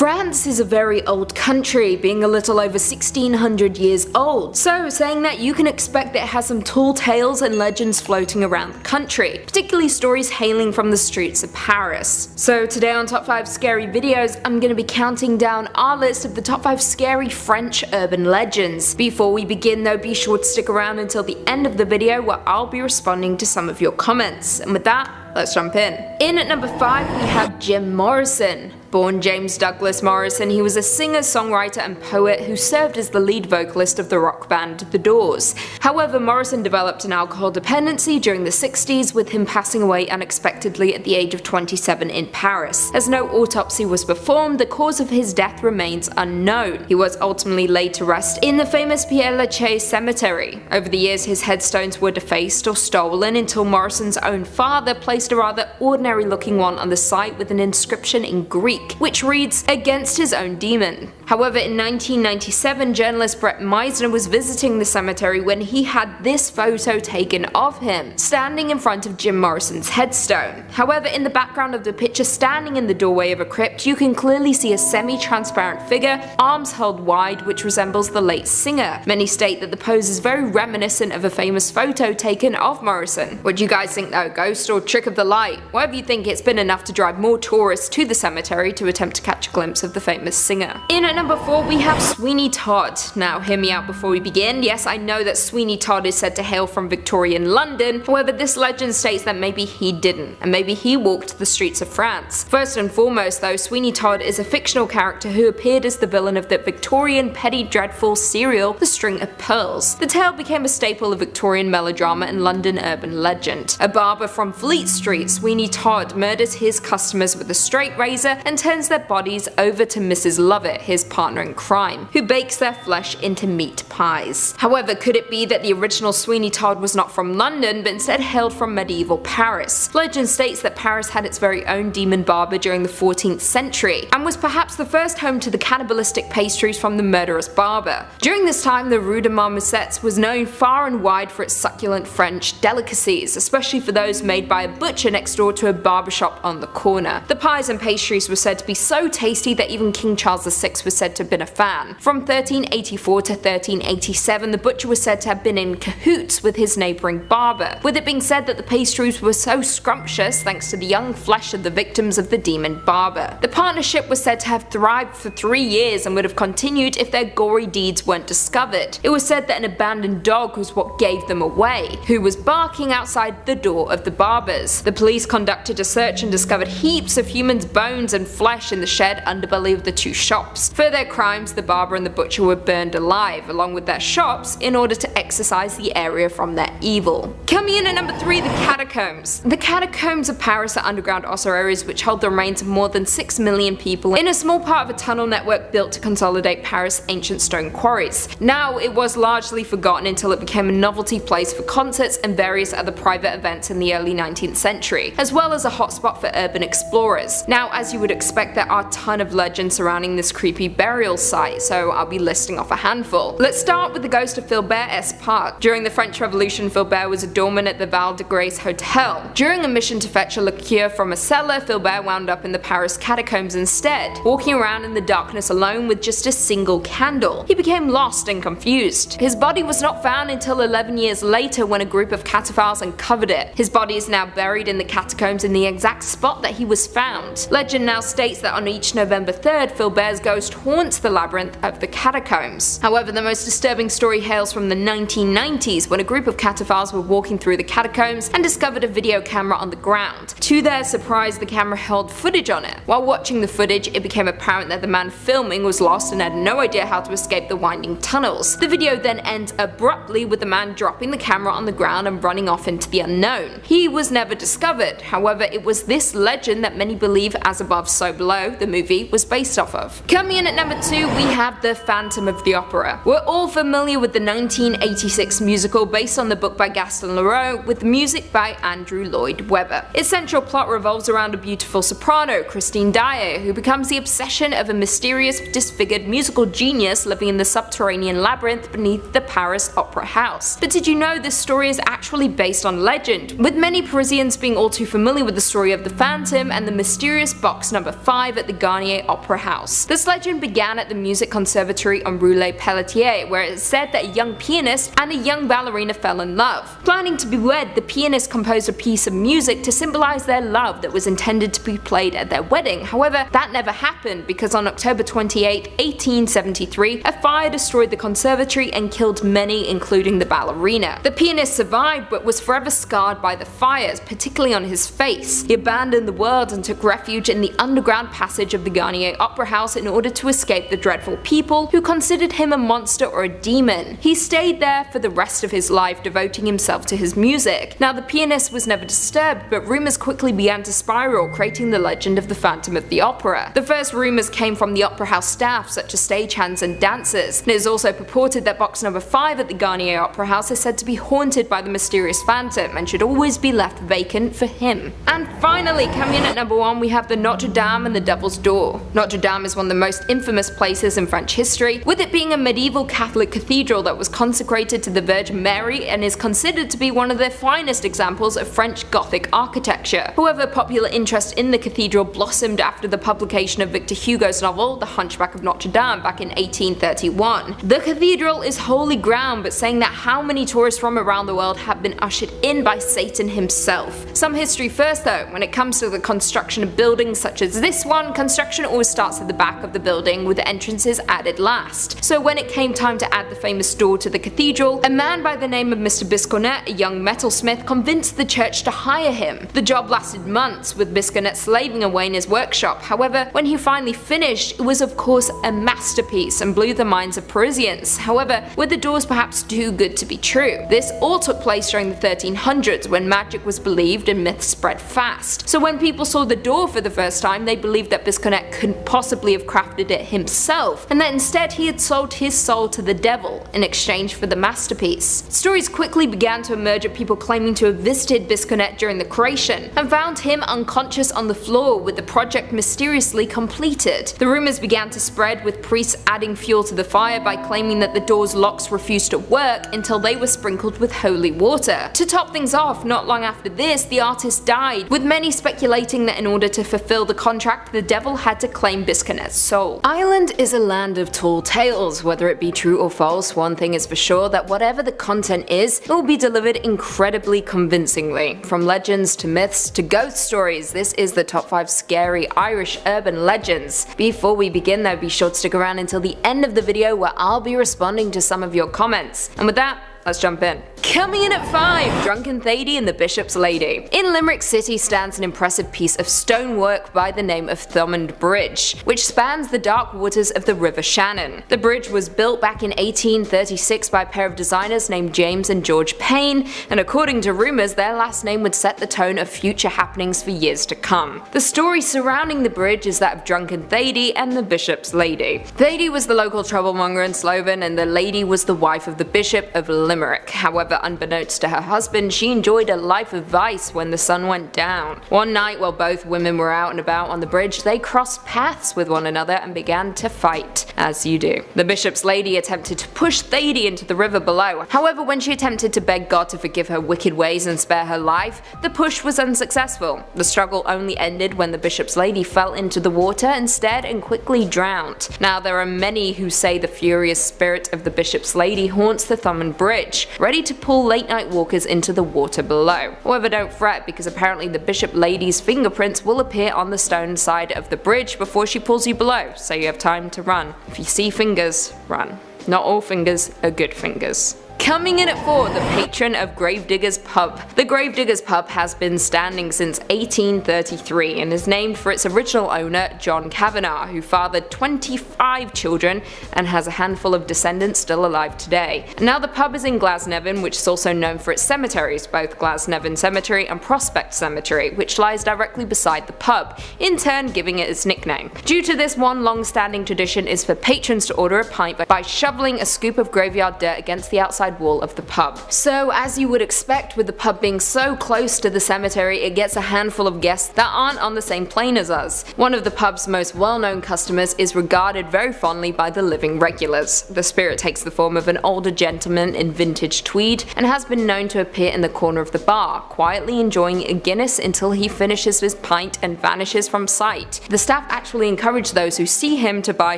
France is a very old country, being a little over 1600 years old, so saying that you can expect that it has some tall tales and legends floating around the country, particularly stories hailing from the streets of Paris. So today on Top 5 Scary Videos, I'm going to be counting down our list of the top 5 scary French urban legends. Before we begin though, be sure to stick around until the end of the video where I'll be responding to some of your comments. And with that, let's jump in. In at number 5 we have Jim Morrison. Born James Douglas Morrison, he was a singer, songwriter and poet who served as the lead vocalist of the rock band The Doors. However, Morrison developed an alcohol dependency during the 60s, with him passing away unexpectedly at the age of 27 in Paris. As no autopsy was performed, the cause of his death remains unknown. He was ultimately laid to rest in the famous Père Lachaise cemetery. Over the years, his headstones were defaced or stolen until Morrison's own father placed a rather ordinary looking one on the site with an inscription in Greek, which reads, "Against his own demon." However, in 1997, journalist Brett Meisner was visiting the cemetery when he had this photo taken of him, standing in front of Jim Morrison's headstone. However, in the background of the picture, standing in the doorway of a crypt, you can clearly see a semi-transparent figure, arms held wide, which resembles the late singer. Many state that the pose is very reminiscent of a famous photo taken of Morrison. What do you guys think though? Ghost or trick of the light? Whatever you think, it's been enough to drive more tourists to the cemetery to attempt to catch a glimpse of the famous singer. In at number 4 we have Sweeney Todd. Now hear me out before we begin. Yes, I know that Sweeney Todd is said to hail from Victorian London, however this legend states that maybe he didn't, and maybe he walked the streets of France. First and foremost though, Sweeney Todd is a fictional character who appeared as the villain of the Victorian petty dreadful serial The String of Pearls. The tale became a staple of Victorian melodrama and London urban legend. A barber from Fleet Street, Sweeney Todd murders his customers with a straight razor and turns their bodies over to Mrs. Lovett, his partner in crime, who bakes their flesh into meat pies. However, could it be that the original Sweeney Todd was not from London but instead hailed from medieval Paris? Legend states that Paris had its very own demon barber during the 14th century and was perhaps the first home to the cannibalistic pastries from the murderous barber. During this time, the Rue de Marmousets was known far and wide for its succulent French delicacies, especially for those made by a butcher next door to a barbershop on the corner. The pies and pastries were said to be so tasty that even King Charles VI was said to have been a fan. From 1384 to 1387, the butcher was said to have been in cahoots with his neighbouring barber, with it being said that the pastries were so scrumptious thanks to the young flesh of the victims of the demon barber. The partnership was said to have thrived for 3 years and would have continued if their gory deeds weren't discovered. It was said that an abandoned dog was what gave them away, who was barking outside the door of the barber's. The police conducted a search and discovered heaps of humans' bones and flesh in the shed underbelly of the two shops. For their crimes, the barber and the butcher were burned alive, along with their shops, in order to exorcise the area from their evil. Coming in at number 3, the catacombs. The catacombs of Paris are underground ossuaries which hold the remains of more than 6 million people in a small part of a tunnel network built to consolidate Paris' ancient stone quarries. Now, it was largely forgotten until it became a novelty place for concerts and various other private events in the early 19th century, as well as a hotspot for urban explorers. Now, as you would expect, there are a ton of legends surrounding this creepy burial site, so I'll be listing off a handful. Let's start with the ghost of Philbert S. Park. During the French Revolution, Philbert was a doorman at the Val de Grace Hotel. During a mission to fetch a liqueur from a cellar, Philbert wound up in the Paris catacombs instead, walking around in the darkness alone with just a single candle. He became lost and confused. His body was not found until 11 years later when a group of cataphiles uncovered it. His body is now buried in the catacombs in the exact spot that he was found. Legend now states that on each November 3rd, Philbert's ghost haunts the labyrinth of the catacombs. However, the most disturbing story hails from the 1990s when a group of cataphiles were walking through the catacombs and discovered a video camera on the ground. To their surprise, the camera held footage on it. While watching the footage, it became apparent that the man filming was lost and had no idea how to escape the winding tunnels. The video then ends abruptly with the man dropping the camera on the ground and running off into the unknown. He was never discovered. However, it was this legend that many believe As Above, So Below, the movie, was based off of. Coming in at at number 2, we have The Phantom of the Opera. We're all familiar with the 1986 musical based on the book by Gaston Leroux, with music by Andrew Lloyd Webber. Its central plot revolves around a beautiful soprano, Christine Daae, who becomes the obsession of a mysterious, disfigured musical genius living in the subterranean labyrinth beneath the Paris Opera House. But did you know this story is actually based on legend, with many Parisians being all too familiar with the story of the Phantom and the mysterious box number 5 at the Garnier Opera House. This legend began at the Music Conservatory on Rue Les Pelletiers, where it is said that a young pianist and a young ballerina fell in love. Planning to be wed, the pianist composed a piece of music to symbolize their love that was intended to be played at their wedding. However, that never happened because on October 28, 1873, a fire destroyed the conservatory and killed many, including the ballerina. The pianist survived but was forever scarred by the fires, particularly on his face. He abandoned the world and took refuge in the underground passage of the Garnier Opera House in order to escape the dreadful people who considered him a monster or a demon. He stayed there for the rest of his life, devoting himself to his music. Now, the pianist was never disturbed, but rumors quickly began to spiral, creating the legend of the Phantom of the Opera. The first rumors came from the opera house staff, such as stagehands and dancers. It is also purported that box number 5 at the Garnier Opera House is said to be haunted by the mysterious Phantom and should always be left vacant for him. And finally, coming in at number 1, we have the Notre Dame and the Devil's Door. Notre Dame is one of the most infamous places in French history, with it being a medieval Catholic cathedral that was consecrated to the Virgin Mary and is considered to be one of the finest examples of French Gothic architecture. However, popular interest in the cathedral blossomed after the publication of Victor Hugo's novel The Hunchback of Notre Dame back in 1831. The cathedral is holy ground, but saying that how many tourists from around the world have been ushered in by Satan himself. Some history first though. When it comes to the construction of buildings such as this one, construction always starts at the back of the building, with the entrances added last. So when it came time to add the famous door to the cathedral, a man by the name of Mr. Biscornet, a young metalsmith, convinced the church to hire him. The job lasted months, with Biscornet slaving away in his workshop. However, when he finally finished, it was of course a masterpiece and blew the minds of Parisians. However, were the doors perhaps too good to be true? This all took place during the 1300s, when magic was believed and myths spread fast. So when people saw the door for the first time, they believed that Biscornet couldn't possibly have crafted it himself, and that instead he had sold his soul to the devil in exchange for the masterpiece. Stories quickly began to emerge of people claiming to have visited Biscornet during the creation and found him unconscious on the floor, with the project mysteriously completed. The rumors began to spread, with priests adding fuel to the fire by claiming that the door's locks refused to work until they were sprinkled with holy water. To top things off, not long after this, the artist died, with many speculating that in order to fulfill the contract, the devil had to claim Biscornet's soul. Ireland is a land of tall tales. Whether it be true or false, one thing is for sure, that whatever the content is, it will be delivered incredibly convincingly. From legends to myths to ghost stories, this is the top 5 scary Irish urban legends. Before we begin though, be sure to stick around until the end of the video, where I'll be responding to some of your comments. And with that, let's jump in. Coming in at 5, Drunken Thady and the Bishop's Lady. In Limerick City stands an impressive piece of stonework by the name of Thomond Bridge, which spans the dark waters of the River Shannon. The bridge was built back in 1836 by a pair of designers named James and George Payne, and according to rumors, their last name would set the tone of future happenings for years to come. The story surrounding the bridge is that of Drunken Thady and the Bishop's Lady. Thady was the local troublemonger in Sloven, and the lady was the wife of the Bishop of Limerick. However, unbeknownst to her husband, she enjoyed a life of vice when the sun went down. One night, while both women were out and about on the bridge, they crossed paths with one another and began to fight, as you do. The Bishop's Lady attempted to push Thady into the river below. However, when she attempted to beg God to forgive her wicked ways and spare her life, the push was unsuccessful. The struggle only ended when the Bishop's Lady fell into the water instead and quickly drowned. Now, there are many who say the furious spirit of the Bishop's Lady haunts the Thomond Bridge, ready to pull late night walkers into the water below. However, don't fret, because apparently the Bishop Lady's fingerprints will appear on the stone side of the bridge before she pulls you below, so you have time to run. If you see fingers, run. Not all fingers are good fingers. Coming in at 4, the patron of Gravediggers Pub. The Gravediggers Pub has been standing since 1833 and is named for its original owner, John Kavanagh, who fathered 25 children and has a handful of descendants still alive today. And now the pub is in Glasnevin, which is also known for its cemeteries, both Glasnevin Cemetery and Prospect Cemetery, which lies directly beside the pub, in turn giving it its nickname. Due to this, one long-standing tradition is for patrons to order a pint by shoveling a scoop of graveyard dirt against the outside wall of the pub. So as you would expect, with the pub being so close to the cemetery, it gets a handful of guests that aren't on the same plane as us. One of the pub's most well-known customers is regarded very fondly by the living regulars. The spirit takes the form of an older gentleman in vintage tweed and has been known to appear in the corner of the bar, quietly enjoying a Guinness until he finishes his pint and vanishes from sight. The staff actually encourage those who see him to buy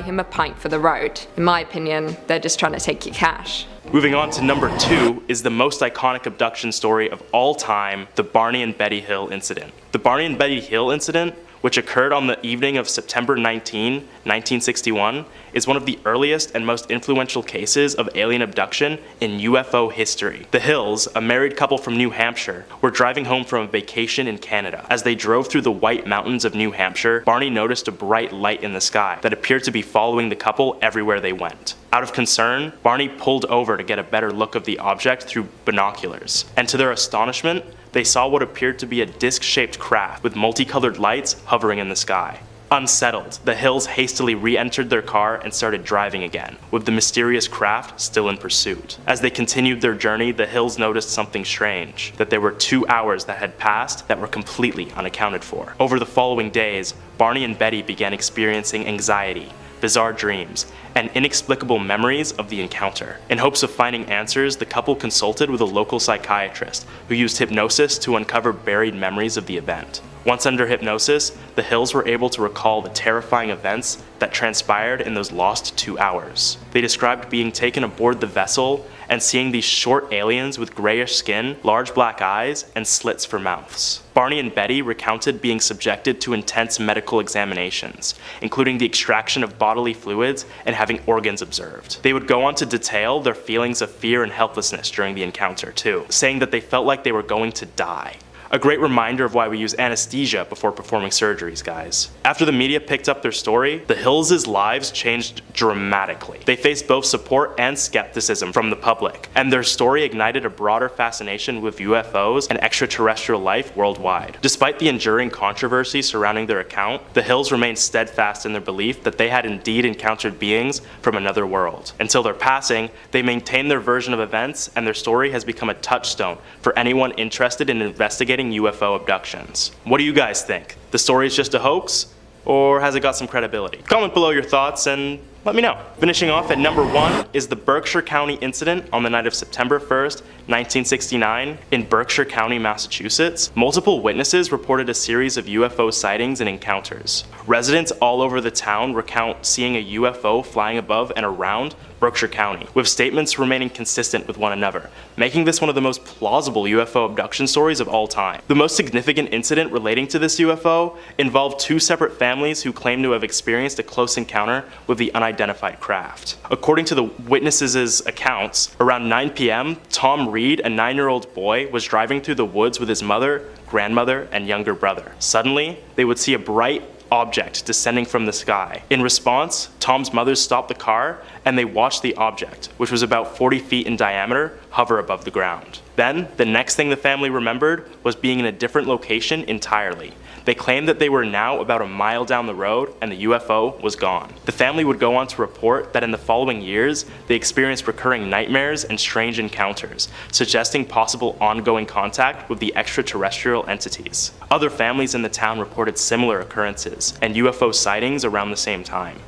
him a pint for the road. In my opinion, they're just trying to take your cash. Moving on to number 2 is the most iconic abduction story of all time, the Barney and Betty Hill incident. The Barney and Betty Hill incident, which occurred on the evening of September 19, 1961, is one of the earliest and most influential cases of alien abduction in UFO history. The Hills, a married couple from New Hampshire, were driving home from a vacation in Canada. As they drove through the White Mountains of New Hampshire, Barney noticed a bright light in the sky that appeared to be following the couple everywhere they went. Out of concern, Barney pulled over to get a better look of the object through binoculars, and to their astonishment, they saw what appeared to be a disc-shaped craft with multicolored lights hovering in the sky. Unsettled, the Hills hastily re-entered their car and started driving again, with the mysterious craft still in pursuit. As they continued their journey, the Hills noticed something strange, that there were 2 hours that had passed that were completely unaccounted for. Over the following days, Barney and Betty began experiencing anxiety, bizarre dreams, and inexplicable memories of the encounter. In hopes of finding answers, the couple consulted with a local psychiatrist who used hypnosis to uncover buried memories of the event. Once under hypnosis, the Hills were able to recall the terrifying events that transpired in those lost 2 hours. They described being taken aboard the vessel and seeing these short aliens with grayish skin, large black eyes, and slits for mouths. Barney and Betty recounted being subjected to intense medical examinations, including the extraction of bodily fluids and having organs observed. They would go on to detail their feelings of fear and helplessness during the encounter too, saying that they felt like they were going to die. A great reminder of why we use anesthesia before performing surgeries, guys. After the media picked up their story, the Hills' lives changed dramatically. They faced both support and skepticism from the public, and their story ignited a broader fascination with UFOs and extraterrestrial life worldwide. Despite the enduring controversy surrounding their account, the Hills remained steadfast in their belief that they had indeed encountered beings from another world. Until their passing, they maintained their version of events, and their story has become a touchstone for anyone interested in investigating UFO abductions. What do you guys think? The story is just a hoax, or has it got some credibility? Comment below your thoughts and let me know. Finishing off at number 1 is the Berkshire County incident on the night of September 1st, 1969 in Berkshire County, Massachusetts. Multiple witnesses reported a series of UFO sightings and encounters. Residents all over the town recount seeing a UFO flying above and around Berkshire County, with statements remaining consistent with one another, making this one of the most plausible UFO abduction stories of all time. The most significant incident relating to this UFO involved 2 separate families who claimed to have experienced a close encounter with the unidentified craft. According to the witnesses' accounts, around 9 p.m., Tom Reed, a 9-year-old boy, was driving through the woods with his mother, grandmother, and younger brother. Suddenly, they would see a bright object descending from the sky. In response, Tom's mother stopped the car and they watched the object, which was about 40 feet in diameter, hover above the ground. Then, the next thing the family remembered was being in a different location entirely. They claimed that they were now about a mile down the road and the UFO was gone. The family would go on to report that in the following years, they experienced recurring nightmares and strange encounters, suggesting possible ongoing contact with the extraterrestrial entities. Other families in the town reported similar occurrences and UFO sightings around the same time.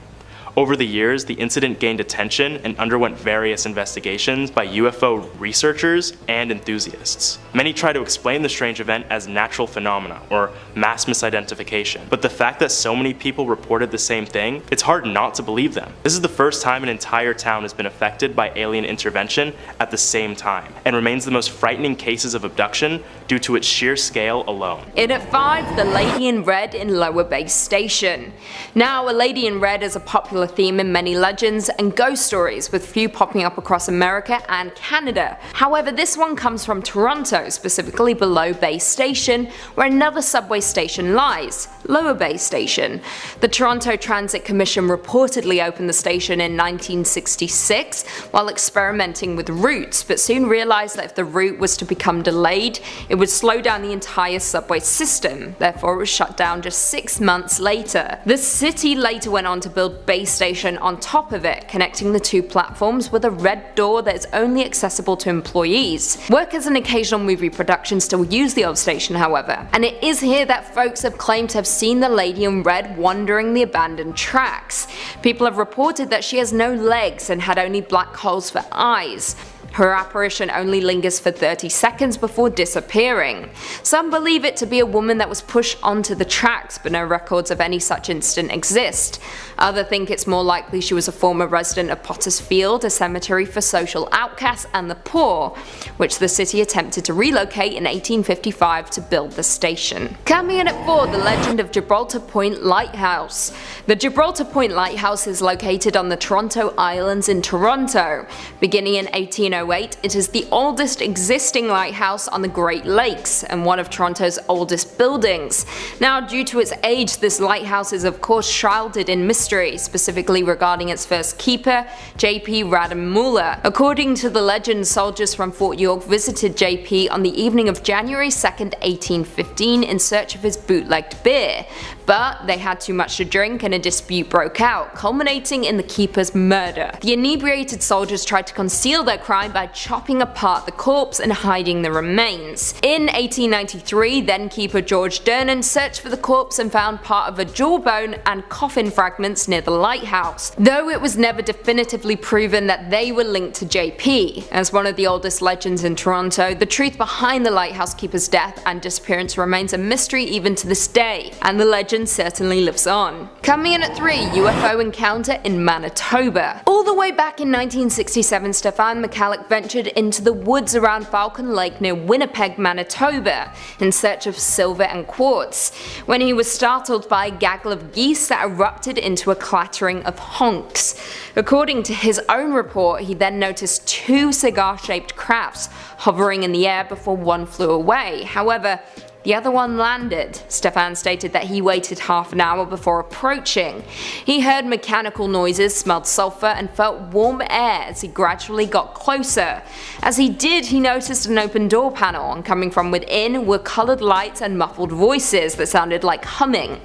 Over the years, the incident gained attention and underwent various investigations by UFO researchers and enthusiasts. Many try to explain the strange event as natural phenomena or mass misidentification, but the fact that so many people reported the same thing, it's hard not to believe them. This is the first time an entire town has been affected by alien intervention at the same time, and remains the most frightening cases of abduction due to its sheer scale alone. In at 5, the Lady in Red in Lower Bay Station. Now, a Lady in Red is a popular theme in many legends and ghost stories, with few popping up across America and Canada. However, this one comes from Toronto, specifically below Bay Station, where another subway station lies, Lower Bay Station. The Toronto Transit Commission reportedly opened the station in 1966 while experimenting with routes, but soon realized that if the route was to become delayed, it would slow down the entire subway system. Therefore, it was shut down just 6 months later. The city later went on to build Bay Station on top of it, connecting the two platforms with a red door that is only accessible to employees. Workers and occasional movie productions still use the old station, however, and it is here that folks have claimed to have seen the Lady in Red wandering the abandoned tracks. People have reported that she has no legs and had only black holes for eyes. Her apparition only lingers for 30 seconds before disappearing. Some believe it to be a woman that was pushed onto the tracks, but no records of any such incident exist. Others think it's more likely she was a former resident of Potter's Field, a cemetery for social outcasts and the poor, which the city attempted to relocate in 1855 to build the station. Coming in at 4, the legend of Gibraltar Point Lighthouse. The Gibraltar Point Lighthouse is located on the Toronto Islands in Toronto. Beginning in 1808, it is the oldest existing lighthouse on the Great Lakes and one of Toronto's oldest buildings. Now, due to its age, this lighthouse is of course shrouded in mystery, specifically regarding its first keeper, J.P. Radamula. According to the legend, soldiers from Fort York visited J.P. on the evening of January 2nd, 1815 in search of his bootlegged beer, but they had too much to drink and a dispute broke out, culminating in the keeper's murder. The inebriated soldiers tried to conceal their crime by chopping apart the corpse and hiding the remains. In 1893, then keeper George Dernan searched for the corpse and found part of a jawbone and coffin fragments near the lighthouse, though it was never definitively proven that they were linked to JP. As one of the oldest legends in Toronto, the truth behind the lighthouse keeper's death and disappearance remains a mystery even to this day, and the legend certainly lives on. Coming in at 3, UFO encounter in Manitoba. All the way back in 1967, Stefan McCallick ventured into the woods around Falcon Lake near Winnipeg, Manitoba, in search of silver and quartz, when he was startled by a gaggle of geese that erupted into a clattering of honks. According to his own report, he then noticed 2 cigar-shaped crafts hovering in the air before one flew away. However, the other one landed. Stefan stated that he waited half an hour before approaching. He heard mechanical noises, smelled sulfur, and felt warm air as he gradually got closer. As he did, he noticed an open door panel, and coming from within were colored lights and muffled voices that sounded like humming.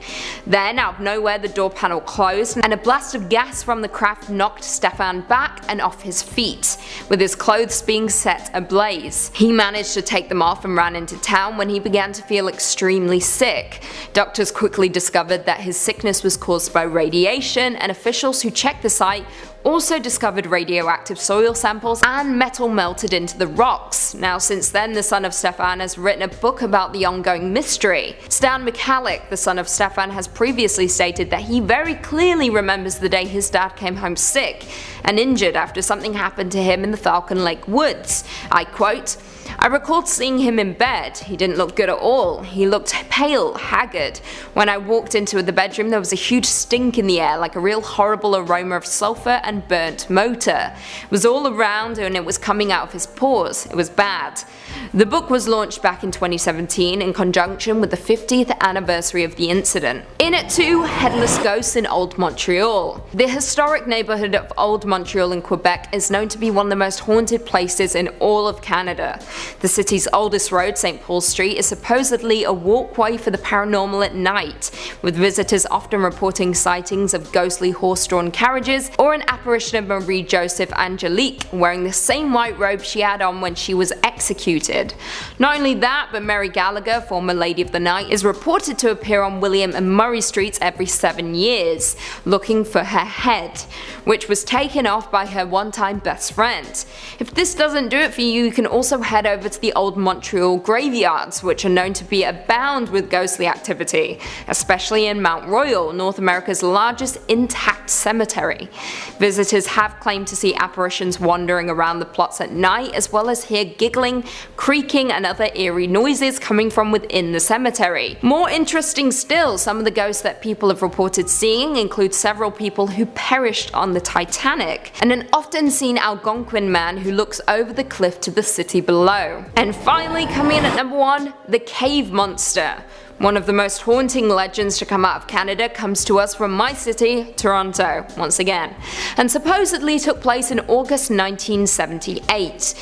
Then, out of nowhere, the door panel closed, and a blast of gas from the craft knocked Stefan back and off his feet, with his clothes being set ablaze. He managed to take them off and ran into town when he began to feel extremely sick. Doctors quickly discovered that his sickness was caused by radiation, and officials who checked the site also discovered radioactive soil samples and metal melted into the rocks. Now, since then, the son of Stefan has written a book about the ongoing mystery. Stan McCallick, the son of Stefan, has previously stated that he very clearly remembers the day his dad came home sick and injured after something happened to him in the Falcon Lake woods. I quote, "I recalled seeing him in bed. He didn't look good at all. He looked pale, haggard. When I walked into the bedroom, there was a huge stink in the air, like a real horrible aroma of sulfur and burnt motor. It was all around and it was coming out of his pores. It was bad." The book was launched back in 2017 in conjunction with the 50th anniversary of the incident. In at 2, headless ghosts in Old Montreal. The historic neighborhood of Old Montreal in Quebec is known to be one of the most haunted places in all of Canada. The city's oldest road, St. Paul Street, is supposedly a walkway for the paranormal at night, with visitors often reporting sightings of ghostly horse-drawn carriages or an apparition of Marie Joseph Angelique wearing the same white robe she had on when she was executed. Not only that, but Mary Gallagher, former Lady of the Night, is reported to appear on William and Murray Streets every 7 years, looking for her head, which was taken off by her one-time best friend. If this doesn't do it for you, you can also head over to the Old Montreal graveyards, which are known to be abound with ghostly activity, especially in Mount Royal, North America's largest intact cemetery. Visitors have claimed to see apparitions wandering around the plots at night, as well as hear giggling, creaking, and other eerie noises coming from within the cemetery. More interesting still, some of the ghosts that people have reported seeing include several people who perished on the Titanic, and an often seen Algonquin man who looks over the cliff to the city below. And finally, coming in at number 1, the Cave Monster. One of the most haunting legends to come out of Canada comes to us from my city, Toronto, once again, and supposedly took place in August 1978.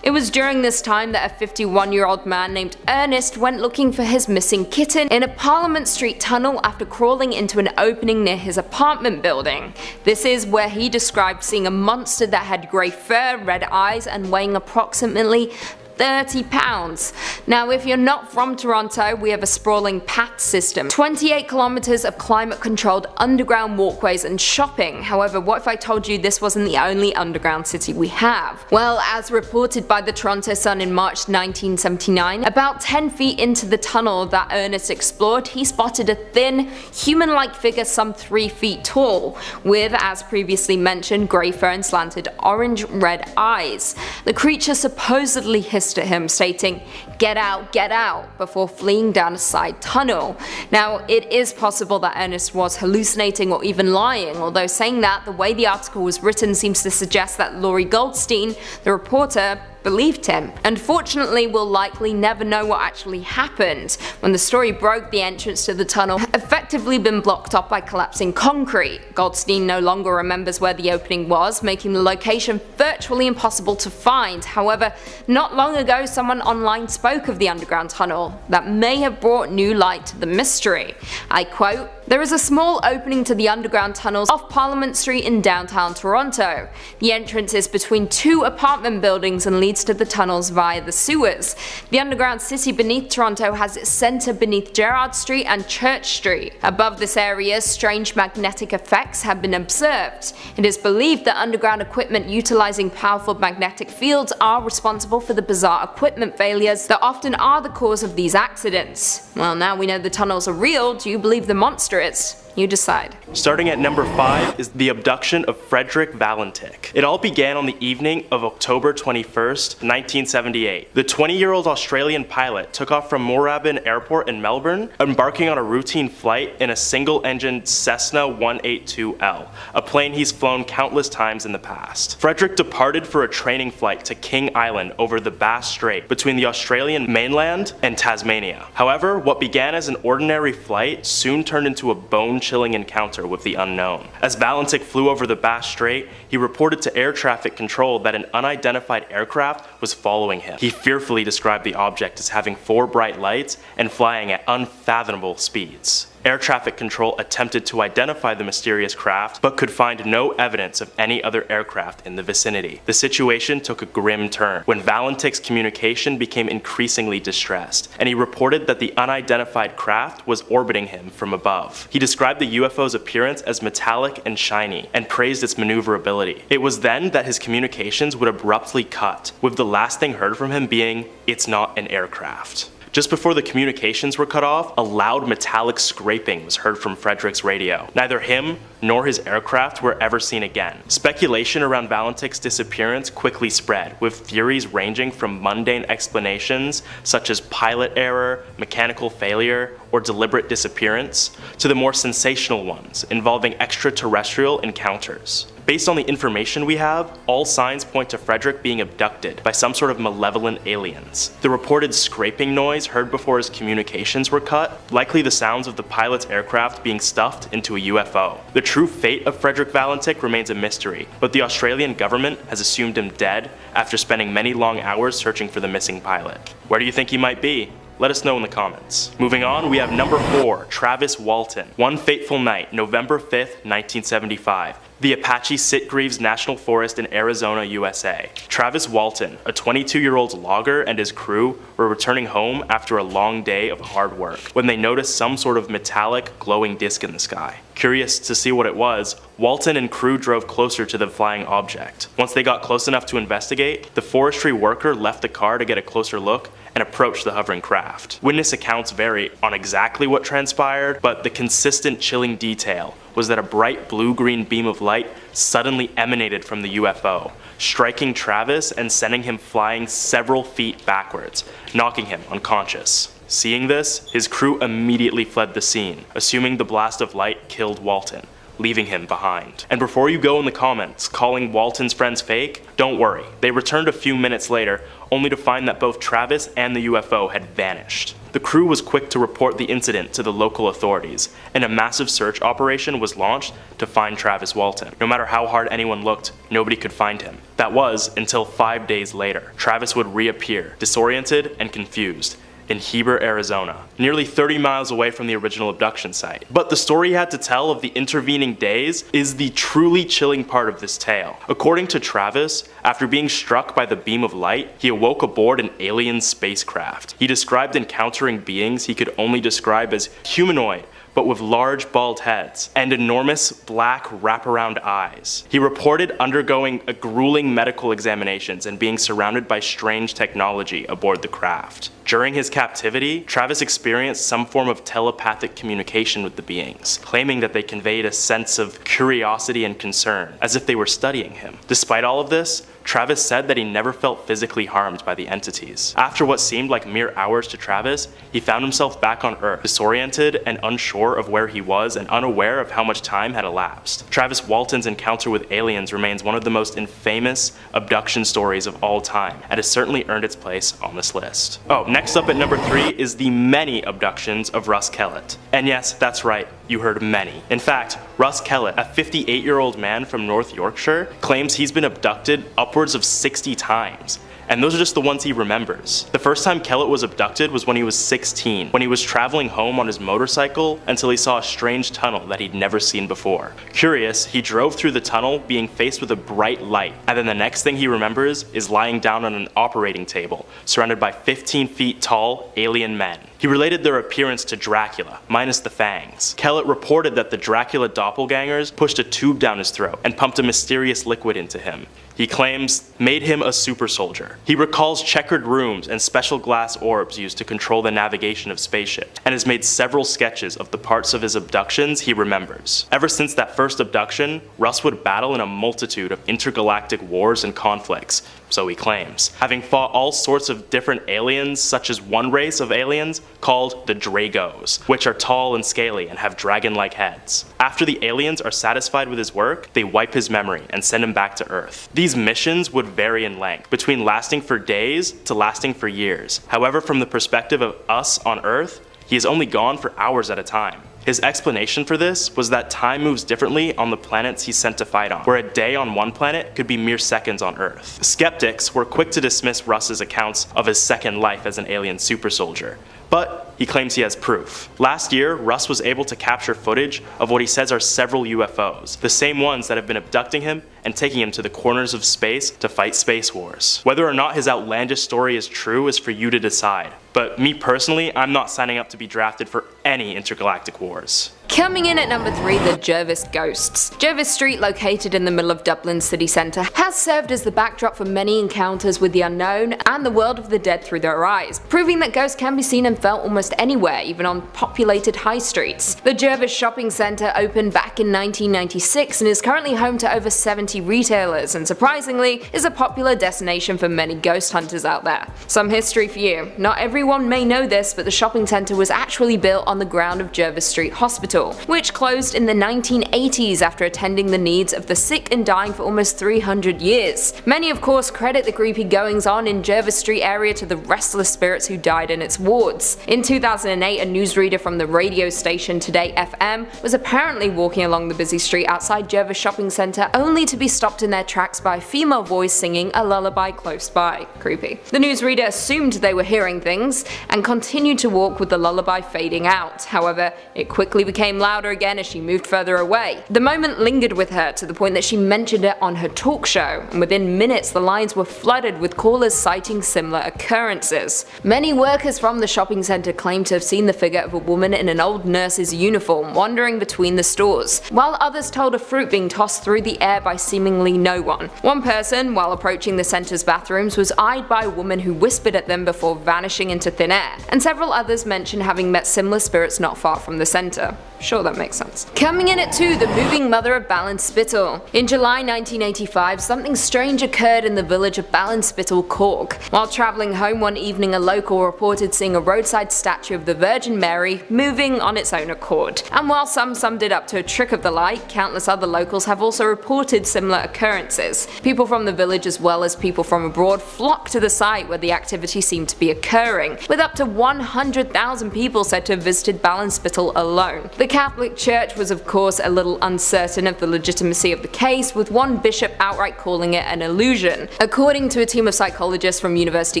It was during this time that a 51-year-old man named Ernest went looking for his missing kitten in a Parliament Street tunnel after crawling into an opening near his apartment building. This is where he described seeing a monster that had grey fur, red eyes, and weighing approximately 30 pounds. Now, if you're not from Toronto, we have a sprawling path system, 28 kilometers of climate-controlled underground walkways and shopping. However, what if I told you this wasn't the only underground city we have? Well, as reported by the Toronto Sun in March 1979, about 10 feet into the tunnel that Ernest explored, he spotted a thin, human-like figure some 3 feet tall, with, as previously mentioned, grey fur and slanted orange-red eyes. The creature supposedly hissed at him, stating, get out," before fleeing down a side tunnel. Now, it is possible that Ernest was hallucinating or even lying, although saying that, the way the article was written seems to suggest that Laurie Goldstein, the reporter, believed him. Unfortunately, we'll likely never know what actually happened. When the story broke, the entrance to the tunnel had effectively been blocked off by collapsing concrete. Goldstein no longer remembers where the opening was, making the location virtually impossible to find. However, not long ago, someone online spoke of the underground tunnel that may have brought new light to the mystery. I quote, "There is a small opening to the underground tunnels off Parliament Street in downtown Toronto. The entrance is between 2 apartment buildings and leads to the tunnels via the sewers. The underground city beneath Toronto has its centre beneath Gerrard Street and Church Street. Above this area, strange magnetic effects have been observed. It is believed that underground equipment utilising powerful magnetic fields are responsible for the bizarre equipment failures that often are the cause of these accidents." Well, now we know the tunnels are real, do you believe the monster is? You decide. Starting at number 5 is the abduction of Frederick Valentik. It all began on the evening of October 21st, 1978. The 20-year-old Australian pilot took off from Moorabbin Airport in Melbourne, embarking on a routine flight in a single-engined Cessna 182L, a plane he's flown countless times in the past. Frederick departed for a training flight to King Island over the Bass Strait between the Australian mainland and Tasmania. However, what began as an ordinary flight soon turned into a bone-chilling encounter with the unknown. As Valentik flew over the Bass Strait, he reported to air traffic control that an unidentified aircraft was following him. He fearfully described the object as having 4 bright lights and flying at unfathomable speeds. Air traffic control attempted to identify the mysterious craft, but could find no evidence of any other aircraft in the vicinity. The situation took a grim turn when Valentik's communication became increasingly distressed, and he reported that the unidentified craft was orbiting him from above. He described the UFO's appearance as metallic and shiny, and praised its maneuverability. It was then that his communications would abruptly cut, with the last thing heard from him being, "It's not an aircraft." Just before the communications were cut off, a loud metallic scraping was heard from Frederick's radio. Neither him nor his aircraft were ever seen again. Speculation around Valentik's disappearance quickly spread, with theories ranging from mundane explanations such as pilot error, mechanical failure, or deliberate disappearance, to the more sensational ones involving extraterrestrial encounters. Based on the information we have, all signs point to Frederick being abducted by some sort of malevolent aliens. The reported scraping noise heard before his communications were cut, likely the sounds of the pilot's aircraft being stuffed into a UFO. The true fate of Frederick Valentik remains a mystery, but the Australian government has assumed him dead after spending many long hours searching for the missing pilot. Where do you think he might be? Let us know in the comments. Moving on, we have number 4, Travis Walton. One fateful night, November 5th, 1975. The Apache Sitgreaves National Forest in Arizona, USA. Travis Walton, a 22-year-old logger, and his crew were returning home after a long day of hard work when they noticed some sort of metallic glowing disc in the sky. Curious to see what it was, Walton and crew drove closer to the flying object. Once they got close enough to investigate, the forestry worker left the car to get a closer look and approached the hovering craft. Witness accounts vary on exactly what transpired, but the consistent chilling detail was that a bright blue-green beam of light suddenly emanated from the UFO, striking Travis and sending him flying several feet backwards, knocking him unconscious. Seeing this, his crew immediately fled the scene, assuming the blast of light killed Walton, leaving him behind. And before you go in the comments calling Walton's friends fake, don't worry, they returned a few minutes later, only to find that both Travis and the UFO had vanished. The crew was quick to report the incident to the local authorities, and a massive search operation was launched to find Travis Walton. No matter how hard anyone looked, nobody could find him. That was until 5 days later. Travis would reappear, disoriented and confused, in Heber, Arizona, nearly 30 miles away from the original abduction site. But the story he had to tell of the intervening days is the truly chilling part of this tale. According to Travis, after being struck by the beam of light, he awoke aboard an alien spacecraft. He described encountering beings he could only describe as humanoid, but with large bald heads and enormous black wraparound eyes. He reported undergoing a grueling medical examinations and being surrounded by strange technology aboard the craft. During his captivity, Travis experienced some form of telepathic communication with the beings, claiming that they conveyed a sense of curiosity and concern, as if they were studying him. Despite all of this, Travis said that he never felt physically harmed by the entities. After what seemed like mere hours to Travis, he found himself back on Earth, disoriented and unsure of where he was and unaware of how much time had elapsed. Travis Walton's encounter with aliens remains one of the most infamous abduction stories of all time, and has certainly earned its place on this list. Oh, next up at number 3 is the many abductions of Russ Kellett. And yes, that's right, you heard many. In fact, Russ Kellett, a 58-year-old man from North Yorkshire, claims he's been abducted upwards of 60 times. And those are just the ones he remembers. The first time Kellett was abducted was when he was 16, when he was traveling home on his motorcycle until he saw a strange tunnel that he'd never seen before. Curious, he drove through the tunnel being faced with a bright light, and then the next thing he remembers is lying down on an operating table, surrounded by 15 feet tall alien men. He related their appearance to Dracula, minus the fangs. Kellett reported that the Dracula doppelgangers pushed a tube down his throat and pumped a mysterious liquid into him. He claims made him a super soldier. He recalls checkered rooms and special glass orbs used to control the navigation of spaceships, and has made several sketches of the parts of his abductions he remembers. Ever since that first abduction, Russ would battle in a multitude of intergalactic wars and conflicts, so he claims, having fought all sorts of different aliens, such as one race of aliens called the Dragos, which are tall and scaly and have dragon-like heads. After the aliens are satisfied with his work, they wipe his memory and send him back to Earth. These missions would vary in length, between lasting for days to lasting for years. However, from the perspective of us on Earth, he is only gone for hours at a time. His explanation for this was that time moves differently on the planets he's sent to fight on, where a day on one planet could be mere seconds on Earth. Skeptics were quick to dismiss Russ's accounts of his second life as an alien super soldier, but he claims he has proof. Last year, Russ was able to capture footage of what he says are several UFOs, the same ones that have been abducting him and taking him to the corners of space to fight space wars. Whether or not his outlandish story is true is for you to decide, but me personally, I'm not signing up to be drafted for any intergalactic wars. Coming in at number 3, the Jervis Ghosts. Jervis Street, located in the middle of Dublin city centre, has served as the backdrop for many encounters with the unknown and the world of the dead through their eyes, proving that ghosts can be seen and felt almost anywhere, even on populated high streets. The Jervis Shopping Centre opened back in 1996 and is currently home to over 70 retailers, and surprisingly is a popular destination for many ghost hunters out there. Some history for you. Not everyone may know this, but the shopping centre was actually built on the ground of Jervis Street Hospital, which closed in the 1980s after attending the needs of the sick and dying for almost 300 years. Many of course credit the creepy goings on in Jervis Street area to the restless spirits who died in its wards. In 2008, a newsreader from the radio station Today FM was apparently walking along the busy street outside Jervis Shopping Centre only to be stopped in their tracks by a female voice singing a lullaby close by. Creepy. The newsreader assumed they were hearing things, belongings and continued to walk with the lullaby fading out. However, it quickly became louder again as she moved further away. The moment lingered with her to the point that she mentioned it on her talk show, and within minutes the lines were flooded with callers citing similar occurrences. Many workers from the shopping centre claimed to have seen the figure of a woman in an old nurse's uniform wandering between the stores, while others told of fruit being tossed through the air by seemingly no one. One person, while approaching the centre's bathrooms, was eyed by a woman who whispered at them before vanishing into thin air, and several others mentioned having met similar spirits not far from the centre. Sure, that makes sense. Coming in at 2, the moving mother of Ballinspittle. In July 1985, something strange occurred in the village of Ballinspittle, Cork. While travelling home one evening, a local reported seeing a roadside statue of the Virgin Mary moving on its own accord. And while some summed it up to a trick of the light, countless other locals have also reported similar occurrences. People from the village as well as people from abroad flocked to the site where the activity seemed to be occurring, with up to 100,000 people said to have visited Ballinspittle alone. The Catholic Church was of course a little uncertain of the legitimacy of the case, with one bishop outright calling it an illusion. According to a team of psychologists from University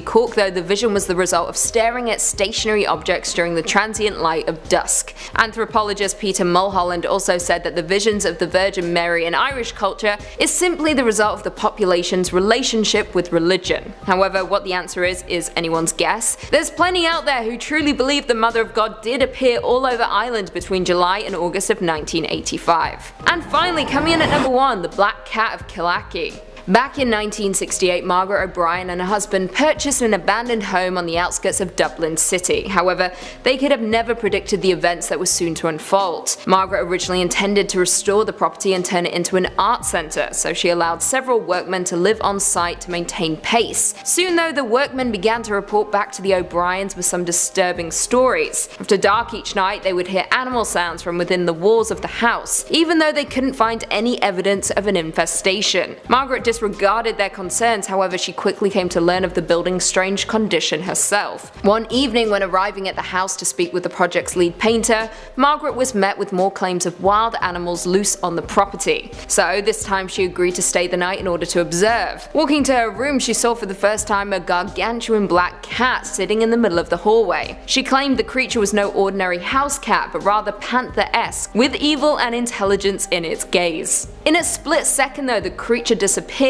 Cork though, the vision was the result of staring at stationary objects during the transient light of dusk. Anthropologist Peter Mulholland also said that the visions of the Virgin Mary in Irish culture is simply the result of the population's relationship with religion. However, what the answer is anyone's guess. There's plenty out there who truly believe the Mother of God did appear all over Ireland between July and August of 1985. And finally, coming in at number 1, the Black Cat of Killachy. Back in 1968, Margaret O'Brien and her husband purchased an abandoned home on the outskirts of Dublin City. However, they could have never predicted the events that were soon to unfold. Margaret originally intended to restore the property and turn it into an art centre, so she allowed several workmen to live on site to maintain pace. Soon though, the workmen began to report back to the O'Briens with some disturbing stories. After dark each night, they would hear animal sounds from within the walls of the house, even though they couldn't find any evidence of an infestation. Margaret disregarded their concerns, however she quickly came to learn of the building's strange condition herself. One evening when arriving at the house to speak with the project's lead painter, Margaret was met with more claims of wild animals loose on the property. So this time she agreed to stay the night in order to observe. Walking to her room, she saw for the first time a gargantuan black cat sitting in the middle of the hallway. She claimed the creature was no ordinary house cat, but rather panther-esque, with evil and intelligence in its gaze. In a split second though, the creature disappeared.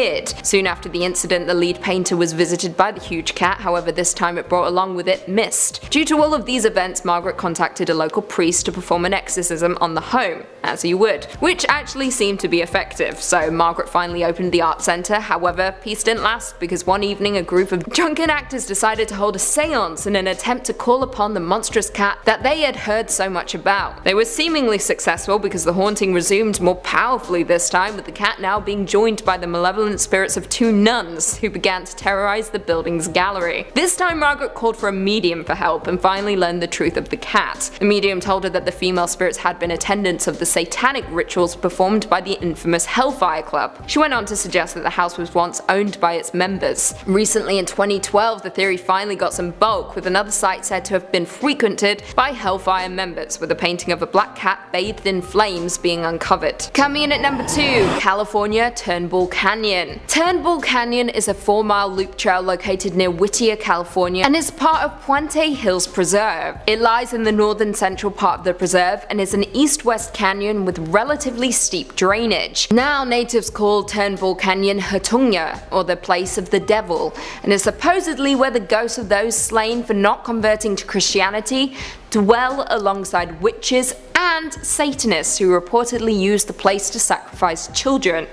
Soon after the incident, the lead painter was visited by the huge cat, however this time it brought along with it mist. Due to all of these events, Margaret contacted a local priest to perform an exorcism on the home, as you would, which actually seemed to be effective. So Margaret finally opened the art centre. However, peace didn't last, because one evening a group of drunken actors decided to hold a seance in an attempt to call upon the monstrous cat that they had heard so much about. They were seemingly successful because the haunting resumed more powerfully this time, with the cat now being joined by the malevolent spirits of 2 nuns who began to terrorize the building's gallery. This time Margaret called for a medium for help and finally learned the truth of the cat. The medium told her that the female spirits had been attendants of the satanic rituals performed by the infamous Hellfire Club. She went on to suggest that the house was once owned by its members. Recently in 2012, the theory finally got some bulk, with another site said to have been frequented by Hellfire members, with a painting of a black cat bathed in flames being uncovered. Coming in at number 2, California Turnbull Canyon. Turnbull Canyon is a 4-mile loop trail located near Whittier, California, and is part of Puente Hills Preserve. It lies in the northern central part of the preserve and is an east-west canyon with relatively steep drainage. Now natives call Turnbull Canyon Hutunga, or the place of the devil, and is supposedly where the ghosts of those slain for not converting to Christianity dwell alongside witches and Satanists who reportedly used the place to sacrifice children,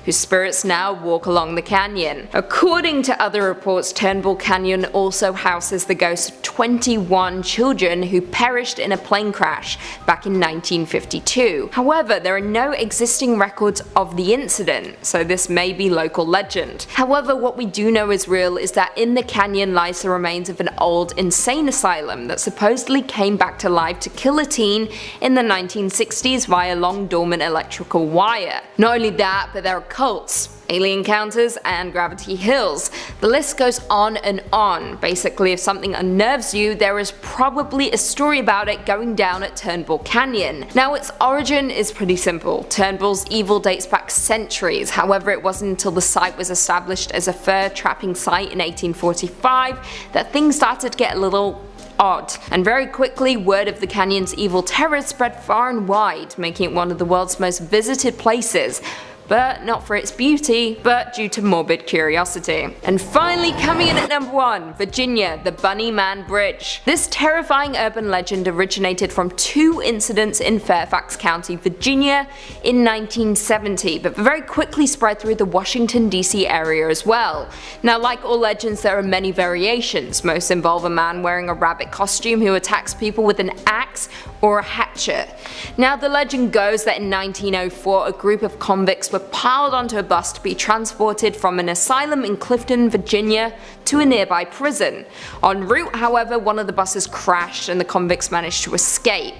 whose spirits now walk along the canyon. According to other reports, Turnbull Canyon also houses the ghosts of 21 children who perished in a plane crash back in 1952. However, there are no existing records of the incident, so this may be local legend. However, what we do know is real is that in the canyon lies the remains of an old insane asylum that supposedly came back to life to kill a teen in the 1960s via long dormant electrical wire. Not only that, but there are cults, alien encounters, and gravity hills. The list goes on and on. Basically, if something unnerves you, there is probably a story about it going down at Turnbull Canyon. Now, its origin is pretty simple. Turnbull's evil dates back centuries. However, it wasn't until the site was established as a fur trapping site in 1845 that things started to get a little odd, and very quickly word of the canyon's evil terror spread far and wide, making it one of the world's most visited places. But not for its beauty, but due to morbid curiosity. And finally, coming in at number 1, Virginia, the Bunny Man Bridge. This terrifying urban legend originated from 2 incidents in Fairfax County, Virginia in 1970, but very quickly spread through the Washington DC area as well. Now, like all legends, there are many variations. Most involve a man wearing a rabbit costume who attacks people with an axe or a hatchet. Now, the legend goes that in 1904 a group of convicts were piled onto a bus to be transported from an asylum in Clifton, Virginia to a nearby prison. En route, however, one of the buses crashed and the convicts managed to escape.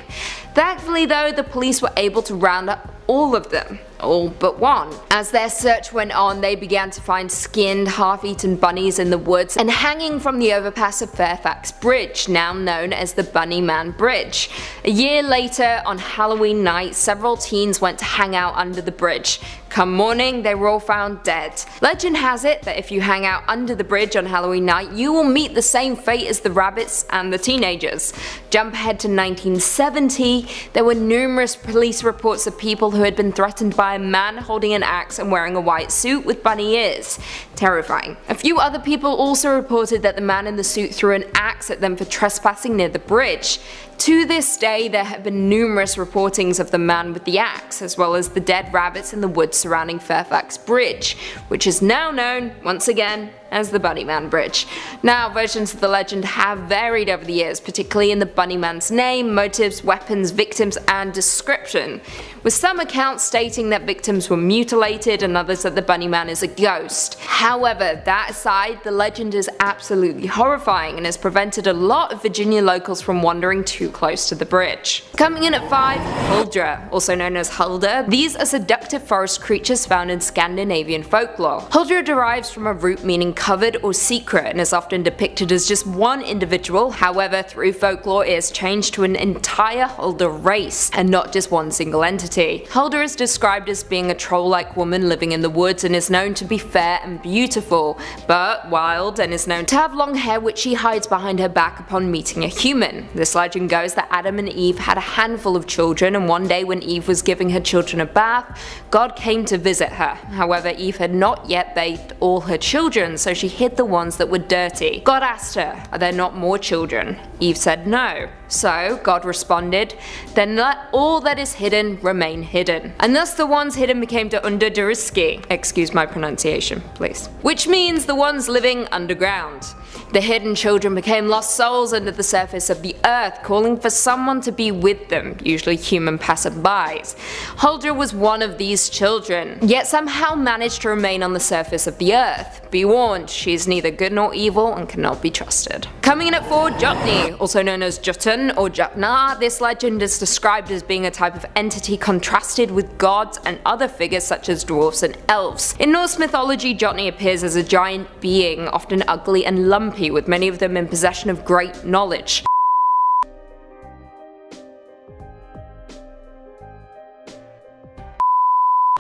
Thankfully though, the police were able to round up all of them, all but one. As their search went on, they began to find skinned, half-eaten bunnies in the woods and hanging from the overpass of Fairfax Bridge, now known as the Bunny Man Bridge. A year later, on Halloween night, several teens went to hang out under the bridge. Come morning, they were all found dead. Legend has it that if you hang out under the bridge on Halloween night, you will meet the same fate as the rabbits and the teenagers. Jump ahead to 1970, there were numerous police reports of people who had been threatened by a man holding an axe and wearing a white suit with bunny ears. Terrifying. A few other people also reported that the man in the suit threw an axe at them for trespassing near the bridge. To this day, there have been numerous reportings of the man with the axe, as well as the dead rabbits in the woods surrounding Fairfax Bridge, which is now known, once again, as the Bunny Man Bridge. Now, versions of the legend have varied over the years, particularly in the Bunny Man's name, motives, weapons, victims, and description, with some accounts stating that victims were mutilated and others that the Bunny Man is a ghost. However, that aside, the legend is absolutely horrifying and has prevented a lot of Virginia locals from wandering too close to the bridge. Coming in at 5, Huldra, also known as Hulder. These are seductive forest creatures found in Scandinavian folklore. Huldra derives from a root meaning covered or secret and is often depicted as just one individual. However, through folklore it is changed to an entire Hulder race and not just one single entity. Hulder is described as being a troll-like woman living in the woods and is known to be fair and beautiful, but wild, and is known to have long hair which she hides behind her back upon meeting a human. This legend goes that Adam and Eve had a handful of children, and one day when Eve was giving her children a bath, God came to visit her. However, Eve had not yet bathed all her children, so she hid the ones that were dirty. God asked her, "Are there not more children?" Eve said no. So God responded, "Then let all that is hidden remain hidden." And thus the ones hidden became the underjuriski, excuse my pronunciation, please, which means the ones living underground. The hidden children became lost souls under the surface of the earth, calling for someone to be with them, usually human passerbys. Huldra was one of these children, yet somehow managed to remain on the surface of the earth. Be warned, she is neither good nor evil and cannot be trusted. Coming in at 4, Jotni, also known as Jotun or Jotnar. This legend is described as being a type of entity contrasted with gods and other figures such as dwarfs and elves. In Norse mythology, Jotni appears as a giant being, often ugly and lumpy, with many of them in possession of great knowledge.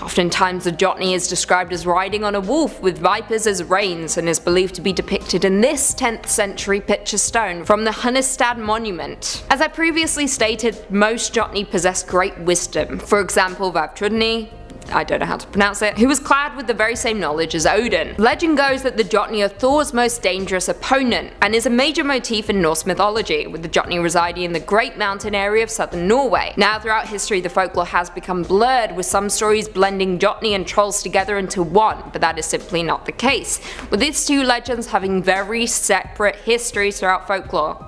Oftentimes the Jotni is described as riding on a wolf with vipers as reins and is believed to be depicted in this 10th century picture stone from the Hunnestad monument. As I previously stated, most Jotni possess great wisdom. For example, Vavtrudni, I don't know how to pronounce it, who was clad with the very same knowledge as Odin. Legend goes that the Jotni are Thor's most dangerous opponent and is a major motif in Norse mythology, with the Jotni residing in the Great Mountain area of southern Norway. Now, throughout history, the folklore has become blurred, with some stories blending Jotni and trolls together into one, but that is simply not the case, with these two legends having very separate histories throughout folklore.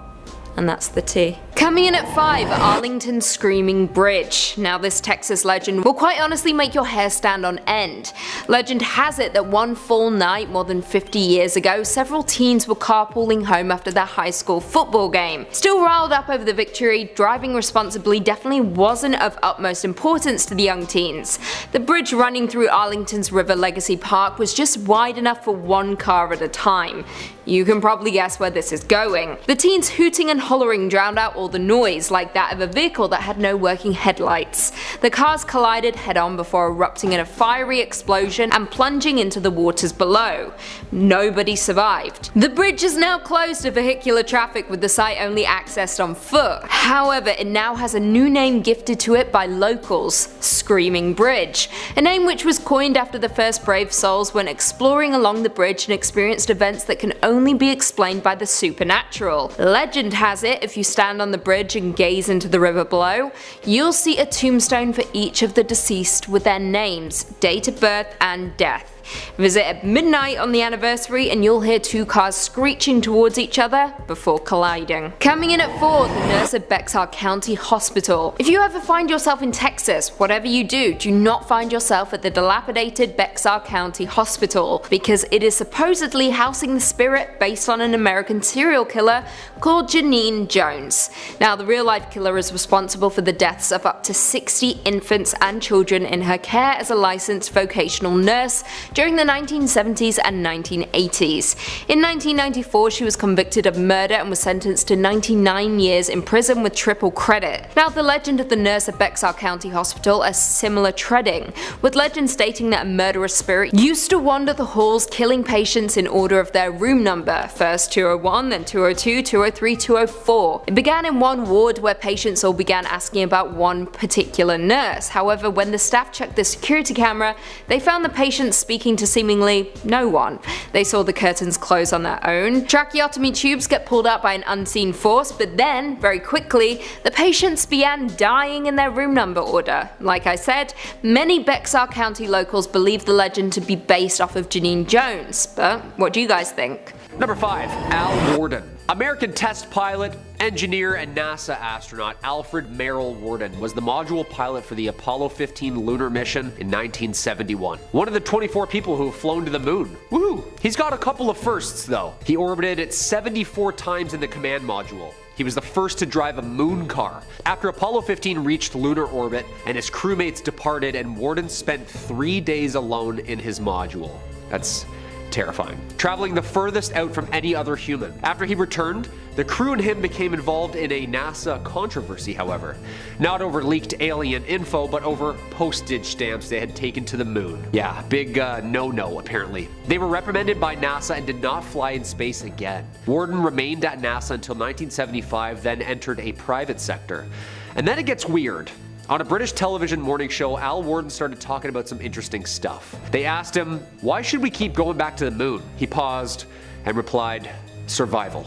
And that's the tea. Coming in at 5, Arlington's Screaming Bridge. Now this Texas legend will quite honestly make your hair stand on end. Legend has it that one full night more than 50 years ago, several teens were carpooling home after their high school football game. Still riled up over the victory, driving responsibly definitely wasn't of utmost importance to the young teens. The bridge running through Arlington's River Legacy Park was just wide enough for one car at a time. You can probably guess where this is going. The teens hooting and hollering drowned out all the noise, like that of a vehicle that had no working headlights. The cars collided head-on before erupting in a fiery explosion and plunging into the waters below. Nobody survived. The bridge is now closed to vehicular traffic, with the site only accessed on foot. However, it now has a new name gifted to it by locals: Screaming Bridge, a name which was coined after the first brave souls went exploring along the bridge and experienced events that can only be explained by the supernatural. Legend has it, if you stand on the bridge and gaze into the river below, you'll see a tombstone for each of the deceased with their names, date of birth, and death. Visit at midnight on the anniversary and you'll hear two cars screeching towards each other before colliding. Coming in at 4, the nurse at Bexar County Hospital. If you ever find yourself in Texas, whatever you do not find yourself at the dilapidated Bexar County Hospital, because it is supposedly housing the spirit based on an American serial killer called Janine Jones. Now, the real-life killer is responsible for the deaths of up to 60 infants and children in her care as a licensed vocational nurse during the 1970s and 1980s. In 1994, she was convicted of murder and was sentenced to 99 years in prison with triple credit. Now, the legend of the nurse at Bexar County Hospital is similar treading, with legend stating that a murderous spirit used to wander the halls killing patients in order of their room number, first 201, then 202, 203, 204. It began in one ward where patients all began asking about one particular nurse. However, when the staff checked the security camera, they found the patients speaking to seemingly no one. They saw the curtains close on their own, tracheotomy tubes get pulled out by an unseen force, but then, very quickly, the patients began dying in their room number order. Like I said, many Bexar County locals believe the legend to be based off of Janine Jones, but what do you guys think? Number 5, Al Worden. American test pilot, engineer, and NASA astronaut Alfred Merrill Worden was the module pilot for the Apollo 15 lunar mission in 1971. One of the 24 people who have flown to the moon. Woohoo! He's got a couple of firsts though. He orbited it 74 times in the command module. He was the first to drive a moon car. After Apollo 15 reached lunar orbit and his crewmates departed, and Worden spent 3 days alone in his module. That's terrifying. Traveling the furthest out from any other human. After he returned, the crew and him became involved in a NASA controversy, however. Not over leaked alien info, but over postage stamps they had taken to the moon. Yeah, big no-no apparently. They were reprimanded by NASA and did not fly in space again. Worden remained at NASA until 1975, then entered a private sector. And then it gets weird. On a British television morning show, Al Worden started talking about some interesting stuff. They asked him, "Why should we keep going back to the moon?" He paused and replied, "Survival.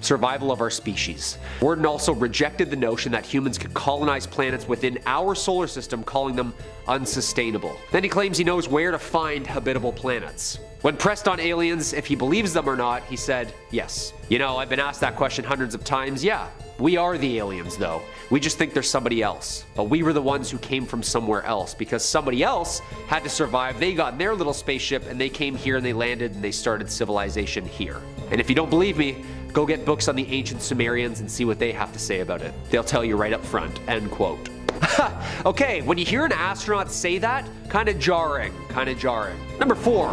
Survival of our species." Worden also rejected the notion that humans could colonize planets within our solar system, calling them unsustainable. Then he claims he knows where to find habitable planets. When pressed on aliens if he believes them or not, he said, "Yes. You know, I've been asked that question hundreds of times. Yeah, we are the aliens though. We just think there's somebody else. But we were the ones who came from somewhere else because somebody else had to survive. They got in their little spaceship and they came here and they landed and they started civilization here. And if you don't believe me, go get books on the ancient Sumerians and see what they have to say about it. They'll tell you right up front." End quote. Okay, when you hear an astronaut say that, kinda jarring. Number 4,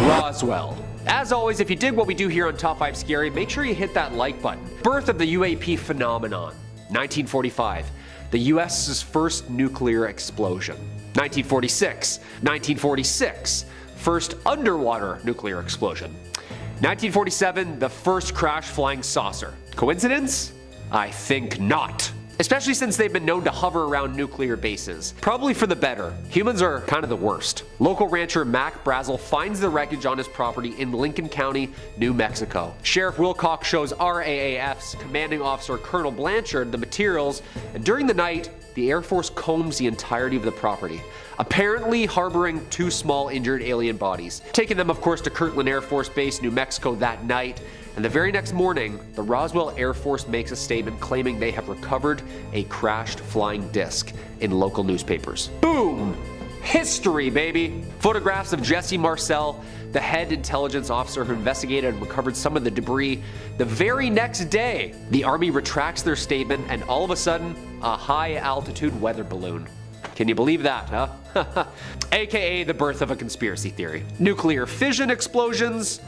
Roswell. As always, if you dig what we do here on Top 5 Scary, make sure you hit that like button. Birth of the UAP phenomenon. 1945, the US's first nuclear explosion. 1946, first underwater nuclear explosion. 1947, the first crash flying saucer. Coincidence? I think not. Especially since they've been known to hover around nuclear bases. Probably for the better. Humans are kind of the worst. Local rancher Mac Brazel finds the wreckage on his property in Lincoln County, New Mexico. Sheriff Wilcox shows RAAF's commanding officer Colonel Blanchard the materials, and during the night, the Air Force combs the entirety of the property, apparently harboring 2 small injured alien bodies. Taking them, of course, to Kirtland Air Force Base, New Mexico that night, And the very next morning, the Roswell Air Force makes a statement claiming they have recovered a crashed flying disc in local newspapers. Boom! History, baby! Photographs of Jesse Marcel, the head intelligence officer who investigated and recovered some of the debris. The very next day, the Army retracts their statement, and all of a sudden, a high-altitude weather balloon. Can you believe that, huh? AKA the birth of a conspiracy theory. Nuclear fission explosions,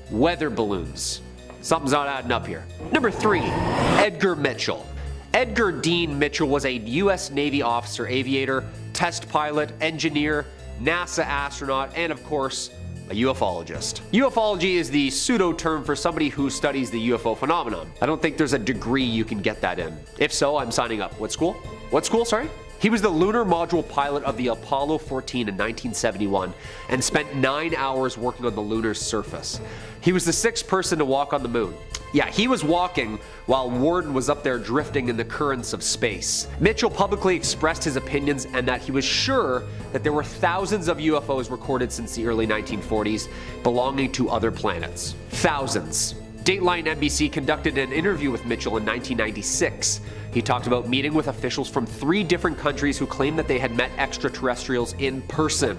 weather balloons. Something's not adding up here. Number 3, Edgar Mitchell. Edgar Dean Mitchell was a U.S. Navy officer, aviator, test pilot, engineer, NASA astronaut, and of course, a ufologist. Ufology is the pseudo term for somebody who studies the UFO phenomenon. I don't think there's a degree you can get that in. If so, I'm signing up. What school? What school, sorry? He was the lunar module pilot of the Apollo 14 in 1971 and spent 9 hours working on the lunar surface. He was the 6th person to walk on the moon. Yeah, he was walking while Warden was up there drifting in the currents of space. Mitchell publicly expressed his opinions and that he was sure that there were thousands of UFOs recorded since the early 1940s belonging to other planets. Thousands. Dateline NBC conducted an interview with Mitchell in 1996. He talked about meeting with officials from 3 different countries who claimed that they had met extraterrestrials in person.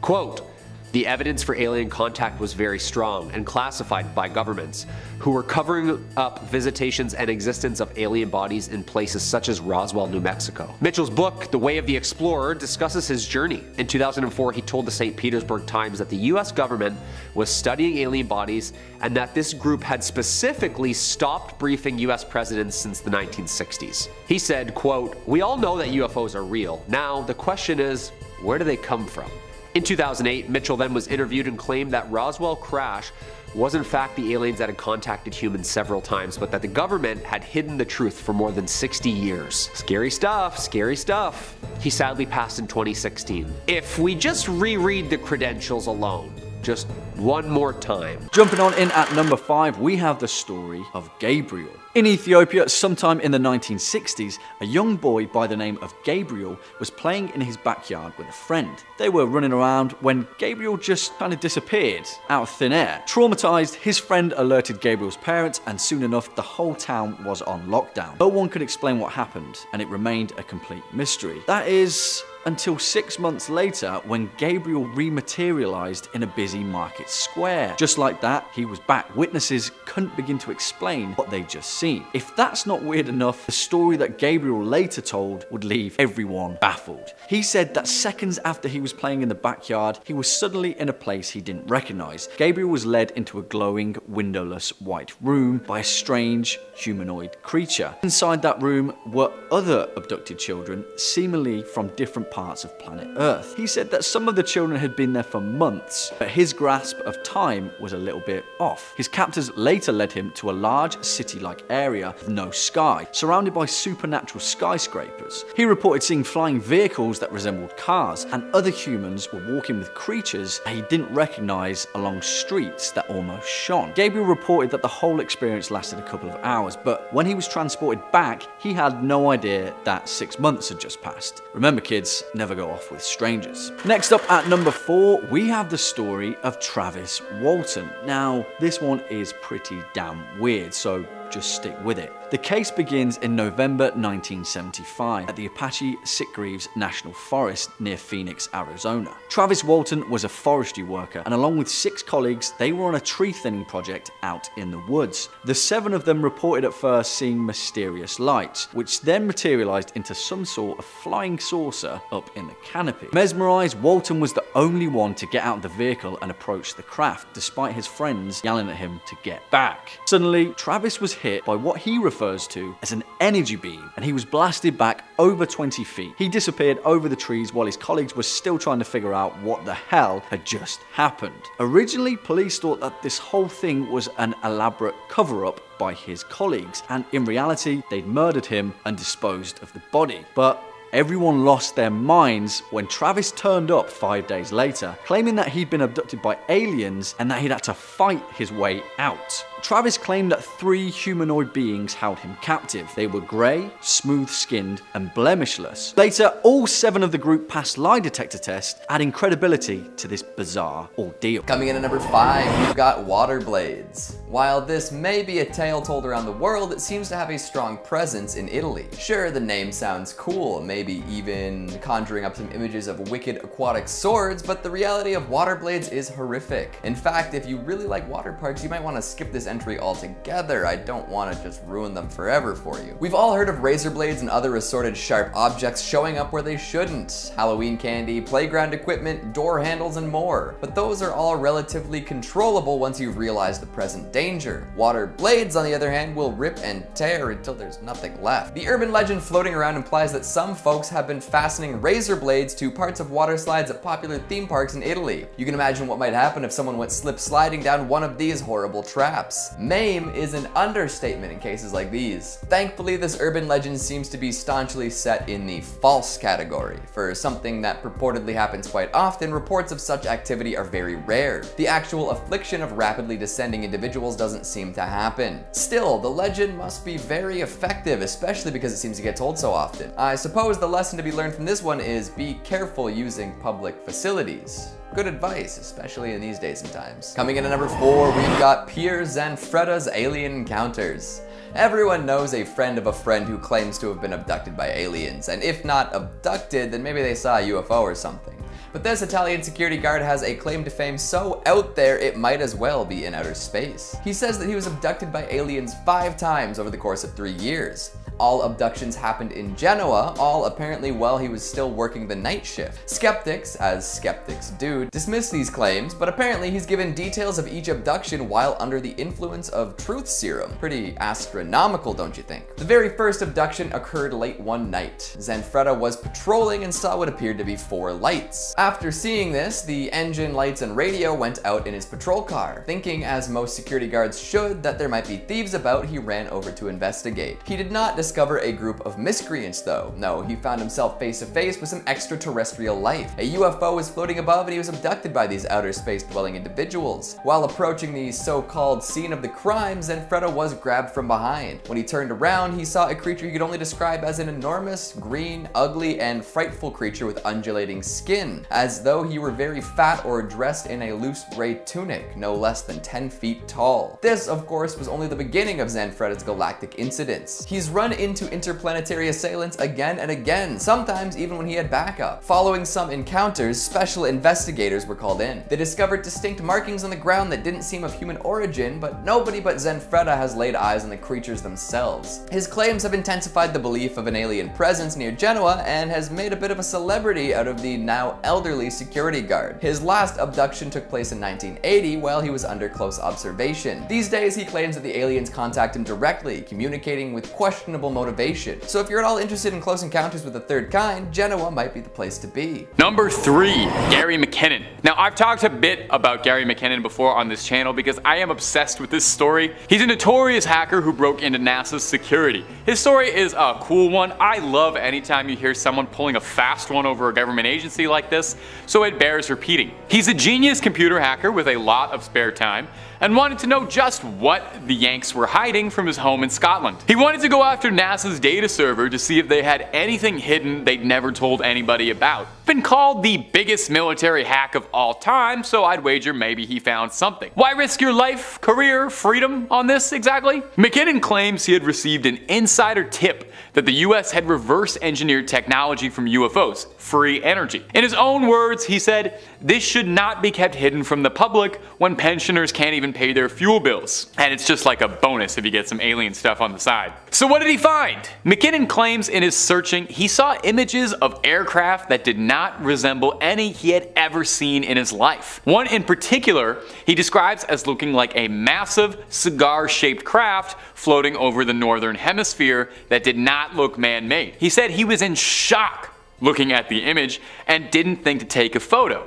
Quote, "The evidence for alien contact was very strong and classified by governments who were covering up visitations and existence of alien bodies in places such as Roswell, New Mexico." Mitchell's book, The Way of the Explorer, discusses his journey. In 2004, he told the St. Petersburg Times that the US government was studying alien bodies and that this group had specifically stopped briefing US presidents since the 1960s. He said, quote, "We all know that UFOs are real. Now, the question is, where do they come from?" In 2008, Mitchell then was interviewed and claimed that Roswell crash was in fact the aliens that had contacted humans several times, but that the government had hidden the truth for more than 60 years. Scary stuff, scary stuff. He sadly passed in 2016. If we just reread the credentials alone, just one more time. Jumping on in at number 5, we have the story of Gabriel. In Ethiopia, sometime in the 1960s, a young boy by the name of Gabriel was playing in his backyard with a friend. They were running around when Gabriel just kind of disappeared out of thin air. Traumatized, his friend alerted Gabriel's parents, and soon enough, the whole town was on lockdown. No one could explain what happened, and it remained a complete mystery. That is, until 6 months later when Gabriel rematerialized in a busy market square. Just like that, he was back. Witnesses couldn't begin to explain what they'd just seen. If that's not weird enough, the story that Gabriel later told would leave everyone baffled. He said that seconds after he was playing in the backyard, he was suddenly in a place he didn't recognize. Gabriel was led into a glowing, windowless white room by a strange humanoid creature. Inside that room were other abducted children, seemingly from different parts of planet Earth. He said that some of the children had been there for months, but his grasp of time was a little bit off. His captors later led him to a large city-like area with no sky, surrounded by supernatural skyscrapers. He reported seeing flying vehicles that resembled cars, and other humans were walking with creatures that he didn't recognize along streets that almost shone. Gabriel reported that the whole experience lasted a couple of hours, but when he was transported back, he had no idea that 6 months had just passed. Remember, kids, never go off with strangers. Next up at number 4, we have the story of Travis Walton. Now, this one is pretty damn weird, so just stick with it. The case begins in November 1975 at the Apache Sitgreaves National Forest near Phoenix, Arizona. Travis Walton was a forestry worker, and along with 6 colleagues, they were on a tree thinning project out in the woods. The 7 of them reported at first seeing mysterious lights, which then materialized into some sort of flying saucer up in the canopy. Mesmerized, Walton was the only one to get out of the vehicle and approach the craft, despite his friends yelling at him to get back. Suddenly, Travis was hit by what he refers to as an energy beam, and he was blasted back over 20 feet. He disappeared over the trees while his colleagues were still trying to figure out what the hell had just happened. Originally, police thought that this whole thing was an elaborate cover-up by his colleagues, and in reality, they'd murdered him and disposed of the body. But everyone lost their minds when Travis turned up 5 days later, claiming that he'd been abducted by aliens and that he'd had to fight his way out. Travis claimed that 3 humanoid beings held him captive. They were grey, smooth-skinned, and blemishless. Later, all 7 of the group passed lie detector tests, adding credibility to this bizarre ordeal. Coming in at number 5, we've got water blades. While this may be a tale told around the world, it seems to have a strong presence in Italy. Sure, the name sounds cool, maybe even conjuring up some images of wicked aquatic swords, but the reality of water blades is horrific. In fact, if you really like water parks, you might want to skip this entry altogether. I don't want to just ruin them forever for you. We've all heard of razor blades and other assorted sharp objects showing up where they shouldn't. Halloween candy, playground equipment, door handles, and more. But those are all relatively controllable once you've realized the present danger. Water blades, on the other hand, will rip and tear until there's nothing left. The urban legend floating around implies that some folks have been fastening razor blades to parts of water slides at popular theme parks in Italy. You can imagine what might happen if someone went slip sliding down one of these horrible traps. Maim is an understatement in cases like these. Thankfully, this urban legend seems to be staunchly set in the false category. For something that purportedly happens quite often, reports of such activity are very rare. The actual affliction of rapidly descending individuals doesn't seem to happen. Still, the legend must be very effective, especially because it seems to get told so often. I suppose the lesson to be learned from this one is be careful using public facilities. Good advice, especially in these days and times. Coming in at number 4, we've got Pier Zanfretta's alien encounters. Everyone knows a friend of a friend who claims to have been abducted by aliens, and if not abducted, then maybe they saw a UFO or something. But this Italian security guard has a claim to fame so out there it might as well be in outer space. He says that he was abducted by aliens 5 times over the course of 3 years. All abductions happened in Genoa, all apparently while he was still working the night shift. Skeptics, as skeptics do, dismiss these claims, but apparently he's given details of each abduction while under the influence of truth serum. Pretty astronomical, don't you think? The very first abduction occurred late one night. Zanfretta was patrolling and saw what appeared to be 4 lights. After seeing this, the engine, lights, and radio went out in his patrol car. Thinking, as most security guards should, that there might be thieves about, he ran over to investigate. He did not discover a group of miscreants though. No, he found himself face to face with some extraterrestrial life. A UFO was floating above and he was abducted by these outer space dwelling individuals. While approaching the so-called scene of the crime, Zanfretta was grabbed from behind. When he turned around, he saw a creature he could only describe as an enormous, green, ugly, and frightful creature with undulating skin, as though he were very fat or dressed in a loose gray tunic, no less than 10 feet tall. This, of course, was only the beginning of Zanfretta's galactic incidents. He's run into interplanetary assailants again and again, sometimes even when he had backup. Following some encounters, special investigators were called in. They discovered distinct markings on the ground that didn't seem of human origin, but nobody but Zanfretta has laid eyes on the creatures themselves. His claims have intensified the belief of an alien presence near Genoa and has made a bit of a celebrity out of the now elderly security guard. His last abduction took place in 1980 while he was under close observation. These days, he claims that the aliens contact him directly, communicating with questionable motivation. So if you're at all interested in close encounters with the third kind, Genoa might be the place to be. Number 3, Gary McKinnon. Now, I've talked a bit about Gary McKinnon before on this channel because I am obsessed with this story. He's a notorious hacker who broke into NASA's security. His story is a cool one. I love anytime you hear someone pulling a fast one over a government agency like this, so it bears repeating. He's a genius computer hacker with a lot of spare time and wanted to know just what the Yanks were hiding from his home in Scotland. He wanted to go after NASA's data server to see if they had anything hidden they'd never told anybody about. Been called the biggest military hack of all time, so I'd wager maybe he found something. Why risk your life, career, freedom on this exactly? McKinnon claims he had received an insider tip that the US had reverse engineered technology from UFOs, free energy. In his own words, he said, "This should not be kept hidden from the public when pensioners can't even pay their fuel bills. And it's just like a bonus if you get some alien stuff on the side." So what did he find? McKinnon claims in his searching he saw images of aircraft that did not resemble any he had ever seen in his life. One in particular he describes as looking like a massive cigar-shaped craft floating over the northern hemisphere that did not look man-made. He said he was in shock looking at the image and didn't think to take a photo.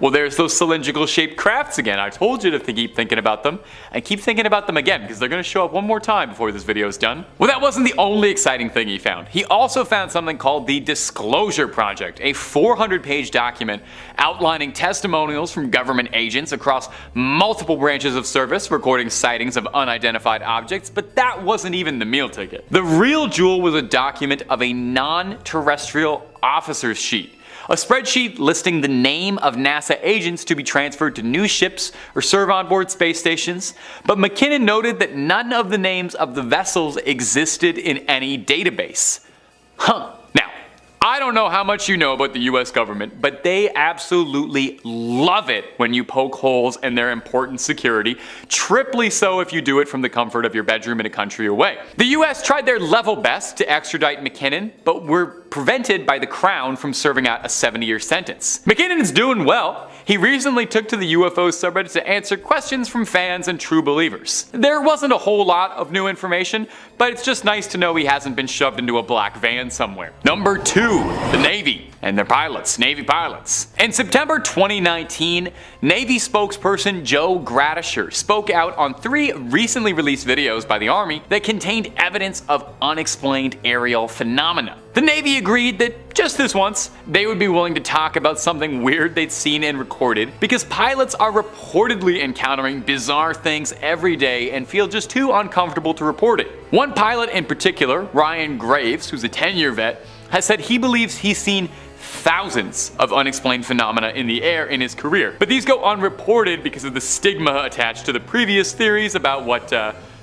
Well, there's those cylindrical shaped crafts again. I told you to keep thinking about them, and keep thinking about them again, because they're going to show up one more time before this video is done. Well, that wasn't the only exciting thing he found. He also found something called the Disclosure Project, a 400-page document outlining testimonials from government agents across multiple branches of service recording sightings of unidentified objects, but that wasn't even the meal ticket. The real jewel was a document of a non-terrestrial officer's sheet. A spreadsheet listing the name of NASA agents to be transferred to new ships or serve on board space stations, but McKinnon noted that none of the names of the vessels existed in any database. Now, I don't know how much you know about the US government, but they absolutely love it when you poke holes in their important security, triply so if you do it from the comfort of your bedroom in a country away. The US tried their level best to extradite McKinnon, but were prevented by the Crown from serving out a 70-year sentence. McKinnon's doing well. He recently took to the UFO subreddit to answer questions from fans and true believers. There wasn't a whole lot of new information, but it's just nice to know he hasn't been shoved into a black van somewhere. Number 2, the Navy and their pilots, Navy pilots. In September 2019, Navy spokesperson Joe Gradisher spoke out on 3 recently released videos by the Army that contained evidence of unexplained aerial phenomena. The Navy agreed that just this once, they would be willing to talk about something weird they'd seen and recorded because pilots are reportedly encountering bizarre things every day and feel just too uncomfortable to report it. One pilot in particular, Ryan Graves, who's a 10-year vet, has said he believes he's seen thousands of unexplained phenomena in the air in his career, but these go unreported because of the stigma attached to the previous theories about what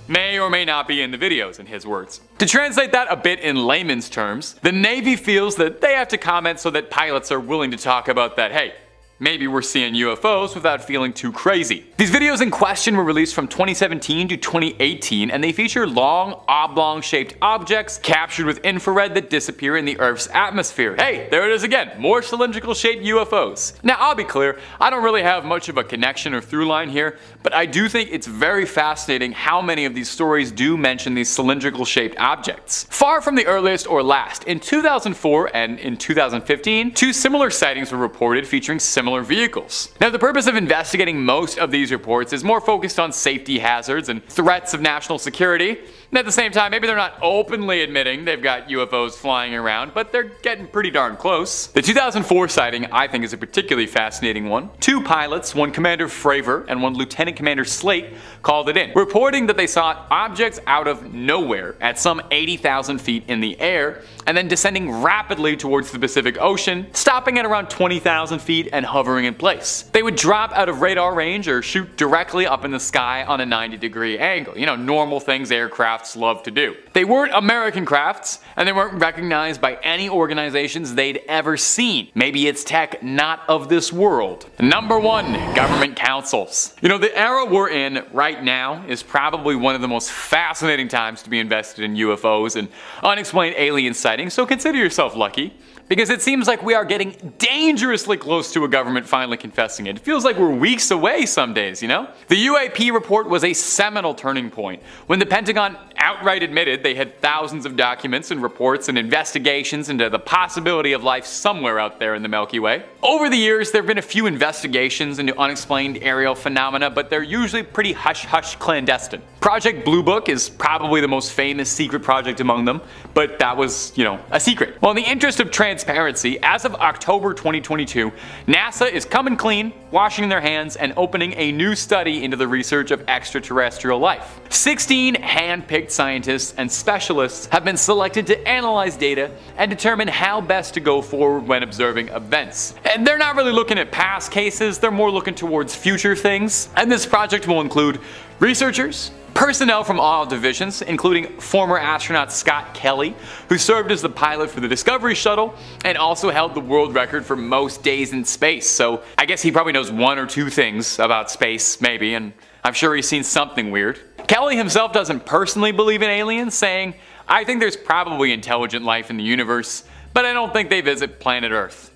may or may not be in the videos, in his words. To translate that a bit in layman's terms, the Navy feels that they have to comment so that pilots are willing to talk about that, hey, maybe we're seeing UFOs without feeling too crazy. These videos in question were released from 2017 to 2018, and they feature long, oblong-shaped objects captured with infrared that disappear in the Earth's atmosphere. Hey, there it is again, more cylindrical-shaped UFOs. Now, I'll be clear, I don't really have much of a connection or through line here, but I do think it's very fascinating how many of these stories do mention these cylindrical-shaped objects. Far from the earliest or last, in 2004 and in 2015, 2 similar sightings were reported featuring similar vehicles. Now, the purpose of investigating most of these reports is more focused on safety hazards and threats of national security. And at the same time, maybe they're not openly admitting they've got UFOs flying around, but they're getting pretty darn close. The 2004 sighting, I think, is a particularly fascinating one. 2 pilots, one Commander Fravor and one Lieutenant Commander Slate, called it in, reporting that they saw objects out of nowhere at some 80,000 feet in the air, and then descending rapidly towards the Pacific Ocean, stopping at around 20,000 feet and hovering in place. They would drop out of radar range or shoot directly up in the sky on a 90-degree angle. You know, normal things aircrafts love to do. They weren't American crafts, and they weren't recognized by any organizations they'd ever seen. Maybe it's tech not of this world. Number 1, government councils. You know, the era we're in right now is probably one of the most fascinating times to be invested in UFOs and unexplained alien sightings, so consider yourself lucky. Because it seems like we are getting dangerously close to a government finally confessing it. It feels like we're weeks away some days, you know? The UAP report was a seminal turning point when the Pentagon outright admitted they had thousands of documents and reports and investigations into the possibility of life somewhere out there in the Milky Way. Over the years, there have been a few investigations into unexplained aerial phenomena, but they're usually pretty hush-hush clandestine. Project Blue Book is probably the most famous secret project among them, but that was, a secret. Well, in the interest of transparency, as of October 2022, NASA is coming clean, washing their hands, and opening a new study into the research of extraterrestrial life. 16 hand-picked scientists and specialists have been selected to analyze data and determine how best to go forward when observing events. And they're not really looking at past cases, they're more looking towards future things. And this project will include researchers, personnel from all divisions, including former astronaut Scott Kelly, who served as the pilot for the Discovery shuttle and also held the world record for most days in space. So I guess he probably knows 1 or 2 things about space, maybe, and I'm sure he's seen something weird. Kelly himself doesn't personally believe in aliens, saying, "I think there's probably intelligent life in the universe, but I don't think they visit planet Earth."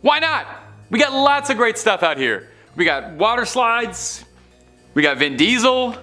Why not? We got lots of great stuff out here. We got water slides, we got Vin Diesel.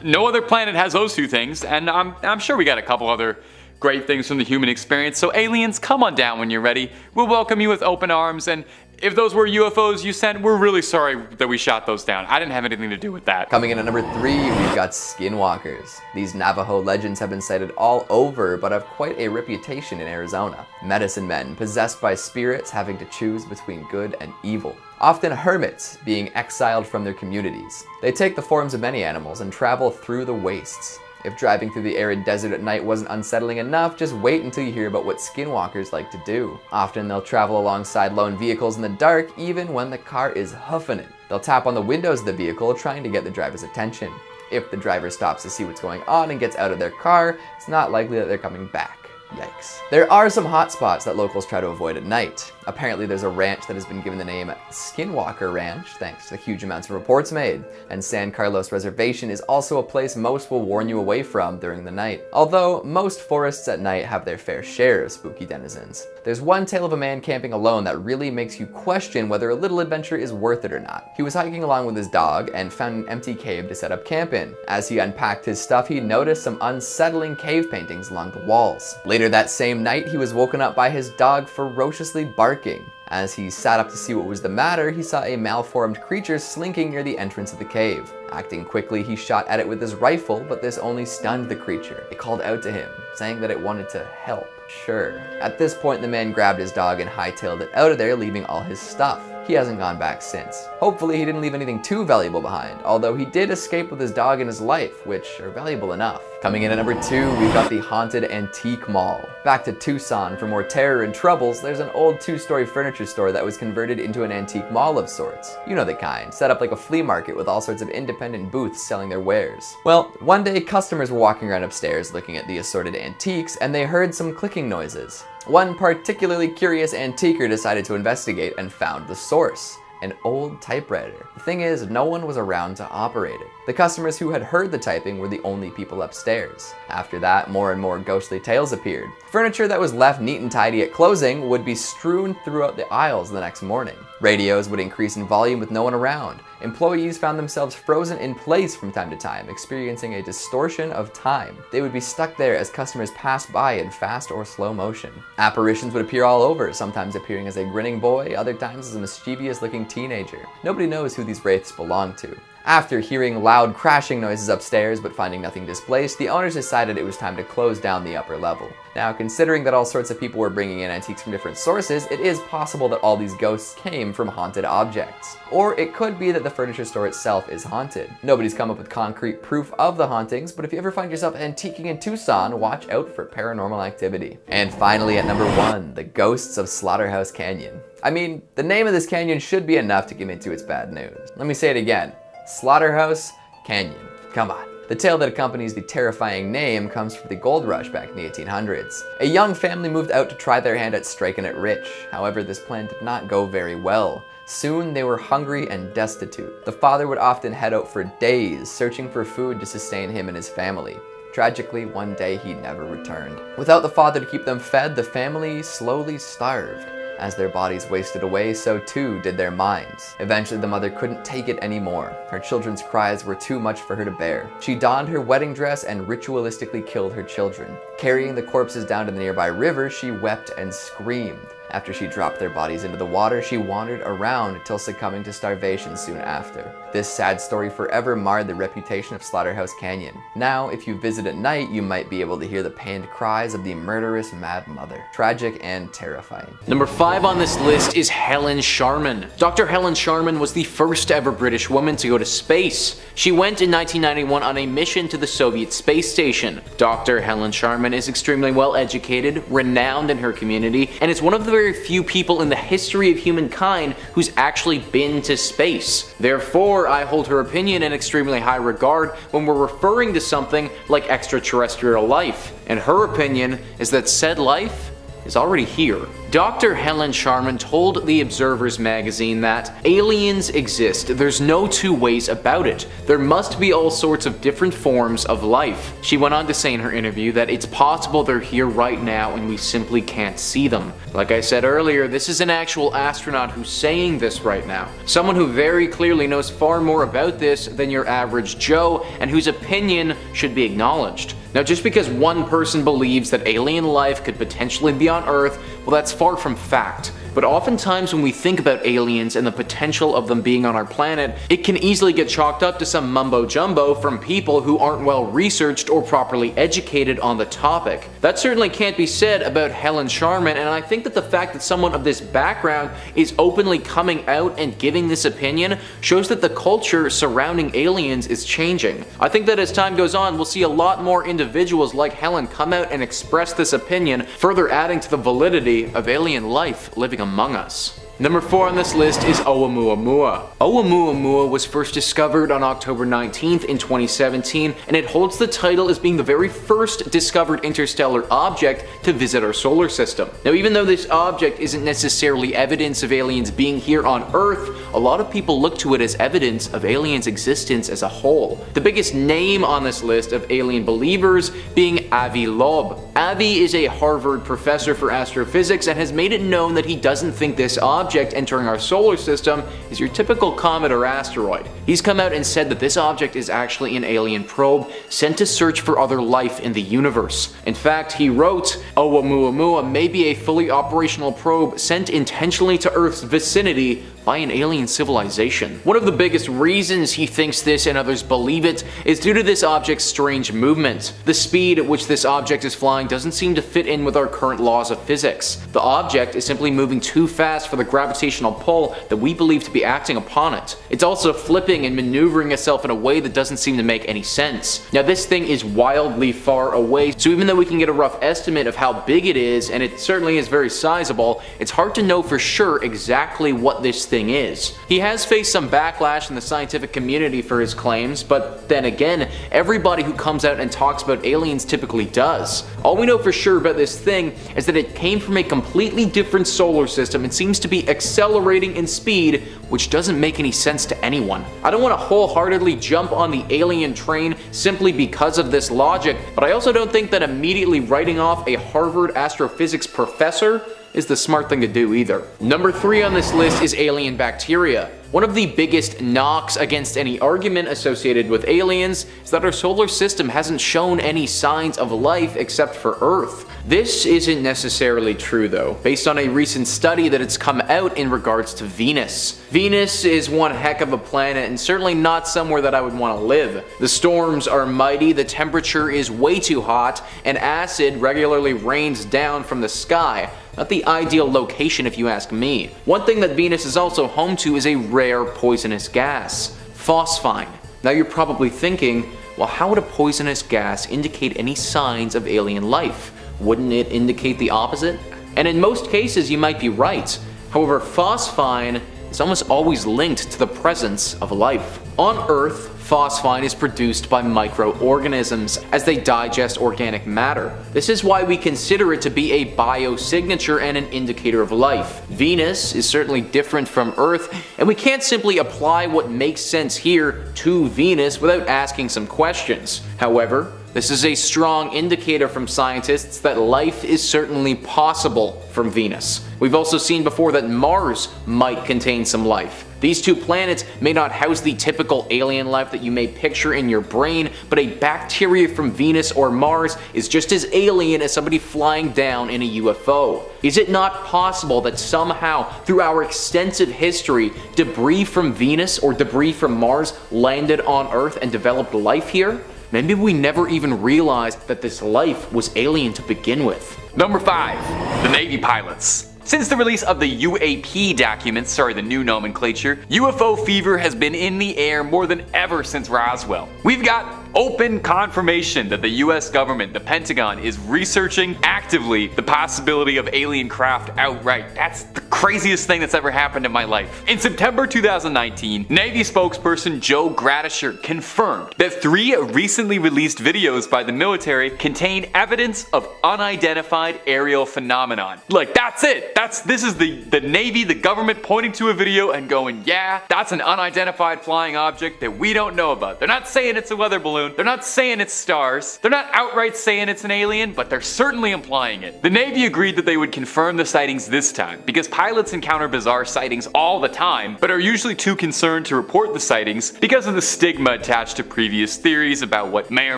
No other planet has those 2 things, and I'm sure we got a couple other great things from the human experience, so aliens, come on down when you're ready. We'll welcome you with open arms, and If those were UFOs you sent, we're really sorry that we shot those down. I didn't have anything to do with that. Coming in at number 3, we've got skinwalkers. These Navajo legends have been cited all over, but have quite a reputation in Arizona. Medicine men possessed by spirits having to choose between good and evil. Often hermits being exiled from their communities. They take the forms of many animals and travel through the wastes. If driving through the arid desert at night wasn't unsettling enough, just wait until you hear about what skinwalkers like to do. Often they'll travel alongside lone vehicles in the dark, even when the car is hoofing it. They'll tap on the windows of the vehicle, trying to get the driver's attention. If the driver stops to see what's going on and gets out of their car, it's not likely that they're coming back. Yikes. There are some hot spots that locals try to avoid at night. Apparently there's a ranch that has been given the name Skinwalker Ranch thanks to the huge amounts of reports made, and San Carlos Reservation is also a place most will warn you away from during the night. Although most forests at night have their fair share of spooky denizens. There's one tale of a man camping alone that really makes you question whether a little adventure is worth it or not. He was hiking along with his dog and found an empty cave to set up camp in. As he unpacked his stuff, he noticed some unsettling cave paintings along the walls. Later that same night, he was woken up by his dog ferociously barking. As he sat up to see what was the matter, he saw a malformed creature slinking near the entrance of the cave. Acting quickly, he shot at it with his rifle, but this only stunned the creature. It called out to him, saying that it wanted to help. Sure. At this point, the man grabbed his dog and hightailed it out of there, leaving all his stuff. He hasn't gone back since. Hopefully he didn't leave anything too valuable behind, although he did escape with his dog and his life, which are valuable enough. Coming in at number 2, we've got the Haunted Antique Mall. Back to Tucson for more terror and troubles, there's an old 2-story furniture store that was converted into an antique mall of sorts. You know the kind, set up like a flea market with all sorts of independent booths selling their wares. Well, one day customers were walking around upstairs looking at the assorted antiques, and they heard some clicking noises. One particularly curious antiquer decided to investigate and found the source. An old typewriter. The thing is, no one was around to operate it. The customers who had heard the typing were the only people upstairs. After that, more and more ghostly tales appeared. Furniture that was left neat and tidy at closing would be strewn throughout the aisles the next morning. Radios would increase in volume with no one around. Employees found themselves frozen in place from time to time, experiencing a distortion of time. They would be stuck there as customers passed by in fast or slow motion. Apparitions would appear all over, sometimes appearing as a grinning boy, other times as a mischievous-looking teenager. Nobody knows who these wraiths belong to. After hearing loud crashing noises upstairs but finding nothing displaced, the owners decided it was time to close down the upper level. Now, considering that all sorts of people were bringing in antiques from different sources, it is possible that all these ghosts came from haunted objects. Or it could be that the furniture store itself is haunted. Nobody's come up with concrete proof of the hauntings, but if you ever find yourself antiquing in Tucson, watch out for paranormal activity. And finally, at number 1, the ghosts of Slaughterhouse Canyon. I mean, the name of this canyon should be enough to give me to its bad news. Let me say it again. Slaughterhouse Canyon. Come on. The tale that accompanies the terrifying name comes from the gold rush back in the 1800s. A young family moved out to try their hand at striking it rich. However, this plan did not go very well. Soon they were hungry and destitute. The father would often head out for days, searching for food to sustain him and his family. Tragically, one day he never returned. Without the father to keep them fed, the family slowly starved. As their bodies wasted away, so too did their minds. Eventually, the mother couldn't take it anymore. Her children's cries were too much for her to bear. She donned her wedding dress and ritualistically killed her children. Carrying the corpses down to the nearby river, she wept and screamed. After she dropped their bodies into the water, she wandered around until succumbing to starvation soon after. This sad story forever marred the reputation of Slaughterhouse Canyon. Now, if you visit at night, you might be able to hear the pained cries of the murderous Mad Mother. Tragic and terrifying. Number 5 on this list is Helen Sharman. Dr. Helen Sharman was the first ever British woman to go to space. She went in 1991 on a mission to the Soviet space station. Dr. Helen Sharman is extremely well educated, renowned in her community, and is one of the very few people in the history of humankind who's actually been to space. Therefore, I hold her opinion in extremely high regard when we're referring to something like extraterrestrial life. And her opinion is that said life is already here. Dr. Helen Sharman told The Observer's magazine that aliens exist. There's no two ways about it. There must be all sorts of different forms of life. She went on to say in her interview that it's possible they're here right now and we simply can't see them. Like I said earlier, this is an actual astronaut who's saying this right now. Someone who very clearly knows far more about this than your average Joe and whose opinion should be acknowledged. Now, just because one person believes that alien life could potentially be on Earth, well, that's far from fact. but oftentimes when we think about aliens and the potential of them being on our planet, it can easily get chalked up to some mumbo jumbo from people who aren't well researched or properly educated on the topic. That certainly can't be said about Helen Sharman, and I think that the fact that someone of this background is openly coming out and giving this opinion shows that the culture surrounding aliens is changing. I think that as time goes on, we'll see a lot more individuals like Helen come out and express this opinion, further adding to the validity of alien life living among us. Number 4 on this list is Oumuamua. Oumuamua was first discovered on October 19th in 2017, and it holds the title as being the very first discovered interstellar object to visit our solar system. Now, even though this object isn't necessarily evidence of aliens being here on Earth, a lot of people look to it as evidence of aliens' existence as a whole. The biggest name on this list of alien believers being Avi Loeb. Avi is a Harvard professor for astrophysics and has made it known that he doesn't think this object entering our solar system is your typical comet or asteroid. He's come out and said that this object is actually an alien probe sent to search for other life in the universe. In fact, he wrote, Oumuamua may be a fully operational probe sent intentionally to Earth's vicinity by an alien civilization. One of the biggest reasons he thinks this and others believe it is due to this object's strange movement. The speed at which this object is flying doesn't seem to fit in with our current laws of physics. The object is simply moving too fast for the gravitational pull that we believe to be acting upon it. It's also flipping and maneuvering itself in a way that doesn't seem to make any sense. Now, this thing is wildly far away, so even though we can get a rough estimate of how big it is, and it certainly is very sizable, it's hard to know for sure exactly what this thing is. He has faced some backlash in the scientific community for his claims, but then again, everybody who comes out and talks about aliens typically does. All we know for sure about this thing is that it came from a completely different solar system and seems to be accelerating in speed, which doesn't make any sense to anyone. I don't want to wholeheartedly jump on the alien train simply because of this logic, but I also don't think that immediately writing off a Harvard astrophysics professor is the smart thing to do either. Number 3 on this list is alien bacteria. One of the biggest knocks against any argument associated with aliens is that our solar system hasn't shown any signs of life except for Earth. This isn't necessarily true though, based on a recent study that has come out in regards to Venus. Venus is one heck of a planet and certainly not somewhere that I would want to live. The storms are mighty, the temperature is way too hot, and acid regularly rains down from the sky. Not the ideal location if you ask me. One thing that Venus is also home to is a rare poisonous gas, phosphine. Now you're probably thinking, well, how would a poisonous gas indicate any signs of alien life? Wouldn't it indicate the opposite? And in most cases you might be right. However, phosphine is almost always linked to the presence of life. On Earth, phosphine is produced by microorganisms as they digest organic matter. This is why we consider it to be a biosignature and an indicator of life. Venus is certainly different from Earth, and we can't simply apply what makes sense here to Venus without asking some questions. However, this is a strong indicator from scientists that life is certainly possible from Venus. We've also seen before that Mars might contain some life. These two planets may not house the typical alien life that you may picture in your brain, but a bacteria from Venus or Mars is just as alien as somebody flying down in a UFO. Is it not possible that somehow, through our extensive history, debris from Venus or debris from Mars landed on Earth and developed life here? Maybe we never even realized that this life was alien to begin with. Number 5. The Navy pilots. Since the release of the UAP documents, the new nomenclature, UFO fever has been in the air more than ever since Roswell. We've got open confirmation that the US government, the Pentagon, is researching actively the possibility of alien craft outright. That's the craziest thing that's ever happened in my life. In September 2019, Navy spokesperson Joe Gradisher confirmed that 3 recently released videos by the military contain evidence of unidentified aerial phenomenon. Like, that's it. This is the Navy, the government pointing to a video and going, yeah, that's an unidentified flying object that we don't know about. They're not saying it's a weather balloon. balloon. They're not saying it's stars. They're not outright saying it's an alien, but they're certainly implying it. The Navy agreed that they would confirm the sightings this time, because pilots encounter bizarre sightings all the time, but are usually too concerned to report the sightings because of the stigma attached to previous theories about what may or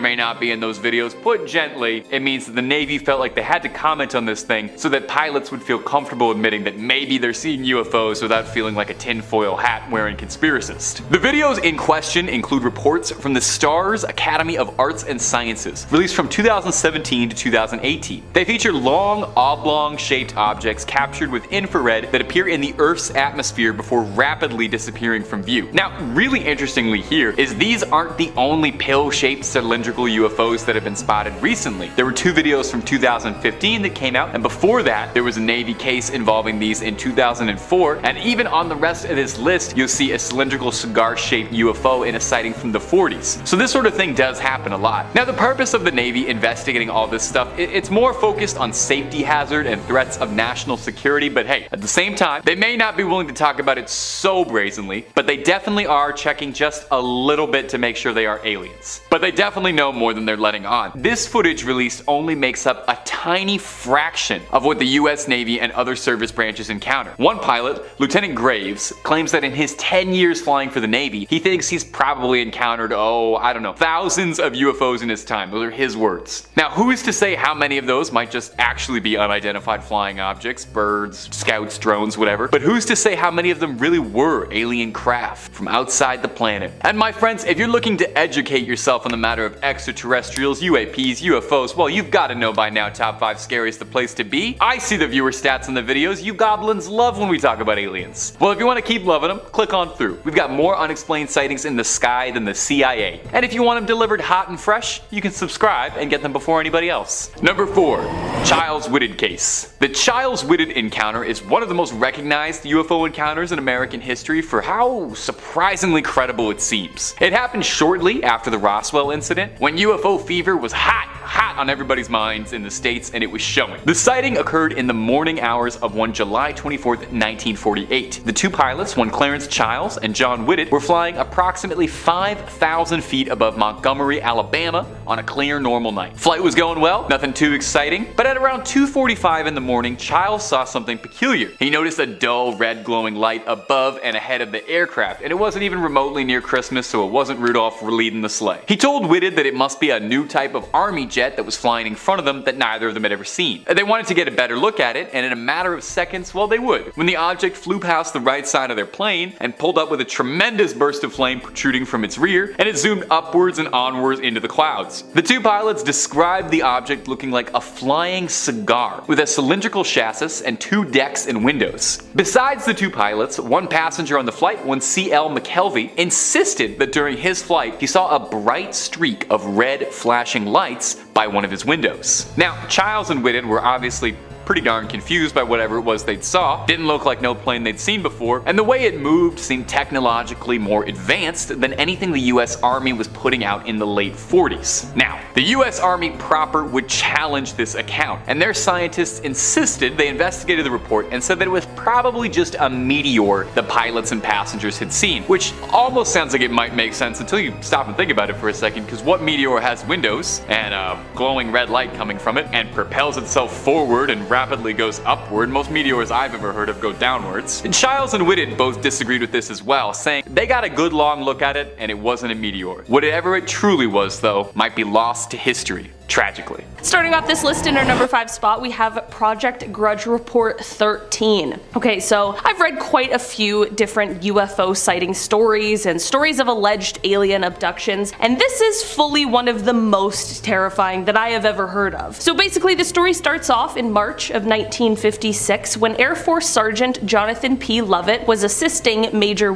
may not be in those videos. Put gently, it means that the Navy felt like they had to comment on this thing so that pilots would feel comfortable admitting that maybe they're seeing UFOs without feeling like a tinfoil hat wearing conspiracist. The videos in question include reports from the Stars Academy of Arts and Sciences, released from 2017 to 2018. They feature long, oblong-shaped objects captured with infrared that appear in the Earth's atmosphere before rapidly disappearing from view. Now, really interestingly here is these aren't the only pill-shaped cylindrical UFOs that have been spotted recently. There were 2 videos from 2015 that came out, and before that, there was a Navy case involving these in 2004, and even on the rest of this list, you'll see a cylindrical cigar-shaped UFO in a sighting from the 40s. So this sort of thing does happen a lot. Now, the purpose of the Navy investigating all this stuff, it's more focused on safety hazard and threats of national security, but hey, at the same time, they may not be willing to talk about it so brazenly, but they definitely are checking just a little bit to make sure they are aliens. But they definitely know more than they're letting on. This footage released only makes up a tiny fraction of what the US Navy and other service branches encounter. One pilot, Lieutenant Graves, claims that in his 10 years flying for the Navy, he thinks he's probably encountered, I don't know, thousands of UFOs in his time. Those are his words. Now, who is to say how many of those might just actually be unidentified flying objects, birds, scouts, drones, whatever, but who's to say how many of them really were alien craft from outside the planet? And my friends, if you're looking to educate yourself on the matter of extraterrestrials, UAPs, UFOs, well, you've got to know by now Top 5 Scary is the place to be. I see the viewer stats in the videos. You goblins love when we talk about aliens. Well, if you want to keep loving them, click on through. We've got more unexplained sightings in the sky than the CIA. And if you want them delivered hot and fresh, you can subscribe and get them before anybody else. Number 4. Childs Whitted Case. The Childs Whitted encounter is one of the most recognized UFO encounters in American history for how surprisingly credible it seems. It happened shortly after the Roswell incident, when UFO fever was hot on everybody's minds in the States, and it was showing. The sighting occurred in the morning hours of one July 24th, 1948. The 2 pilots, one Clarence Childs and John Whitted, were flying approximately 5,000 feet above Montgomery, Alabama on a clear, normal night. Flight was going well, nothing too exciting, but at around 2:45 in the morning, Childs saw something peculiar. He noticed a dull red glowing light above and ahead of the aircraft, and it wasn't even remotely near Christmas, so it wasn't Rudolph leading the sleigh. He told Whitted that it must be a new type of army jet that was flying in front of them that neither of them had ever seen. They wanted to get a better look at it, and in a matter of seconds, well, they would, when the object flew past the right side of their plane and pulled up with a tremendous burst of flame protruding from its rear, and it zoomed upwards and onwards into the clouds. The 2 pilots described the object looking like a flying cigar with a cylindrical chassis and 2 decks and windows. Besides the 2 pilots, one passenger on the flight, one C.L. McKelvey, insisted that during his flight he saw a bright streak of red flashing lights by one of his windows. Now, Childs and Whitted were obviously pretty darn confused by whatever it was they'd saw. Didn't look like no plane they'd seen before, and the way it moved seemed technologically more advanced than anything the US Army was putting out in the late 40s. Now, the US Army proper would challenge this account, and their scientists insisted. They investigated the report and said that it was probably just a meteor the pilots and passengers had seen, which almost sounds like it might make sense until you stop and think about it for a second, because what meteor has windows and a glowing red light coming from it and propels itself forward and rapidly goes upward? Most meteors I've ever heard of go downwards. And Childs and Whitted both disagreed with this as well, saying they got a good long look at it and it wasn't a meteor. Whatever it truly was, though, might be lost to history. Tragically. Starting off this list in our number 5 spot, we have Project Grudge Report 13. Okay, so I've read quite a few different UFO sighting stories and stories of alleged alien abductions, and this is fully one of the most terrifying that I have ever heard of. So basically, the story starts off in March of 1956 when Air Force Sergeant Jonathan P. Lovett was assisting Major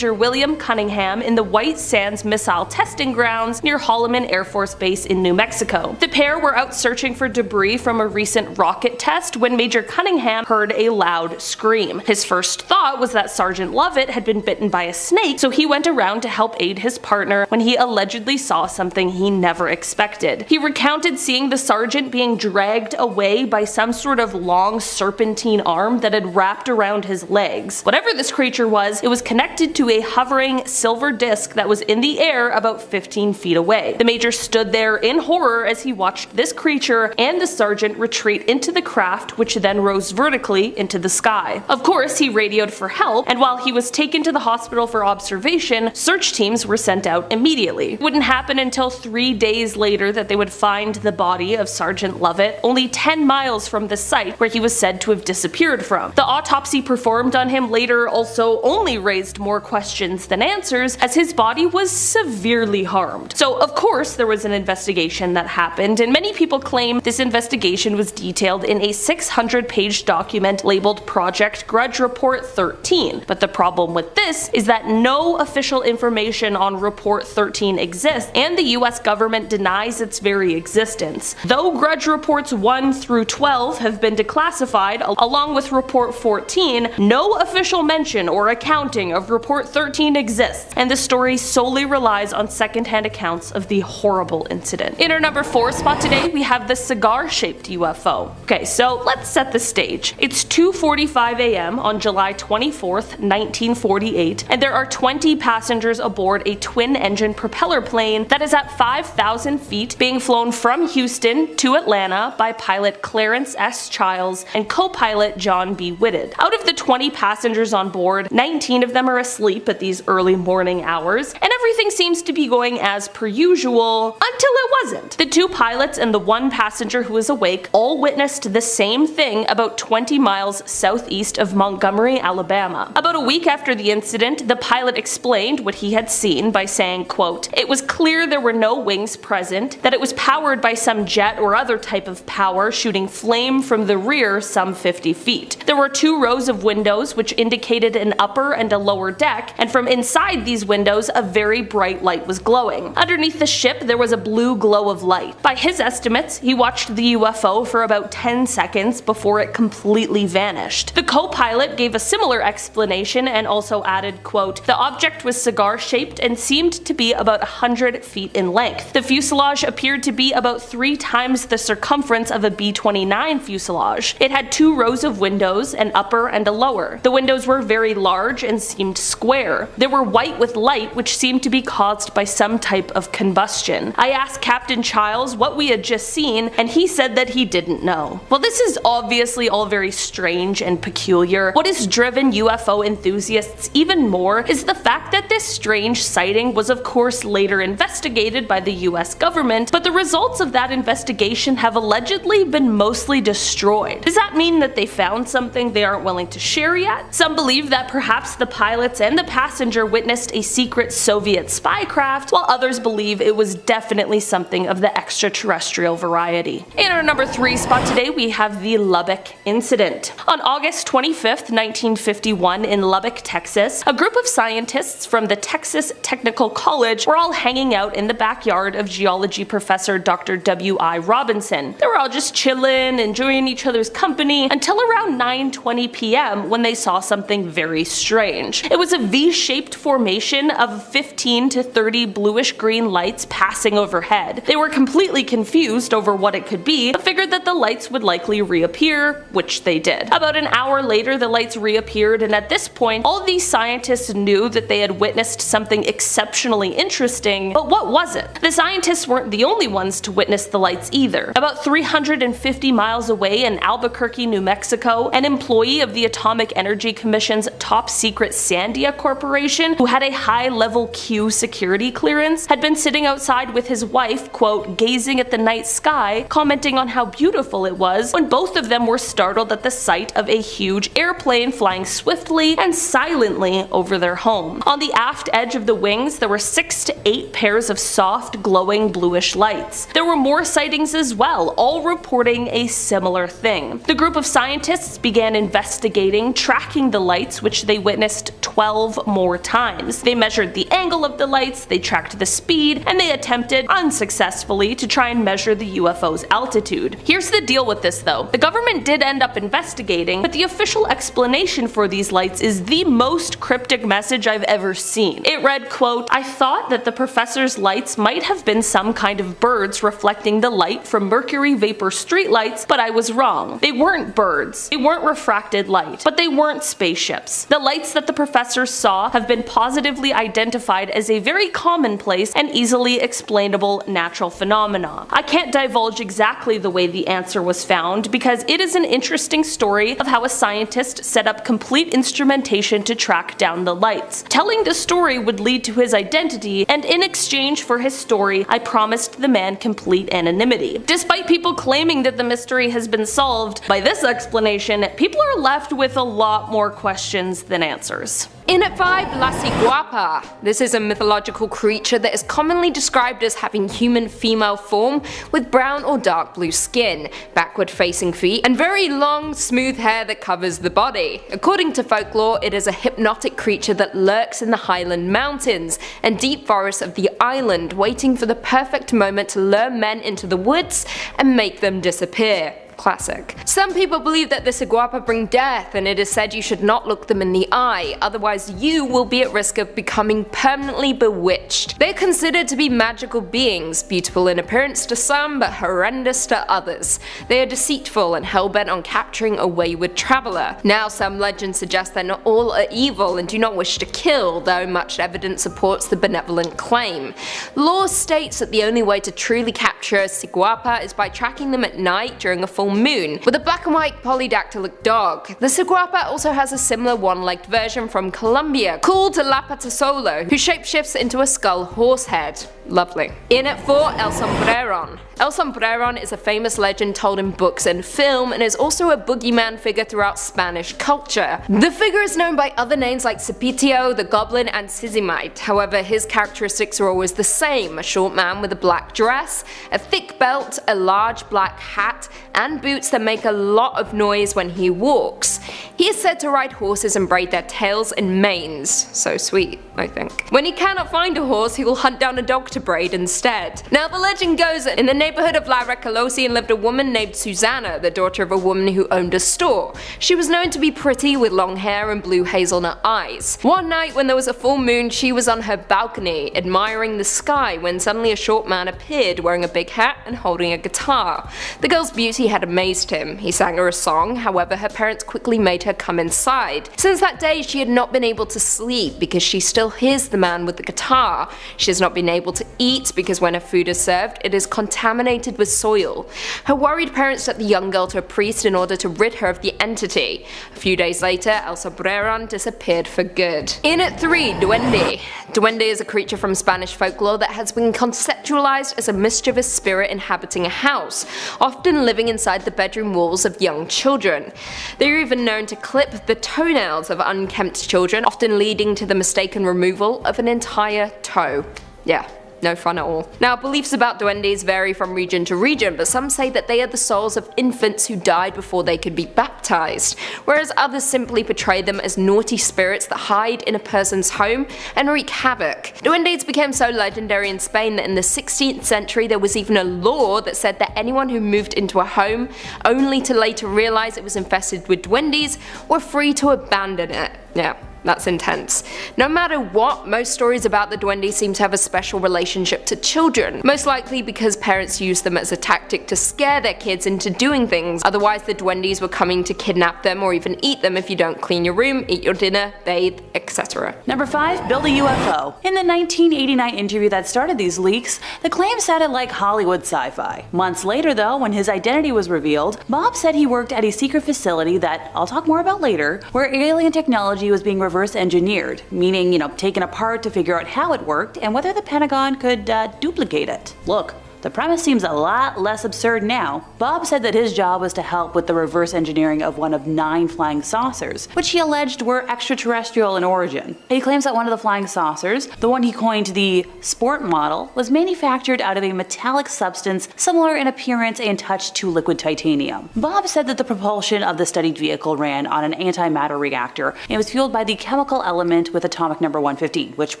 William Cunningham in the White Sands Missile Testing Grounds near Holloman Air Force Base in New Mexico. The pair were out searching for debris from a recent rocket test when Major Cunningham heard a loud scream. His first thought was that Sergeant Lovett had been bitten by a snake, so he went around to help aid his partner when he allegedly saw something he never expected. He recounted seeing the sergeant being dragged away by some sort of long serpentine arm that had wrapped around his legs. Whatever this creature was, it was connected to a hovering silver disc that was in the air about 15 feet away. The major stood there in horror as he watched this creature and the sergeant retreat into the craft, which then rose vertically into the sky. Of course, he radioed for help, and while he was taken to the hospital for observation, search teams were sent out immediately. It wouldn't happen until 3 days later that they would find the body of Sergeant Lovett, only 10 miles from the site where he was said to have disappeared from. The autopsy performed on him later also only raised more questions than answers, as his body was severely harmed. So of course there was an investigation that happened, and many people claim this investigation was detailed in a 600-page document labeled Project Grudge Report 13. But the problem with this is that no official information on Report 13 exists, and the US government denies its very existence. Though Grudge Reports 1 through 12 have been declassified, along with Report 14, no official mention or accounting of Report 13 exists, and the story solely relies on secondhand accounts of the horrible incident. In our number 4 spot today, we have the cigar-shaped UFO. Okay, so let's set the stage. It's 2:45 a.m. on July 24th, 1948, and there are 20 passengers aboard a twin-engine propeller plane that is at 5,000 feet, being flown from Houston to Atlanta by pilot Clarence S. Childs and co-pilot John B. Whitted. Out of the 20 passengers on board, 19 of them are asleep at these early morning hours, and everything seems to be going as per usual until it wasn't. The 2 pilots and the 1 passenger who was awake all witnessed the same thing about 20 miles southeast of Montgomery, Alabama. About a week after the incident, the pilot explained what he had seen by saying, quote, "It was clear there were no wings present, that it was powered by some jet or other type of power shooting flame from the rear some 50 feet. There were 2 rows of windows which indicated an upper and a lower deck, and from inside these windows a very bright light was glowing. Underneath the ship there was a blue glow of light. By his estimates, he watched the UFO for about 10 seconds before it completely vanished." The co-pilot gave a similar explanation and also added, quote, "The object was cigar-shaped and seemed to be about 100 feet in length. The fuselage appeared to be about 3 times the circumference of a B-29 fuselage. It had 2 rows of windows, an upper and a lower. The windows were very large and seemed square. They were white with light, which seemed to be caused by some type of combustion. I asked Captain Childs what we had just seen, and he said that he didn't know." Well, this is obviously all very strange and peculiar. What has driven UFO enthusiasts even more is the fact that this strange sighting was of course later investigated by the US government, but the results of that investigation have allegedly been mostly destroyed. Does that mean that they found something they aren't willing to share yet? Some believe that perhaps the pilots and the passenger witnessed a secret Soviet spy craft, while others believe it was definitely something of the extraterrestrial variety. In our number 3 spot today, we have the Lubbock incident. On August 25th, 1951, in Lubbock, Texas, a group of scientists from the Texas Technical College were all hanging out in the backyard of geology professor Dr. W.I. Robinson. They were all just chilling, enjoying each other's company, until around 9:20 p.m. when they saw something very strange. It was a V-shaped formation of 15 to 30 bluish-green lights passing overhead. They were completely confused over what it could be, but figured that the lights would likely reappear, which they did. About an hour later, the lights reappeared, and at this point, all of these scientists knew that they had witnessed something exceptionally interesting, but what was it? The scientists weren't the only ones to witness the lights either. About 350 miles away in Albuquerque, New Mexico, an employee of the Atomic Energy Commission's top secret Sandia Corporation, who had a high-level Q security clearance, had been sitting outside with his wife, quote, gazing at the night sky, commenting on how beautiful it was, when both of them were startled at the sight of a huge airplane flying swiftly and silently over their home. On the aft edge of the wings, there were 6 to 8 pairs of soft, glowing bluish lights. There were more sightings as well, all reporting a similar thing. The group of scientists began investigating, tracking the lights, which they witnessed 12 more times. They measured the angle of the lights, they tracked the speed, and they attempted, unsuccessfully, to try and measure the UFO's altitude. Here's the deal with this though. The government did end up investigating, but the official explanation for these lights is the most cryptic message I've ever seen. It read, quote, "I thought that the professor's lights might have been some kind of birds reflecting the light from mercury vapor streetlights, but I was wrong. They weren't birds. They weren't refracted light. But they weren't spaceships. spaceships. The lights that the professors saw have been positively identified as a very commonplace and easily explainable natural phenomena. I can't divulge exactly the way the answer was found because it is an interesting story of how a scientist set up complete instrumentation to track down the lights. Telling the story would lead to his identity, and in exchange for his story, I promised the man complete anonymity. Despite people claiming that the mystery has been solved by this explanation, people are left with a lot more questions than answers. In at 5, La Ciguapa. This is a mythological creature that is commonly described as having human female form with brown or dark blue skin, backward facing feet, and very long, smooth hair that covers the body. According to folklore, it is a hypnotic creature that lurks in the Highland Mountains and deep forests of the island, waiting for the perfect moment to lure men into the woods and make them disappear. Classic. Some people believe that the Ciguapa bring death, and it is said you should not look them in the eye, otherwise you will be at risk of becoming permanently bewitched. They are considered to be magical beings, beautiful in appearance to some but horrendous to others. They are deceitful and hell-bent on capturing a wayward traveller. Now some legends suggest that not all are evil and do not wish to kill, though much evidence supports the benevolent claim. Law states that the only way to truly capture a Ciguapa is by tracking them at night during a full moon, with a black and white polydactylic dog. The Ciguapa also has a similar one-legged version from Colombia, called La Patasolo, who shapeshifts into a skull horse head. Lovely. In at 4, El Sombreron. El Sombreron is a famous legend told in books and film, and is also a boogeyman figure throughout Spanish culture. The figure is known by other names like Cipitio, the Goblin, and Sizimite. However, his characteristics are always the same: a short man with a black dress, a thick belt, a large black hat, and boots that make a lot of noise when he walks. He is said to ride horses and braid their tails in manes. So sweet, I think. When he cannot find a horse, he will hunt down a dog to braid instead. Now the legend goes that in the neighborhood of La Recolosi lived a woman named Susanna, the daughter of a woman who owned a store. She was known to be pretty with long hair and blue hazelnut eyes. One night when there was a full moon, she was on her balcony admiring the sky when suddenly a short man appeared wearing a big hat and holding a guitar. The girl's beauty had amazed him. He sang her a song, however her parents quickly made her come inside. Since that day she had not been able to sleep because she still hears the man with the guitar. She has not been able to eat because when her food is served it is contaminated with soil. Her worried parents took the young girl to a priest in order to rid her of the entity. A few days later, El Sombreron disappeared for good. In at 3, Duende. Duende is a creature from Spanish folklore that has been conceptualized as a mischievous spirit inhabiting a house, often living inside the bedroom walls of young children. They are even known to clip the toenails of unkempt children, often leading to the mistaken removal of an entire toe. Yeah. No fun at all. Now, beliefs about duendes vary from region to region, but some say that they are the souls of infants who died before they could be baptized, whereas others simply portray them as naughty spirits that hide in a person's home and wreak havoc. Duendes became so legendary in Spain that in the 16th century there was even a law that said that anyone who moved into a home only to later realize it was infested with duendes were free to abandon it. Yeah. That's intense. No matter what, most stories about the duende seem to have a special relationship to children, most likely because parents used them as a tactic to scare their kids into doing things. Otherwise the duendes were coming to kidnap them or even eat them if you don't clean your room, eat your dinner, bathe, etc. Number 5, build a UFO. In the 1989 interview that started these leaks, the claim sounded like Hollywood sci-fi. Months later though, when his identity was revealed, Bob said he worked at a secret facility that I'll talk more about later, where alien technology was being reversed engineered, meaning, taken apart to figure out how it worked and whether the Pentagon could duplicate it. Look, the premise seems a lot less absurd now. Bob said that his job was to help with the reverse engineering of one of 9 flying saucers, which he alleged were extraterrestrial in origin. He claims that one of the flying saucers, the one he coined the sport model, was manufactured out of a metallic substance similar in appearance and touch to liquid titanium. Bob said that the propulsion of the studied vehicle ran on an antimatter reactor and was fueled by the chemical element with atomic number 115, which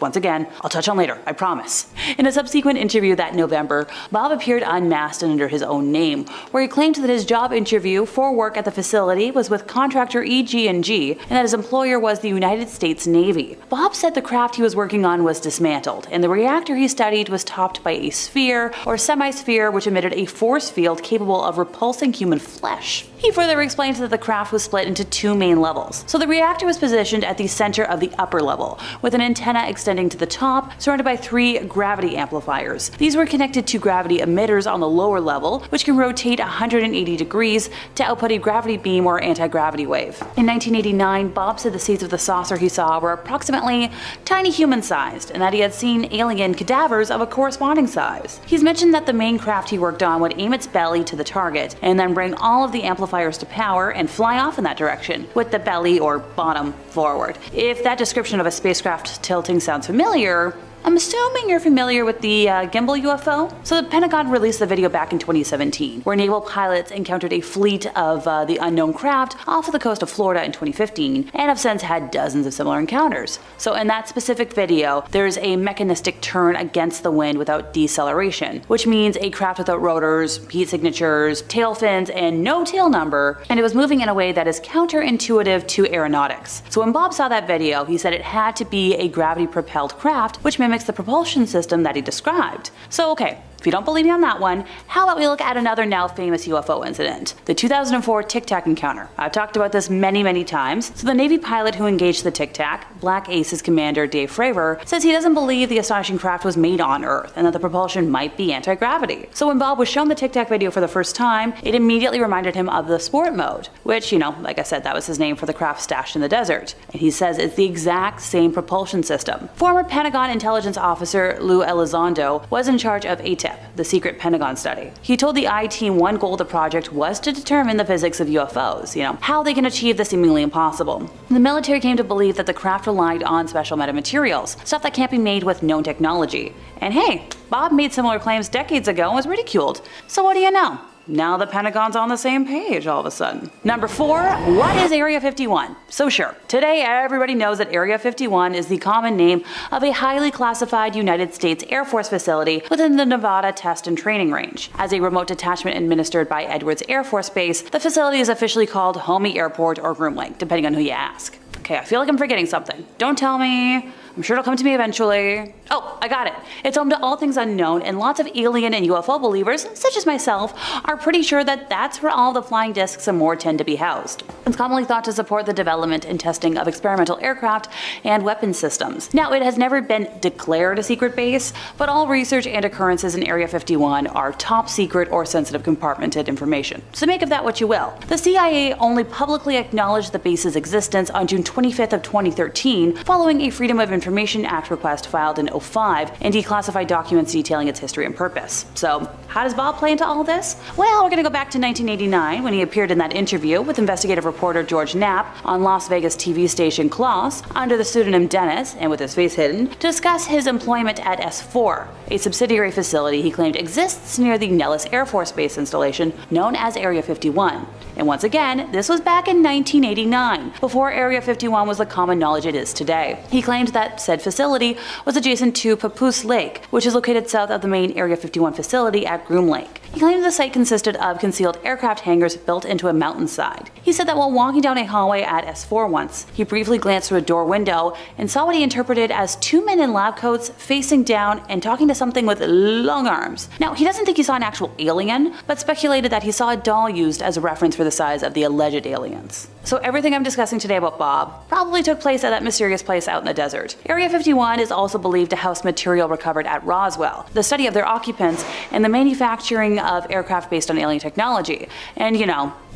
once again, I'll touch on later, I promise. In a subsequent interview that November, Bob appeared unmasked and under his own name, where he claimed that his job interview for work at the facility was with contractor EG&G and that his employer was the United States Navy. Bob said the craft he was working on was dismantled, and the reactor he studied was topped by a sphere or semi-sphere which emitted a force field capable of repulsing human flesh. He further explains that the craft was split into two main levels. So the reactor was positioned at the center of the upper level, with an antenna extending to the top, surrounded by 3 gravity amplifiers. These were connected to gravity emitters on the lower level, which can rotate 180 degrees to output a gravity beam or anti-gravity wave. In 1989, Bob said the seeds of the saucer he saw were approximately tiny human-sized, and that he had seen alien cadavers of a corresponding size. He's mentioned that the main craft he worked on would aim its belly to the target, and then bring all of the amplifiers to power and fly off in that direction, with the belly or bottom forward. If that description of a spacecraft tilting sounds familiar, I'm assuming you're familiar with the gimbal UFO? So the Pentagon released the video back in 2017, where naval pilots encountered a fleet of the unknown craft off of the coast of Florida in 2015, and have since had dozens of similar encounters. So in that specific video, there's a mechanistic turn against the wind without deceleration, which means a craft without rotors, heat signatures, tail fins, and no tail number, and it was moving in a way that is counterintuitive to aeronautics. So when Bob saw that video, he said it had to be a gravity-propelled craft, which mimics the propulsion system that he described. So okay, if you don't believe me on that one, how about we look at another now famous UFO incident, the 2004 Tic Tac encounter. I've talked about this many times. So the Navy pilot who engaged the Tic Tac, Black Aces commander Dave Fravor, says he doesn't believe the astonishing craft was made on Earth and that the propulsion might be anti-gravity. So when Bob was shown the Tic Tac video for the first time, it immediately reminded him of the sport mode, which, you know, like I said, that was his name for the craft stashed in the desert. And he says it's the exact same propulsion system. Former Pentagon intelligence officer Lou Elizondo was in charge of ATIP, the secret Pentagon study. He told the I-Team one goal of the project was to determine the physics of UFOs, how they can achieve the seemingly impossible. The military came to believe that the craft relied on special metamaterials, stuff that can't be made with known technology. And hey, Bob made similar claims decades ago and was ridiculed. So what do you know? Now the Pentagon's on the same page all of a sudden. Number 4, what is Area 51? So sure, today everybody knows that Area 51 is the common name of a highly classified United States Air Force facility within the Nevada Test and Training Range. As a remote detachment administered by Edwards Air Force Base, the facility is officially called Homey Airport or Groom Lake, depending on who you ask. Okay, I feel like I'm forgetting something. Don't tell me. I'm sure it'll come to me eventually. Oh, I got it. It's home to all things unknown, and lots of alien and UFO believers, such as myself, are pretty sure that that's where all the flying discs and more tend to be housed. It's commonly thought to support the development and testing of experimental aircraft and weapons systems. Now, it has never been declared a secret base, but all research and occurrences in Area 51 are top secret or sensitive compartmented information. So make of that what you will. The CIA only publicly acknowledged the base's existence on June 25th of 2013, following a Freedom of Information Act request filed in 2005 and declassified documents detailing its history and purpose. So how does Bob play into all this? Well, we're gonna go back to 1989 when he appeared in that interview with investigative reporter George Knapp on Las Vegas TV station Klaus under the pseudonym Dennis and with his face hidden to discuss his employment at S4, a subsidiary facility he claimed exists near the Nellis Air Force Base installation known as Area 51. And once again, this was back in 1989, before Area 51 was the common knowledge it is today. He claimed that said facility was adjacent to Papoose Lake, which is located south of the main Area 51 facility at Groom Lake. He claimed the site consisted of concealed aircraft hangars built into a mountainside. He said that while walking down a hallway at S4 once, he briefly glanced through a door window and saw what he interpreted as 2 men in lab coats facing down and talking to something with long arms. Now, he doesn't think he saw an actual alien, but speculated that he saw a doll used as a reference for the size of the alleged aliens. So everything I'm discussing today about Bob probably took place at that mysterious place out in the desert. Area 51 is also believed to house material recovered at Roswell, the study of their occupants, and the manufacturing of aircraft based on alien technology. And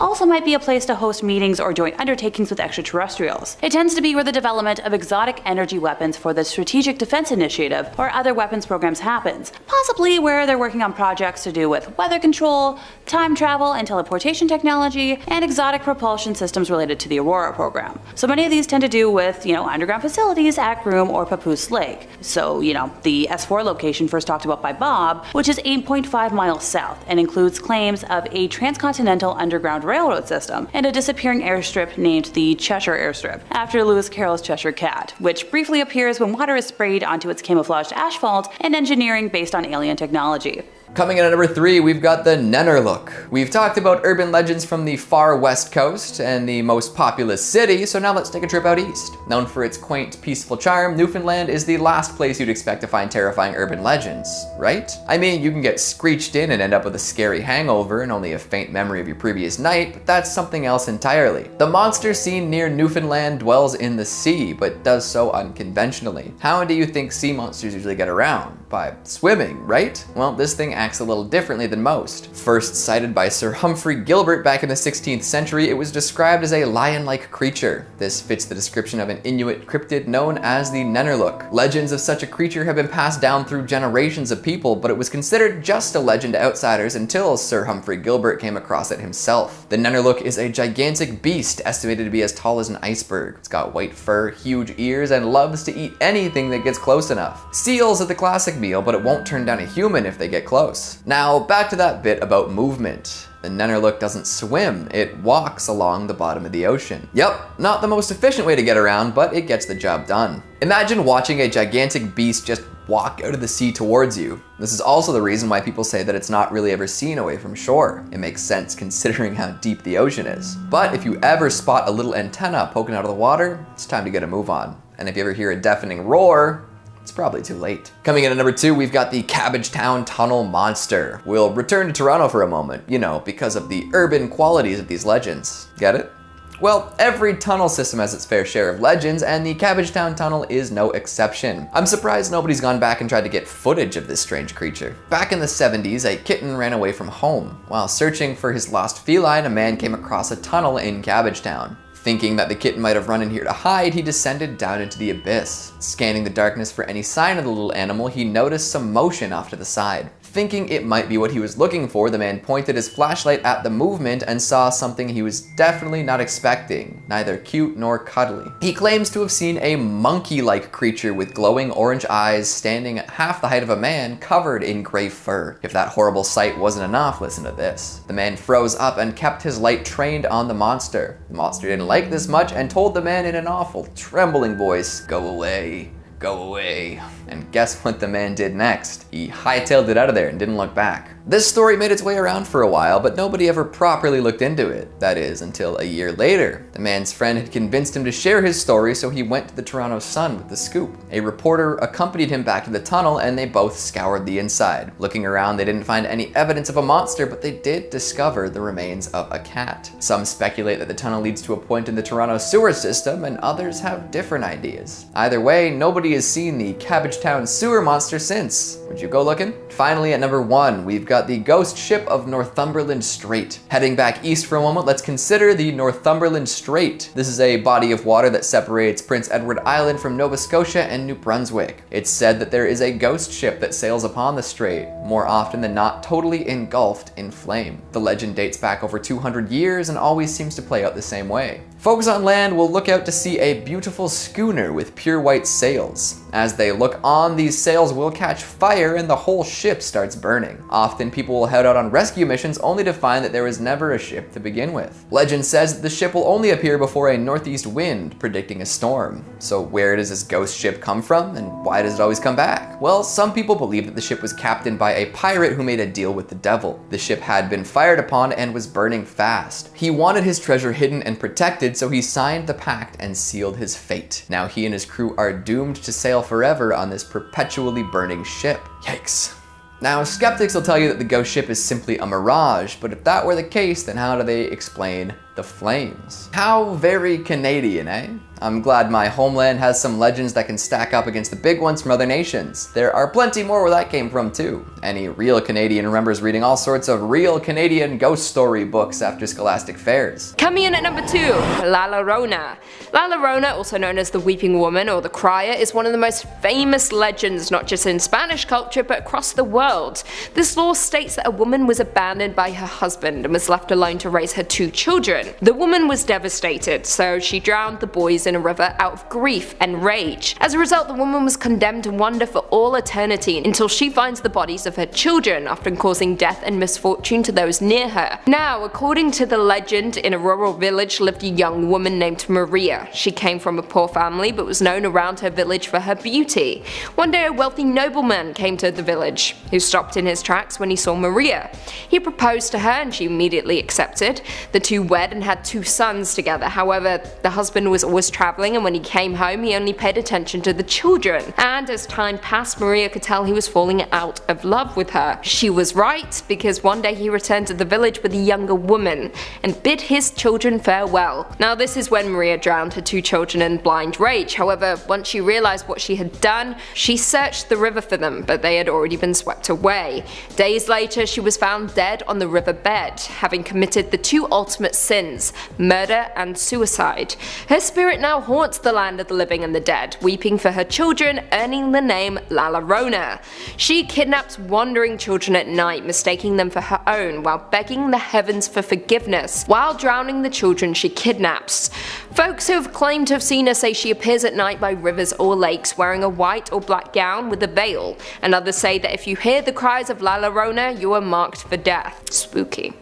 also might be a place to host meetings or joint undertakings with extraterrestrials. It tends to be where the development of exotic energy weapons for the Strategic Defense Initiative or other weapons programs happens, possibly where they're working on projects to do with weather control, time travel and teleportation technology, and exotic propulsion systems related to the Aurora program. So many of these tend to do with, underground facilities at Groom or Papoose Lake. So, the S4 location first talked about by Bob, which is 8.5 miles south and includes claims of a transcontinental underground railroad system and a disappearing airstrip named the Cheshire Airstrip, after Lewis Carroll's Cheshire Cat, which briefly appears when water is sprayed onto its camouflaged asphalt and engineering based on alien technology. Coming in at number 3, we've got the Nennerlook. We've talked about urban legends from the far west coast and the most populous city, so now let's take a trip out east. Known for its quaint, peaceful charm, Newfoundland is the last place you'd expect to find terrifying urban legends, right? I mean, you can get screeched in and end up with a scary hangover and only a faint memory of your previous night, but that's something else entirely. The monster seen near Newfoundland dwells in the sea, but does so unconventionally. How do you think sea monsters usually get around? By swimming, right? Well, this thing acts a little differently than most. First sighted by Sir Humphrey Gilbert back in the 16th century, it was described as a lion-like creature. This fits the description of an Inuit cryptid known as the Nennerlook. Legends of such a creature have been passed down through generations of people, but it was considered just a legend to outsiders until Sir Humphrey Gilbert came across it himself. The Nennerlook is a gigantic beast estimated to be as tall as an iceberg. It's got white fur, huge ears, and loves to eat anything that gets close enough. Seals are the classic meal, but it won't turn down a human if they get close. Now, back to that bit about movement. The Nennerlook doesn't swim, it walks along the bottom of the ocean. Yep, not the most efficient way to get around, but it gets the job done. Imagine watching a gigantic beast just walk out of the sea towards you. This is also the reason why people say that it's not really ever seen away from shore. It makes sense considering how deep the ocean is. But if you ever spot a little antenna poking out of the water, it's time to get a move on. And if you ever hear a deafening roar, it's probably too late. Coming in at number 2, we've got the Cabbagetown Tunnel Monster. We'll return to Toronto for a moment, you know, because of the urban qualities of these legends. Get it? Well, every tunnel system has its fair share of legends, and the Cabbagetown Tunnel is no exception. I'm surprised nobody's gone back and tried to get footage of this strange creature. Back in the 70s, a kitten ran away from home. While searching for his lost feline, a man came across a tunnel in Cabbagetown. Thinking that the kitten might have run in here to hide, he descended down into the abyss. Scanning the darkness for any sign of the little animal, he noticed some motion off to the side. Thinking it might be what he was looking for, the man pointed his flashlight at the movement and saw something he was definitely not expecting, neither cute nor cuddly. He claims to have seen a monkey-like creature with glowing orange eyes standing at half the height of a man covered in gray fur. If that horrible sight wasn't enough, listen to this. The man froze up and kept his light trained on the monster. The monster didn't like this much and told the man in an awful, trembling voice, "Go away. Go away." And guess what the man did next? He hightailed it out of there and didn't look back. This story made its way around for a while, but nobody ever properly looked into it. That is, until a year later. The man's friend had convinced him to share his story, so he went to the Toronto Sun with the scoop. A reporter accompanied him back to the tunnel, and they both scoured the inside. Looking around, they didn't find any evidence of a monster, but they did discover the remains of a cat. Some speculate that the tunnel leads to a point in the Toronto sewer system, and others have different ideas. Either way, nobody has seen the Cabbagetown sewer monster since. Would you go looking? Finally, at number 1, we've got the ghost ship of Northumberland Strait. Heading back east for a moment, let's consider the Northumberland Strait. This is a body of water that separates Prince Edward Island from Nova Scotia and New Brunswick. It's said that there is a ghost ship that sails upon the strait, more often than not totally engulfed in flame. The legend dates back over 200 years and always seems to play out the same way. Folks on land will look out to see a beautiful schooner with pure white sails. As they look on, these sails will catch fire and the whole ship starts burning. Often people will head out on rescue missions only to find that there was never a ship to begin with. Legend says that the ship will only appear before a northeast wind, predicting a storm. So where does this ghost ship come from, and why does it always come back? Well, some people believe that the ship was captained by a pirate who made a deal with the devil. The ship had been fired upon and was burning fast. He wanted his treasure hidden and protected, so he signed the pact and sealed his fate. Now he and his crew are doomed to sail forever on this perpetually burning ship. Yikes. Now, skeptics will tell you that the ghost ship is simply a mirage, but if that were the case, then how do they explain the flames? How very Canadian, eh? I'm glad my homeland has some legends that can stack up against the big ones from other nations. There are plenty more where that came from too. Any real Canadian remembers reading all sorts of real Canadian ghost story books after scholastic fairs. Coming in at number 2, La Llorona. La Llorona, also known as the Weeping Woman or the Crier, is one of the most famous legends not just in Spanish culture but across the world. This lore states that a woman was abandoned by her husband and was left alone to raise her 2 children. children. The woman was devastated, so she drowned the boys in a river out of grief and rage. As a result, the woman was condemned to wander for all eternity until she finds the bodies of her children, often causing death and misfortune to those near her. Now, according to the legend, in a rural village lived a young woman named Maria. She came from a poor family but was known around her village for her beauty. One day a wealthy nobleman came to the village, who stopped in his tracks when he saw Maria. He proposed to her and she immediately accepted. The two wed and had 2 sons together. However, the husband was always travelling, and when he came home he only paid attention to the children. And as time passed, Maria could tell he was falling out of love with her. She was right, because one day he returned to the village with a younger woman and bid his children farewell. Now this is when Maria drowned her 2 children in blind rage. However, once she realized what she had done, she searched the river for them, but they had already been swept away. Days later, she was found dead on the riverbed, having committed the 2 ultimate sins, murder and suicide. Her spirit now haunts the land of the living and the dead, weeping for her children, earning the name La Llorona. She kidnaps wandering children at night, mistaking them for her own, while begging the heavens for forgiveness, while drowning the children she kidnaps. Folks who have claimed to have seen her say she appears at night by rivers or lakes wearing a white or black gown with a veil, and others say that if you hear the cries of La Llorona, you are marked for death. Spooky.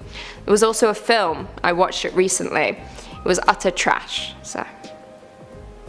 There was also a film, I watched it recently. It was utter trash, so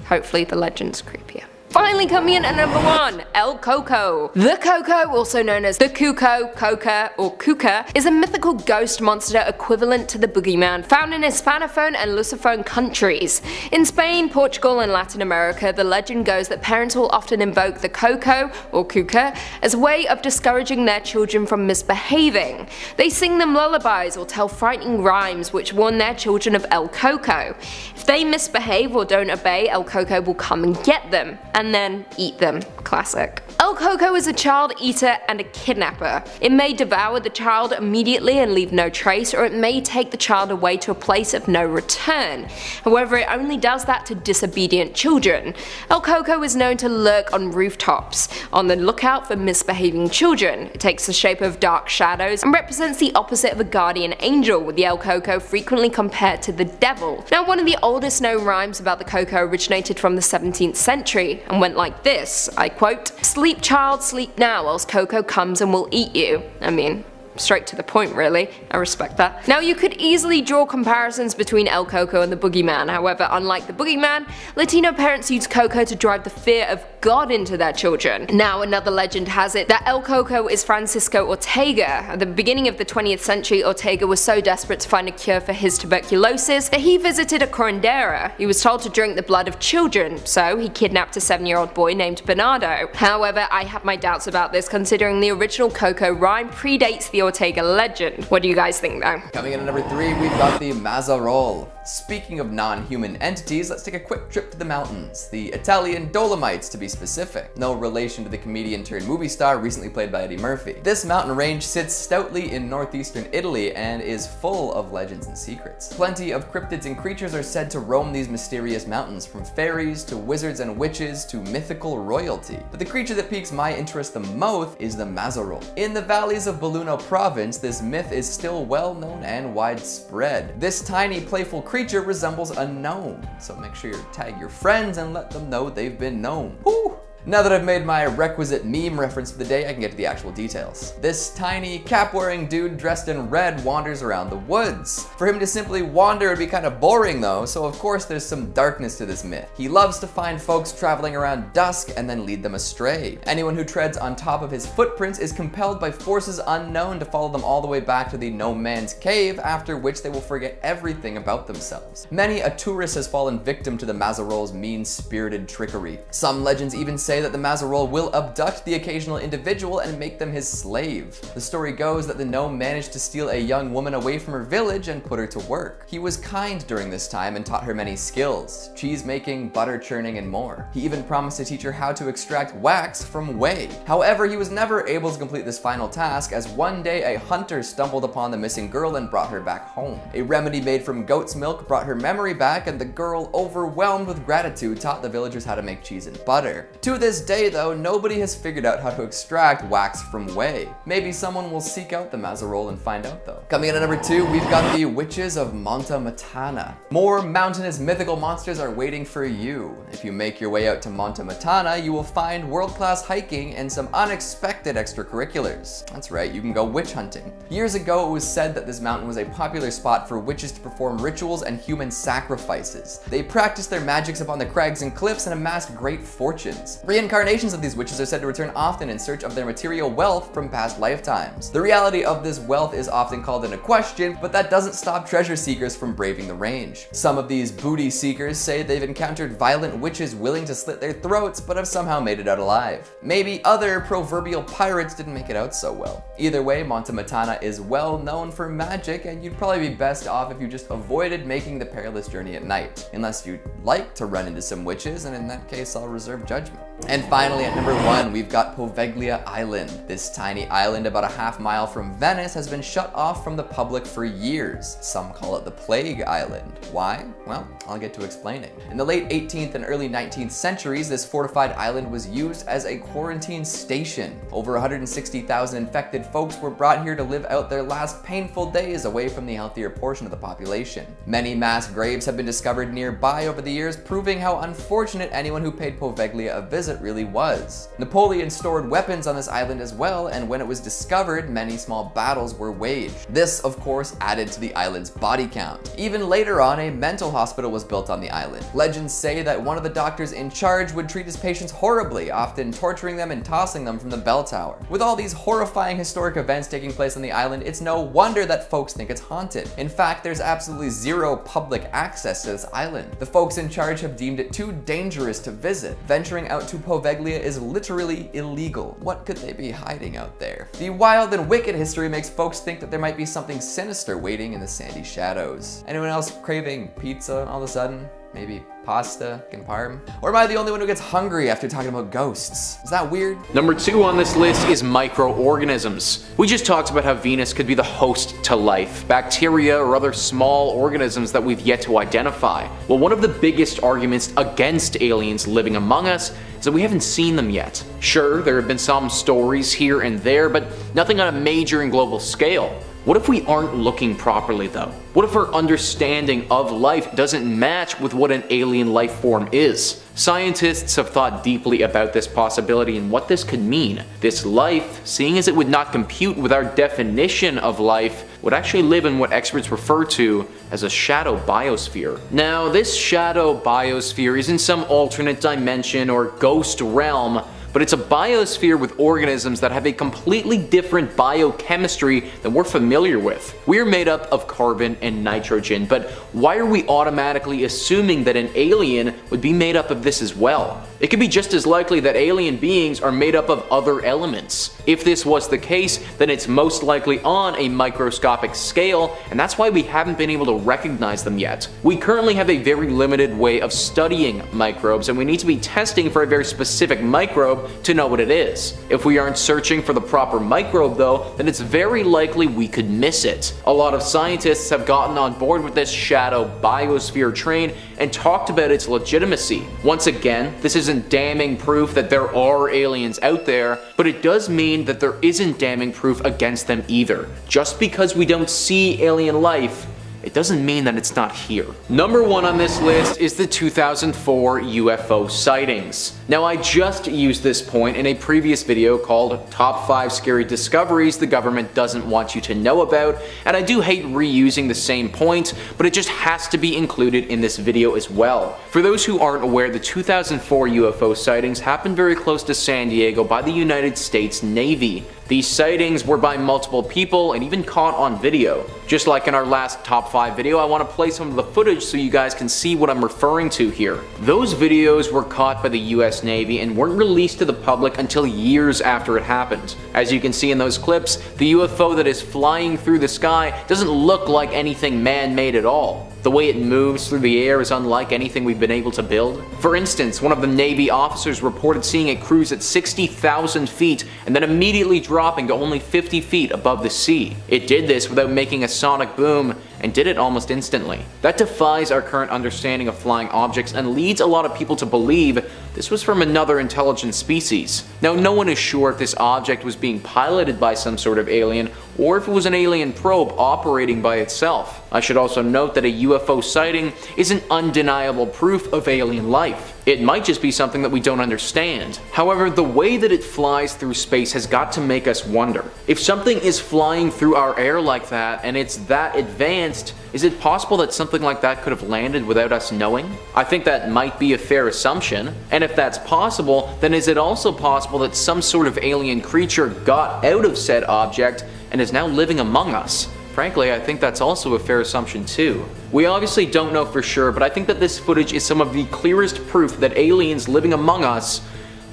hopefully the legend's creepier. Finally coming in at number 1, El Coco. The Coco, also known as the Cuco, Coca, or Cuca, is a mythical ghost monster equivalent to the boogeyman, found in Hispanophone and Lusophone countries. In Spain, Portugal, and Latin America, the legend goes that parents will often invoke the Coco, or Cuca, as a way of discouraging their children from misbehaving. They sing them lullabies or tell frightening rhymes which warn their children of El Coco. If they misbehave or don't obey, El Coco will come and get them, and then eat them. Classic. El Coco is a child eater and a kidnapper. It may devour the child immediately and leave no trace, or it may take the child away to a place of no return. However, it only does that to disobedient children. El Coco is known to lurk on rooftops, on the lookout for misbehaving children. It takes the shape of dark shadows and represents the opposite of a guardian angel, with the El Coco frequently compared to the devil. Now, one of the oldest known rhymes about the Coco originated from the 17th century and went like this, I quote, "Sleep child, sleep now, else Coco comes and will eat you." I mean, straight to the point really, I respect that. Now you could easily draw comparisons between El Coco and the boogeyman. However, unlike the boogeyman, Latino parents use Coco to drive the fear of God into their children. Now another legend has it that El Coco is Francisco Ortega. At the beginning of the 20th century, Ortega was so desperate to find a cure for his tuberculosis that he visited a curandera. He was told to drink the blood of children, so he kidnapped a 7-year-old boy named Bernardo. However, I have my doubts about this, considering the original Coco rhyme predates the Ortega legend. What do you guys think though? Coming in at number 3, we've got the Mazzarol. Speaking of non-human entities, let's take a quick trip to the mountains. The Italian Dolomites, to be specific. No relation to the comedian turned movie star recently played by Eddie Murphy. This mountain range sits stoutly in northeastern Italy and is full of legends and secrets. Plenty of cryptids and creatures are said to roam these mysterious mountains, from fairies to wizards and witches to mythical royalty. But the creature that piques my interest the most is the Mazzarol. In the valleys of Belluno province, this myth is still well known and widespread. This tiny, playful creature resembles a gnome, so make sure you tag your friends and let them know they've been known. Woo! Now that I've made my requisite meme reference for the day, I can get to the actual details. This tiny, cap-wearing dude dressed in red wanders around the woods. For him to simply wander would be kind of boring though, so of course there's some darkness to this myth. He loves to find folks traveling around dusk and then lead them astray. Anyone who treads on top of his footprints is compelled by forces unknown to follow them all the way back to the no man's cave, after which they will forget everything about themselves. Many a tourist has fallen victim to the Mazzarol's mean-spirited trickery. Some legends even say that the Mazzarol will abduct the occasional individual and make them his slave. The story goes that the gnome managed to steal a young woman away from her village and put her to work. He was kind during this time and taught her many skills: cheese making, butter churning, and more. He even promised to teach her how to extract wax from whey. However, he was never able to complete this final task, as one day a hunter stumbled upon the missing girl and brought her back home. A remedy made from goat's milk brought her memory back, and the girl, overwhelmed with gratitude, taught the villagers how to make cheese and butter. To this day though, nobody has figured out how to extract wax from whey. Maybe someone will seek out the Mazarol and find out though. Coming in at number 2, we've got the Witches of Montamatana. More mountainous mythical monsters are waiting for you. If you make your way out to Montamatana, you will find world-class hiking and some unexpected extracurriculars. That's right, you can go witch hunting. Years ago, it was said that this mountain was a popular spot for witches to perform rituals and human sacrifices. They practiced their magics upon the crags and cliffs and amassed great fortunes. Reincarnations of these witches are said to return often in search of their material wealth from past lifetimes. The reality of this wealth is often called into question, but that doesn't stop treasure seekers from braving the range. Some of these booty seekers say they've encountered violent witches willing to slit their throats, but have somehow made it out alive. Maybe other proverbial pirates didn't make it out so well. Either way, Montamatana is well known for magic, and you'd probably be best off if you just avoided making the perilous journey at night, unless you'd like to run into some witches, and in that case, I'll reserve judgment. And finally, at number 1, we've got Poveglia Island. This tiny island about a half-mile from Venice has been shut off from the public for years. Some call it the Plague Island. Why? Well, I'll get to explaining. In the late 18th and early 19th centuries, this fortified island was used as a quarantine station. Over 160,000 infected folks were brought here to live out their last painful days away from the healthier portion of the population. Many mass graves have been discovered nearby over the years, proving how unfortunate anyone who paid Poveglia a visit really was. Napoleon stored weapons on this island as well, and when it was discovered, many small battles were waged. This, of course, added to the island's body count. Even later on, a mental hospital was built on the island. Legends say that one of the doctors in charge would treat his patients horribly, often torturing them and tossing them from the bell tower. With all these horrifying historic events taking place on the island, it's no wonder that folks think it's haunted. In fact, there's absolutely zero public access to this island. The folks in charge have deemed it too dangerous to visit. Venturing out to Poveglia is literally illegal. What could they be hiding out there? The wild and wicked history makes folks think that there might be something sinister waiting in the sandy shadows. Anyone else craving pizza all of a sudden? Maybe pasta and parm? Or am I the only one who gets hungry after talking about ghosts? Is that weird? Number 2 on this list is microorganisms. We just talked about how Venus could be the host to life, bacteria or other small organisms that we've yet to identify. Well, one of the biggest arguments against aliens living among us is that we haven't seen them yet. Sure, there have been some stories here and there, but nothing on a major and global scale. What if we aren't looking properly though? What if our understanding of life doesn't match with what an alien life form is? Scientists have thought deeply about this possibility and what this could mean. This life, seeing as it would not compute with our definition of life, would actually live in what experts refer to as a shadow biosphere. Now, this shadow biosphere isn't some alternate dimension or ghost realm, but it's a biosphere with organisms that have a completely different biochemistry than we're familiar with. We're made up of carbon and nitrogen, but why are we automatically assuming that an alien would be made up of this as well? It could be just as likely that alien beings are made up of other elements. If this was the case, then it's most likely on a microscopic scale, and that's why we haven't been able to recognize them yet. We currently have a very limited way of studying microbes, and we need to be testing for a very specific microbe to know what it is. If we aren't searching for the proper microbe though, then it's very likely we could miss it. A lot of scientists have gotten on board with this shadow biosphere train and talked about its legitimacy. Once again, this isn't damning proof that there are aliens out there, but it does mean that there isn't damning proof against them either. Just because we don't see alien life, it doesn't mean that it's not here. Number 1 on this list is the 2004 UFO sightings. Now, I just used this point in a previous video called Top 5 Scary Discoveries the Government Doesn't Want You to Know About, and I do hate reusing the same point, but it just has to be included in this video as well. For those who aren't aware, the 2004 UFO sightings happened very close to San Diego by the United States Navy. These sightings were by multiple people and even caught on video. Just like in our last top 5 video, I want to play some of the footage so you guys can see what I'm referring to here. Those videos were caught by the US Navy and weren't released to the public until years after it happened. As you can see in those clips, the UFO that is flying through the sky doesn't look like anything man-made at all. The way it moves through the air is unlike anything we've been able to build. For instance, one of the Navy officers reported seeing it cruise at 60,000 feet and then immediately dropping to only 50 feet above the sea. It did this without making a sonic boom and did it almost instantly. That defies our current understanding of flying objects and leads a lot of people to believe This was from another intelligent species. Now, no one is sure if this object was being piloted by some sort of alien or if it was an alien probe operating by itself. I should also note that a UFO sighting isn't undeniable proof of alien life. It might just be something that we don't understand. However, the way that it flies through space has got to make us wonder. If something is flying through our air like that and it's that advanced, is it possible that something like that could have landed without us knowing? I think that might be a fair assumption. And if that's possible, then is it also possible that some sort of alien creature got out of said object and is now living among us? Frankly, I think that's also a fair assumption too. We obviously don't know for sure, but I think that this footage is some of the clearest proof that aliens living among us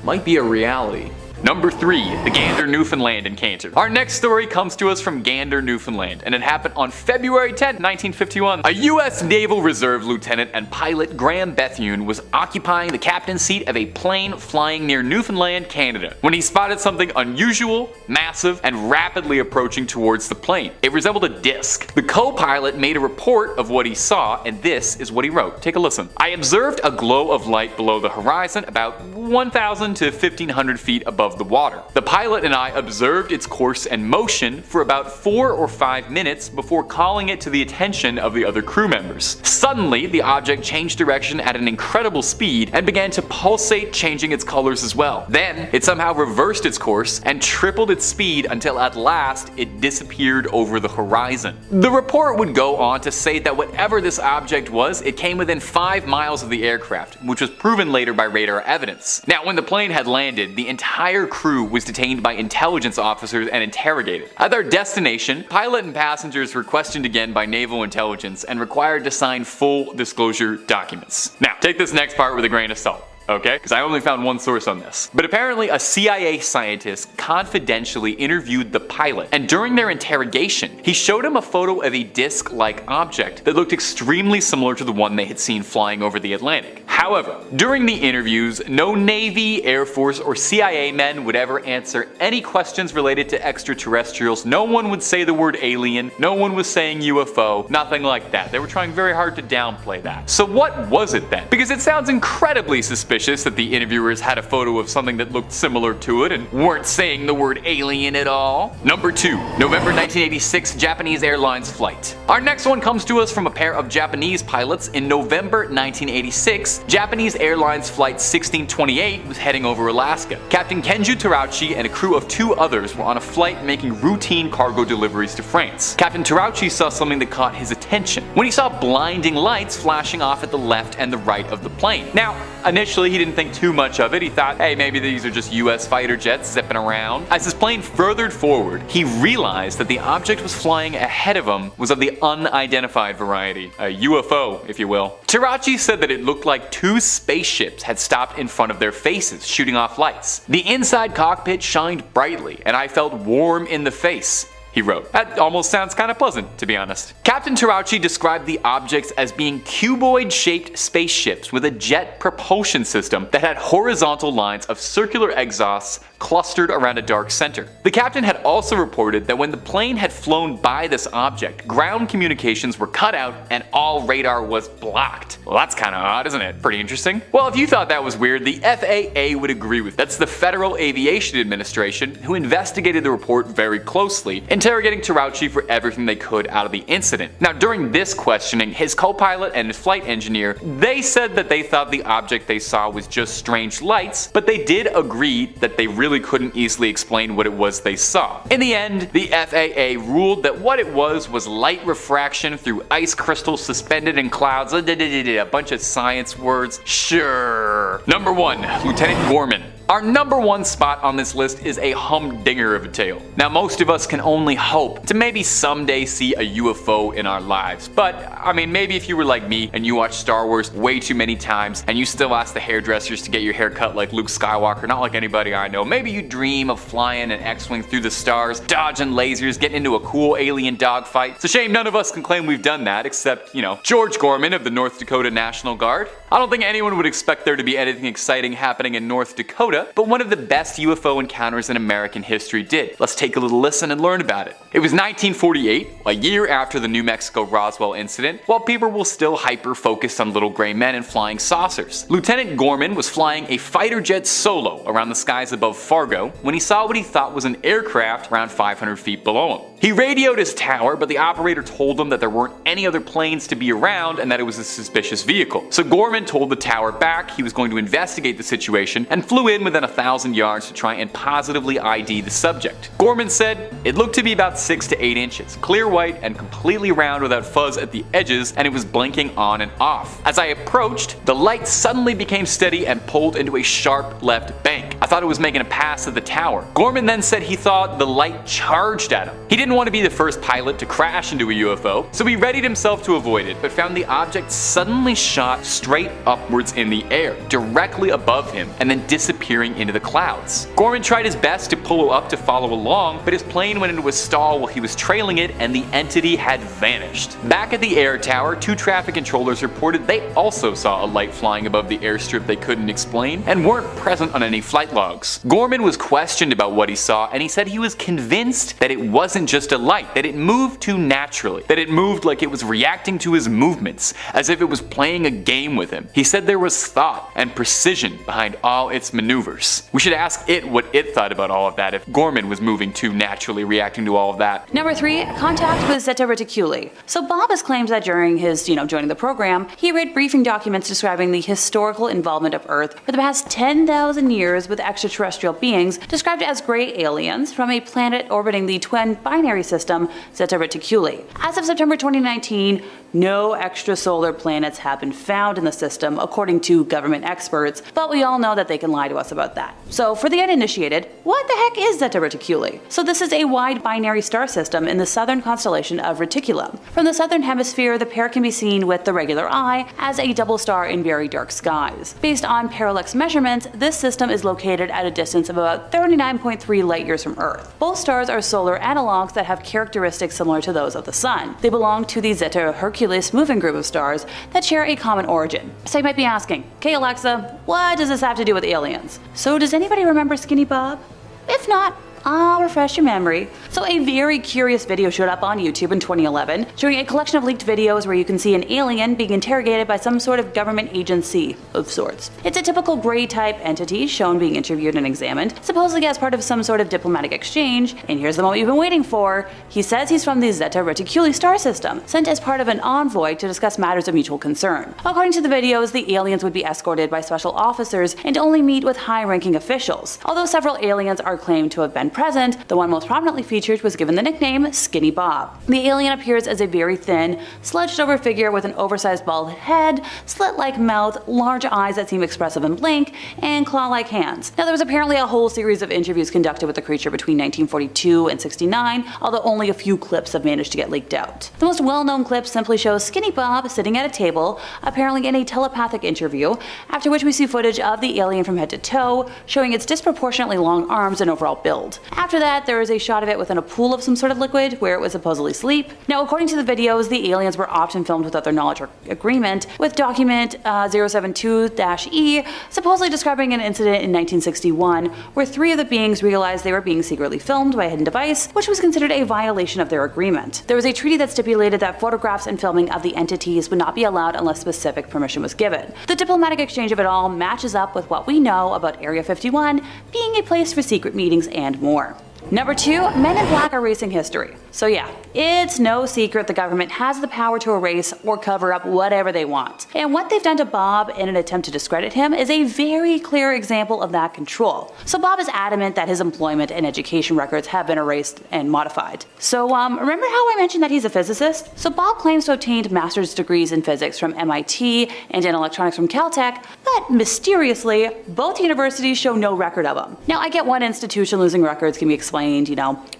might be a reality. Number 3, the Gander, Newfoundland encounter. Our next story comes to us from Gander, Newfoundland, and it happened on February 10, 1951. A U.S. Naval Reserve Lieutenant and pilot Graham Bethune was occupying the captain's seat of a plane flying near Newfoundland, Canada, when he spotted something unusual, massive, and rapidly approaching towards the plane. It resembled a disc. The co-pilot made a report of what he saw, and this is what he wrote. Take a listen. I observed a glow of light below the horizon about 1,000 to 1,500 feet above the water. The pilot and I observed its course and motion for about 4 or 5 minutes before calling it to the attention of the other crew members. Suddenly, the object changed direction at an incredible speed and began to pulsate, changing its colors as well. Then, it somehow reversed its course and tripled its speed until at last it disappeared over the horizon. The report would go on to say that whatever this object was, it came within 5 miles of the aircraft, which was proven later by radar evidence. Now, when the plane had landed, the entire crew was detained by intelligence officers and interrogated. At their destination, pilot and passengers were questioned again by naval intelligence and required to sign full disclosure documents. Now, take this next part with a grain of salt. Okay? Because I only found one source on this. But apparently a CIA scientist confidentially interviewed the pilot, and during their interrogation, he showed him a photo of a disc-like object that looked extremely similar to the one they had seen flying over the Atlantic. However, during the interviews, no Navy, Air Force, or CIA men would ever answer any questions related to extraterrestrials. No one would say the word alien, no one was saying UFO, nothing like that. They were trying very hard to downplay that. So what was it then? Because it sounds incredibly suspicious that the interviewers had a photo of something that looked similar to it and weren't saying the word alien at all. Number 2, November 1986 Japanese Airlines flight. Our next one comes to us from a pair of Japanese pilots. In November 1986, Japanese Airlines Flight 1628 was heading over Alaska. Captain Kenju Terauchi and a crew of 2 others were on a flight making routine cargo deliveries to France. Captain Terauchi saw something that caught his attention when he saw blinding lights flashing off at the left and the right of the plane. Now, initially he didn't think too much of it. He thought, hey, maybe these are just US fighter jets zipping around. As his plane furthered forward, he realized that the object was flying ahead of him was of the unidentified variety, a UFO, if you will. Terauchi said that it looked like 2 spaceships had stopped in front of their faces, shooting off lights. The inside cockpit shined brightly, and I felt warm in the face, he wrote. That almost sounds kind of pleasant, to be honest. Captain Terauchi described the objects as being cuboid-shaped spaceships with a jet propulsion system that had horizontal lines of circular exhausts clustered around a dark center. The captain had also reported that when the plane had flown by this object, ground communications were cut out and all radar was blocked. Well, that's kind of odd, isn't it? Pretty interesting. Well, if you thought that was weird, the FAA would agree with it. That's the Federal Aviation Administration, who investigated the report very closely, interrogating Terauchi for everything they could out of the incident. Now, during this questioning, his co-pilot and flight engineer, they said that they thought the object they saw was just strange lights, but they did agree that they really couldn't easily explain what it was they saw. In the end, the FAA ruled that what it was light refraction through ice crystals suspended in clouds. A bunch of science words. Sure. Number 1, Lieutenant Gorman. Our number 1 spot on this list is a humdinger of a tale. Now, most of us can only hope to maybe someday see a UFO in our lives, but I mean, maybe if you were like me and you watched Star Wars way too many times and you still ask the hairdressers to get your hair cut like Luke Skywalker, not like anybody I know. Maybe you dream of flying an X-Wing through the stars, dodging lasers, getting into a cool alien dogfight. It's a shame none of us can claim we've done that, except, you know, George Gorman of the North Dakota National Guard. I don't think anyone would expect there to be anything exciting happening in North Dakota, but one of the best UFO encounters in American history did. Let's take a little listen and learn about it. It was 1948, a year after the New Mexico Roswell incident, while people were still hyper-focused on little gray men and flying saucers. Lieutenant Gorman was flying a fighter jet solo around the skies above Fargo when he saw what he thought was an aircraft around 500 feet below him. He radioed his tower, but the operator told him that there weren't any other planes to be around and that it was a suspicious vehicle. So Gorman told the tower back he was going to investigate the situation and flew in within 1,000 yards to try and positively ID the subject. Gorman said it looked to be about 6 to 8 inches, clear white and completely round without fuzz at the edges, and it was blinking on and off. As I approached, the light suddenly became steady and pulled into a sharp left bank. I thought it was making a pass at the tower. Gorman then said he thought the light charged at him. He didn't want to be the first pilot to crash into a UFO, so he readied himself to avoid it, but found the object suddenly shot straight upwards in the air, directly above him, and then disappearing into the clouds. Gorman tried his best to pull up to follow along, but his plane went into a stall while he was trailing it and the entity had vanished. Back at the air tower, 2 traffic controllers reported they also saw a light flying above the airstrip they couldn't explain and weren't present on any flight logs. Gorman was questioned about what he saw, and he said he was convinced that it wasn't just a light, that it moved too naturally, that it moved like it was reacting to his movements, as if it was playing a game with him. He said there was thought and precision behind all its maneuvers. We should ask it what it thought about all of that if Gorman was moving too naturally, reacting to all of that. Number 3, contact with Zeta Reticuli. So Bob has claimed that during his, joining the program, he read briefing documents describing the historical involvement of Earth for the past 10,000 years with extraterrestrial beings described as gray aliens from a planet orbiting the twin binary system Zeta Reticuli. As of September 2019, no extrasolar planets have been found in the system, according to government experts, but we all know that they can lie to us about that. So for the uninitiated, what the heck is Zeta Reticuli? So this is a wide binary star system in the southern constellation of Reticulum. From the southern hemisphere, the pair can be seen with the regular eye as a double star in very dark skies. Based on parallax measurements, this system is located at a distance of about 39.3 light years from Earth. Both stars are solar analogs that have characteristics similar to those of the Sun. They belong to the Zeta Herculis moving group of stars that share a common origin. So you might be asking, okay Alexa, what does this have to do with aliens? So does anybody remember Skinny Bob? If not, I'll refresh your memory. So a very curious video showed up on YouTube in 2011, showing a collection of leaked videos where you can see an alien being interrogated by some sort of government agency of sorts. It's a typical gray type entity shown being interviewed and examined, supposedly as part of some sort of diplomatic exchange, and here's the moment you've been waiting for. He says he's from the Zeta Reticuli star system, sent as part of an envoy to discuss matters of mutual concern. According to the videos, the aliens would be escorted by special officers and only meet with high-ranking officials. Although several aliens are claimed to have been present, the one most prominently featured was given the nickname Skinny Bob. The alien appears as a very thin, slouched over figure with an oversized bald head, slit-like mouth, large eyes that seem expressive and blank, and claw-like hands. Now there was apparently a whole series of interviews conducted with the creature between 1942 and 69, although only a few clips have managed to get leaked out. The most well-known clip simply shows Skinny Bob sitting at a table, apparently in a telepathic interview, after which we see footage of the alien from head to toe, showing its disproportionately long arms and overall build. After that, there is a shot of it within a pool of some sort of liquid where it was supposedly asleep. Now, according to the videos, the aliens were often filmed without their knowledge or agreement, with document 072-E supposedly describing an incident in 1961 where 3 of the beings realized they were being secretly filmed by a hidden device, which was considered a violation of their agreement. There was a treaty that stipulated that photographs and filming of the entities would not be allowed unless specific permission was given. The diplomatic exchange of it all matches up with what we know about Area 51 being a place for secret meetings and more. Number 2, Men in Black erasing history. So yeah, it's no secret the government has the power to erase or cover up whatever they want. And what they've done to Bob in an attempt to discredit him is a very clear example of that control. So Bob is adamant that his employment and education records have been erased and modified. So remember how I mentioned that he's a physicist? So Bob claims to have obtained master's degrees in physics from MIT and in electronics from Caltech, but mysteriously, both universities show no record of him. Now I get one institution losing records can be explained,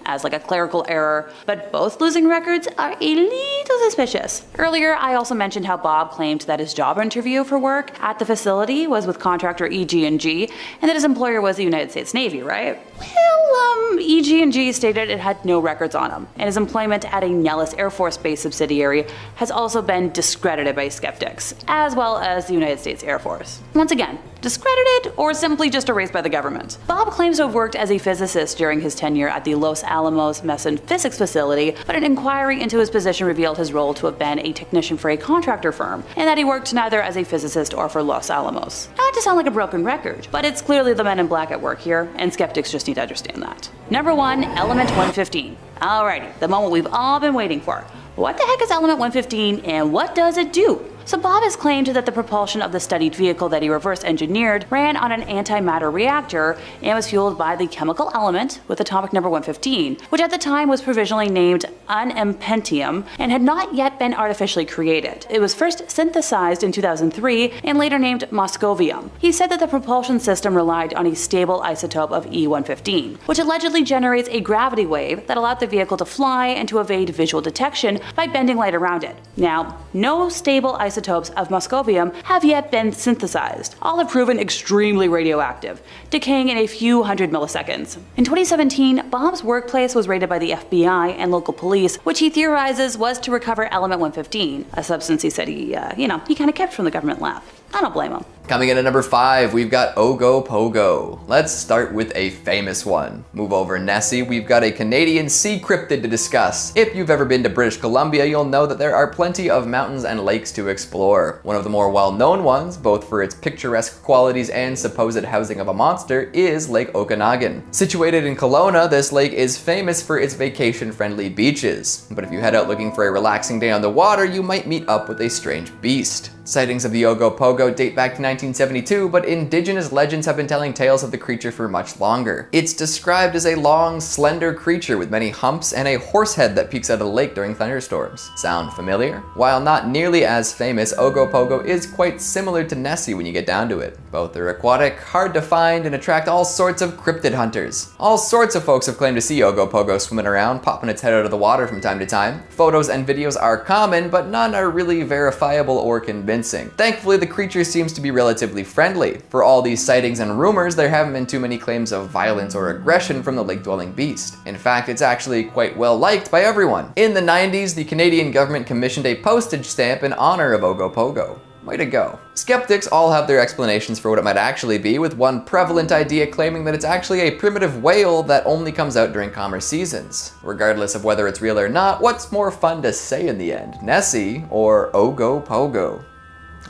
as like a clerical error, but both losing records are a little little suspicious. Earlier, I also mentioned how Bob claimed that his job interview for work at the facility was with contractor EG&G, and that his employer was the United States Navy, right? Well, EG&G stated it had no records on him, and his employment at a Nellis Air Force Base subsidiary has also been discredited by skeptics, as well as the United States Air Force. Once again, discredited or simply just erased by the government. Bob claims to have worked as a physicist during his tenure at the Los Alamos Meson Physics Facility, but an inquiry into his position revealed his role to have been a technician for a contractor firm, and that he worked neither as a physicist or for Los Alamos. Not to sound like a broken record, but it's clearly the men in black at work here, and skeptics just need to understand that. Number 1, Element 115. Alrighty, the moment we've all been waiting for. What the heck is Element 115 and what does it do? So Bob has claimed that the propulsion of the studied vehicle that he reverse engineered ran on an antimatter reactor and was fueled by the chemical element with atomic number 115, which at the time was provisionally named unempentium and had not yet been artificially created. It was first synthesized in 2003 and later named moscovium. He said that the propulsion system relied on a stable isotope of E115, which allegedly generates a gravity wave that allowed the vehicle to fly and to evade visual detection by bending light around it. Now, no stable isotopes of moscovium have yet been synthesized. All have proven extremely radioactive, decaying in a few hundred milliseconds. In 2017, Bob's workplace was raided by the FBI and local police, which he theorizes was to recover Element 115, a substance he said he kind of kept from the government lab. I don't blame him. Coming in at number 5, we've got Ogopogo. Let's start with a famous one. Move over, Nessie. We've got a Canadian sea cryptid to discuss. If you've ever been to British Columbia, you'll know that there are plenty of mountains and lakes to explore. One of the more well-known ones, both for its picturesque qualities and supposed housing of a monster, is Lake Okanagan. Situated in Kelowna, this lake is famous for its vacation-friendly beaches. But if you head out looking for a relaxing day on the water, you might meet up with a strange beast. Sightings of the Ogopogo date back to 1972, but indigenous legends have been telling tales of the creature for much longer. It's described as a long, slender creature with many humps and a horse head that peeks out of the lake during thunderstorms. Sound familiar? While not nearly as famous, Ogopogo is quite similar to Nessie when you get down to it. Both are aquatic, hard to find, and attract all sorts of cryptid hunters. All sorts of folks have claimed to see Ogopogo swimming around, popping its head out of the water from time to time. Photos and videos are common, but none are really verifiable or convincing. Thankfully, the creature seems to be relatively friendly. For all these sightings and rumors, there haven't been too many claims of violence or aggression from the lake-dwelling beast. In fact, it's actually quite well liked by everyone. In the 90s, the Canadian government commissioned a postage stamp in honor of Ogopogo. Way to go. Skeptics all have their explanations for what it might actually be, with one prevalent idea claiming that it's actually a primitive whale that only comes out during calmer seasons. Regardless of whether it's real or not, what's more fun to say in the end, Nessie or Ogopogo?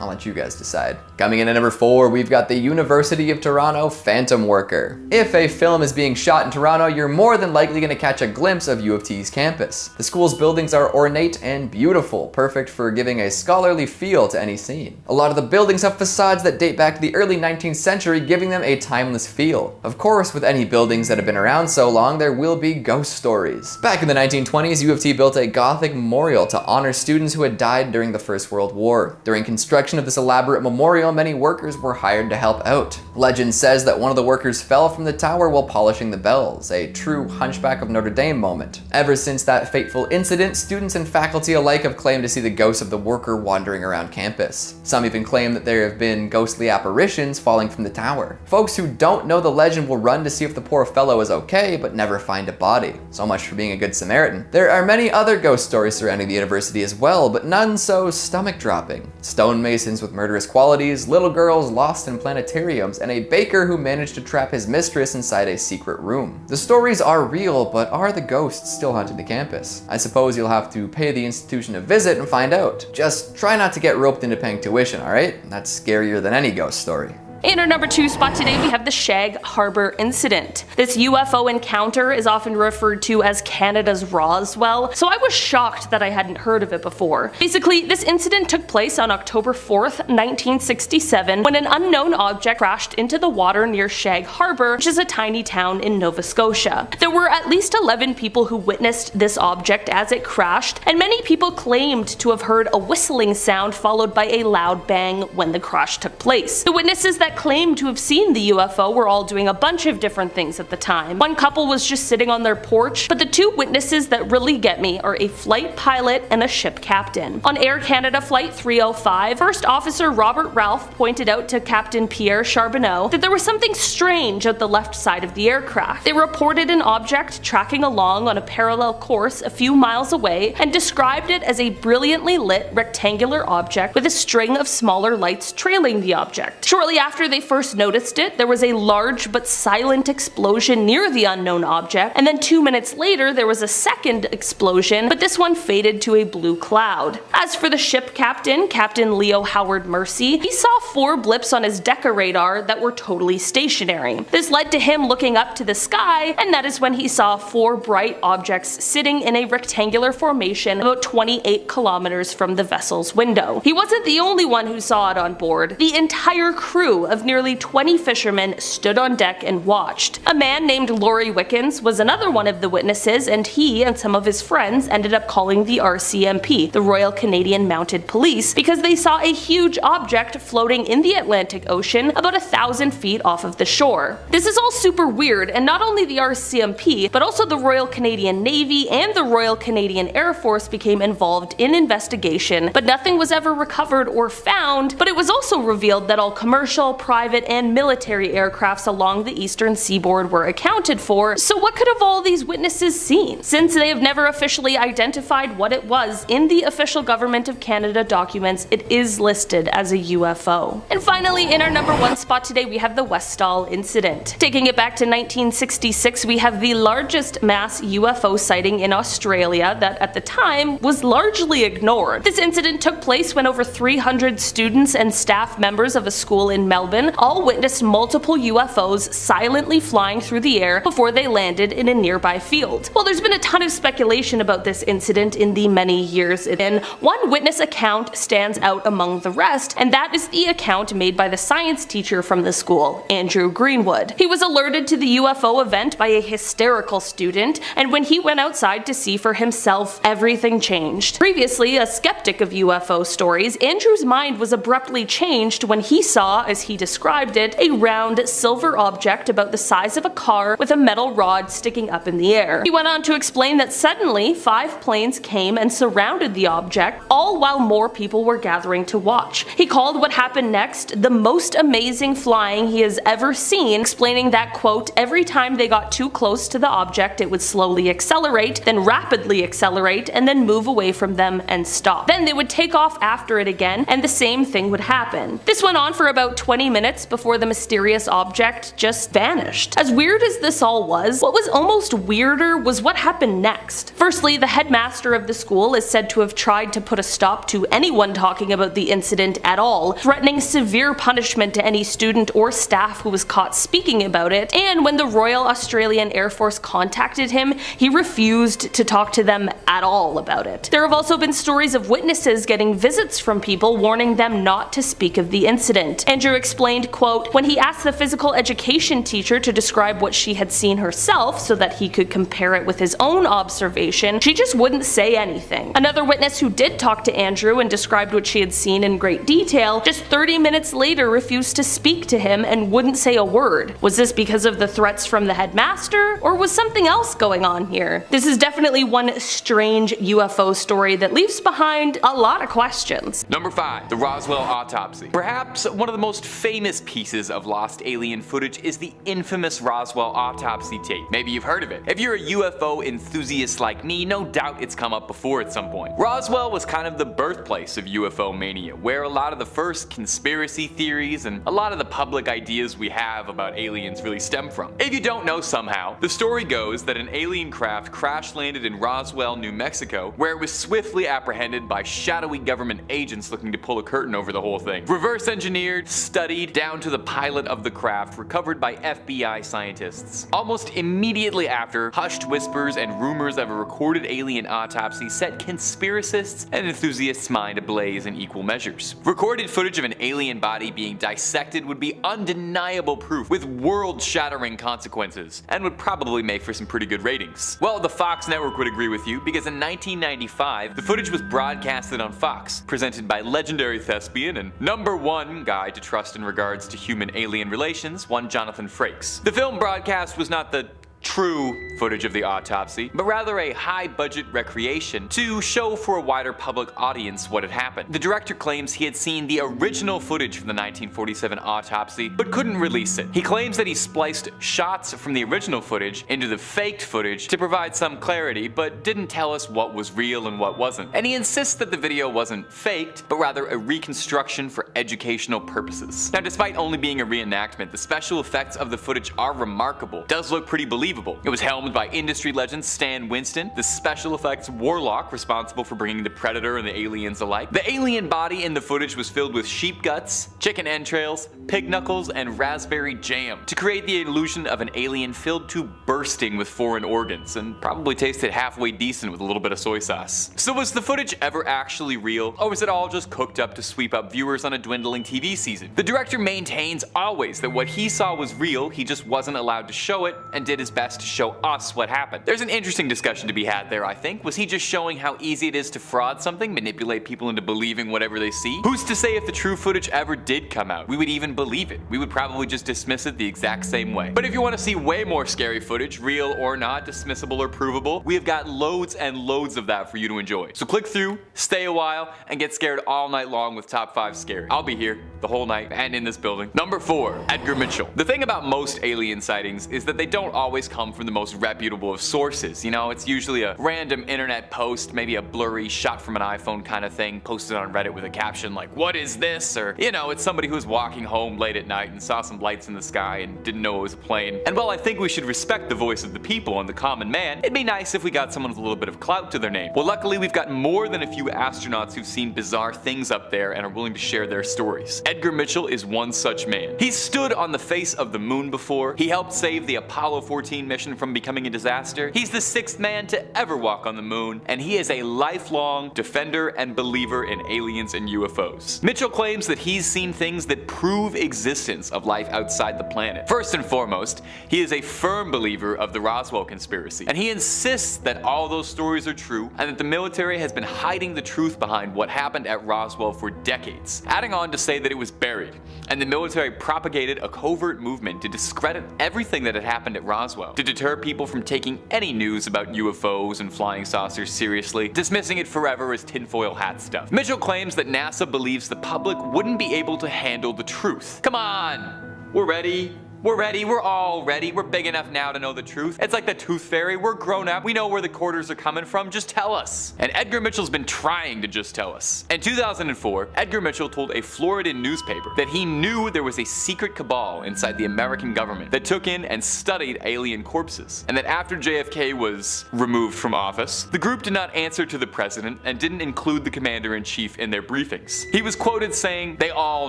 I'll let you guys decide. Coming in at number 4, we've got the University of Toronto Phantom Worker. If a film is being shot in Toronto, you're more than likely going to catch a glimpse of U of T's campus. The school's buildings are ornate and beautiful, perfect for giving a scholarly feel to any scene. A lot of the buildings have facades that date back to the early 19th century, giving them a timeless feel. Of course, with any buildings that have been around so long, there will be ghost stories. Back in the 1920s, U of T built a Gothic memorial to honor students who had died during the First World War. During construction of this elaborate memorial, many workers were hired to help out. Legend says that one of the workers fell from the tower while polishing the bells, a true Hunchback of Notre Dame moment. Ever since that fateful incident, students and faculty alike have claimed to see the ghost of the worker wandering around campus. Some even claim that there have been ghostly apparitions falling from the tower. Folks who don't know the legend will run to see if the poor fellow is okay, but never find a body. So much for being a good Samaritan. There are many other ghost stories surrounding the university as well, but none so stomach-dropping. Stonemasons with murderous qualities, little girls lost in planetariums, and a baker who managed to trap his mistress inside a secret room. The stories are real, but are the ghosts still haunting the campus? I suppose you'll have to pay the institution a visit and find out. Just try not to get roped into paying tuition, alright? That's scarier than any ghost story. In our number 2 spot today, we have the Shag Harbor incident. This UFO encounter is often referred to as Canada's Roswell, so I was shocked that I hadn't heard of it before. Basically, this incident took place on October 4th, 1967, when an unknown object crashed into the water near Shag Harbor, which is a tiny town in Nova Scotia. There were at least 11 people who witnessed this object as it crashed, and many people claimed to have heard a whistling sound followed by a loud bang when the crash took place. The witnesses that that claimed to have seen the UFO were all doing a bunch of different things at the time. One couple was just sitting on their porch, but the two witnesses that really get me are a flight pilot and a ship captain. On Air Canada Flight 305, First Officer Robert Ralph pointed out to Captain Pierre Charbonneau that there was something strange at the left side of the aircraft. They reported an object tracking along on a parallel course a few miles away and described it as a brilliantly lit rectangular object with a string of smaller lights trailing the object. Shortly after they first noticed it, there was a large but silent explosion near the unknown object, and then 2 minutes later there was a second explosion, but this one faded to a blue cloud. As for the ship captain, Captain Leo Howard Mercy, he saw 4 blips on his Decca radar that were totally stationary. This led to him looking up to the sky, and that is when he saw 4 bright objects sitting in a rectangular formation about 28 kilometers from the vessel's window. He wasn't the only one who saw it on board. The entire crew of nearly 20 fishermen stood on deck and watched. A man named Laurie Wickens was another one of the witnesses, and he and some of his friends ended up calling the RCMP, the Royal Canadian Mounted Police, because they saw a huge object floating in the Atlantic Ocean about 1,000 feet off of the shore. This is all super weird, and not only the RCMP, but also the Royal Canadian Navy and the Royal Canadian Air Force became involved in investigation, but nothing was ever recovered or found. But it was also revealed that all commercial, private, and military aircrafts along the eastern seaboard were accounted for, so what could have all these witnesses seen? Since they have never officially identified what it was in the official Government of Canada documents, it is listed as a UFO. And finally, in our number 1 spot today, we have the Westall incident. Taking it back to 1966, we have the largest mass UFO sighting in Australia that at the time was largely ignored. This incident took place when over 300 students and staff members of a school in Melbourne all witnessed multiple UFOs silently flying through the air before they landed in a nearby field. Well, there's been a ton of speculation about this incident in the many years it's been. One witness account stands out among the rest, and that is the account made by the science teacher from the school, Andrew Greenwood. He was alerted to the UFO event by a hysterical student, and when he went outside to see for himself, everything changed. Previously a skeptic of UFO stories, Andrew's mind was abruptly changed when he saw, as he described it, a round silver object about the size of a car with a metal rod sticking up in the air. He went on to explain that suddenly 5 planes came and surrounded the object, all while more people were gathering to watch. He called what happened next the most amazing flying he has ever seen, explaining that, quote, every time they got too close to the object it would slowly accelerate, then rapidly accelerate, and then move away from them and stop. Then they would take off after it again, and the same thing would happen. This went on for about 20 minutes before the mysterious object just vanished. As weird as this all was, what was almost weirder was what happened next. Firstly, the headmaster of the school is said to have tried to put a stop to anyone talking about the incident at all, threatening severe punishment to any student or staff who was caught speaking about it, and when the Royal Australian Air Force contacted him, he refused to talk to them at all about it. There have also been stories of witnesses getting visits from people warning them not to speak of the incident. Andrew explained, quote, when he asked the physical education teacher to describe what she had seen herself so that he could compare it with his own observation, she just wouldn't say anything. Another witness who did talk to Andrew and described what she had seen in great detail, just 30 minutes later refused to speak to him and wouldn't say a word. Was this because of the threats from the headmaster, or was something else going on here? This is definitely one strange UFO story that leaves behind a lot of questions. Number 5. The Roswell Autopsy. Perhaps one of the most famous pieces of lost alien footage is the infamous Roswell Autopsy tape. Maybe you've heard of it. If you're a UFO enthusiast like me, no doubt it's come up before at some point. Roswell was kind of the birthplace of UFO mania, where a lot of the first conspiracy theories and a lot of the public ideas we have about aliens really stem from. If you don't know somehow, the story goes that an alien craft crash landed in Roswell, New Mexico, where it was swiftly apprehended by shadowy government agents looking to pull a curtain over the whole thing. Reverse engineered, studied, down to the pilot of the craft, recovered by FBI scientists. Almost immediately after, hushed whispers and rumors of a recorded alien autopsy set conspiracists and enthusiasts' mind ablaze in equal measures. Recorded footage of an alien body being dissected would be undeniable proof with world-shattering consequences, and would probably make for some pretty good ratings. Well, the Fox network would agree with you, because in 1995, the footage was broadcasted on Fox, presented by legendary thespian and #1 guy to trust in regards to human-alien relations, one Jonathan Frakes. The film broadcast was not the true footage of the autopsy, but rather a high-budget recreation to show for a wider public audience what had happened. The director claims he had seen the original footage from the 1947 autopsy, but couldn't release it. He claims that he spliced shots from the original footage into the faked footage to provide some clarity, but didn't tell us what was real and what wasn't. And he insists that the video wasn't faked, but rather a reconstruction for educational purposes. Now, despite only being a reenactment, the special effects of the footage are remarkable. It does look pretty believable. It was helmed by industry legend Stan Winston, the special effects warlock responsible for bringing the Predator and the aliens alike. The alien body in the footage was filled with sheep guts, chicken entrails, pig knuckles, and raspberry jam to create the illusion of an alien filled to bursting with foreign organs, and probably tasted halfway decent with a little bit of soy sauce. So was the footage ever actually real, or was it all just cooked up to sweep up viewers on a dwindling TV season? The director maintains always that what he saw was real, he just wasn't allowed to show it, and did his best to show us what happened. There's an interesting discussion to be had there, I think. Was he just showing how easy it is to fraud something, manipulate people into believing whatever they see? Who's to say if the true footage ever did come out, we would even believe it? We would probably just dismiss it the exact same way. But if you want to see way more scary footage, real or not, dismissible or provable, we have got loads and loads of that for you to enjoy. So click through, stay a while, and get scared all night long with Top 5 Scary. I'll be here the whole night and in this building. Number 4, Edgar Mitchell. The thing about most alien sightings is that they don't always come from the most reputable of sources. You know, it's usually a random internet post, maybe a blurry shot from an iPhone kind of thing, posted on Reddit with a caption like, "What is this?" Or, you know, it's somebody who was walking home late at night and saw some lights in the sky and didn't know it was a plane. And while I think we should respect the voice of the people and the common man, it'd be nice if we got someone with a little bit of clout to their name. Well, luckily we've got more than a few astronauts who've seen bizarre things up there and are willing to share their stories. Edgar Mitchell is one such man. He's stood on the face of the moon before, he helped save the Apollo 14 mission from becoming a disaster, he's the 6th man to ever walk on the moon, and he is a lifelong defender and believer in aliens and UFOs. Mitchell claims that he's seen things that prove existence of life outside the planet. First and foremost, he is a firm believer of the Roswell conspiracy, and he insists that all those stories are true and that the military has been hiding the truth behind what happened at Roswell for decades, adding on to say that it was buried, and the military propagated a covert movement to discredit everything that had happened at Roswell, to deter people from taking any news about UFOs and flying saucers seriously, dismissing it forever as tinfoil hat stuff. Mitchell claims that NASA believes the public wouldn't be able to handle the truth. Come on, we're ready. We're ready, we're all ready, we're big enough now to know the truth. It's like the Tooth Fairy, we're grown up, we know where the quarters are coming from, just tell us. And Edgar Mitchell's been trying to just tell us. In 2004, Edgar Mitchell told a Floridan newspaper that he knew there was a secret cabal inside the American government that took in and studied alien corpses, and that after JFK was removed from office, the group did not answer to the president and didn't include the commander-in-chief in their briefings. He was quoted saying, "They all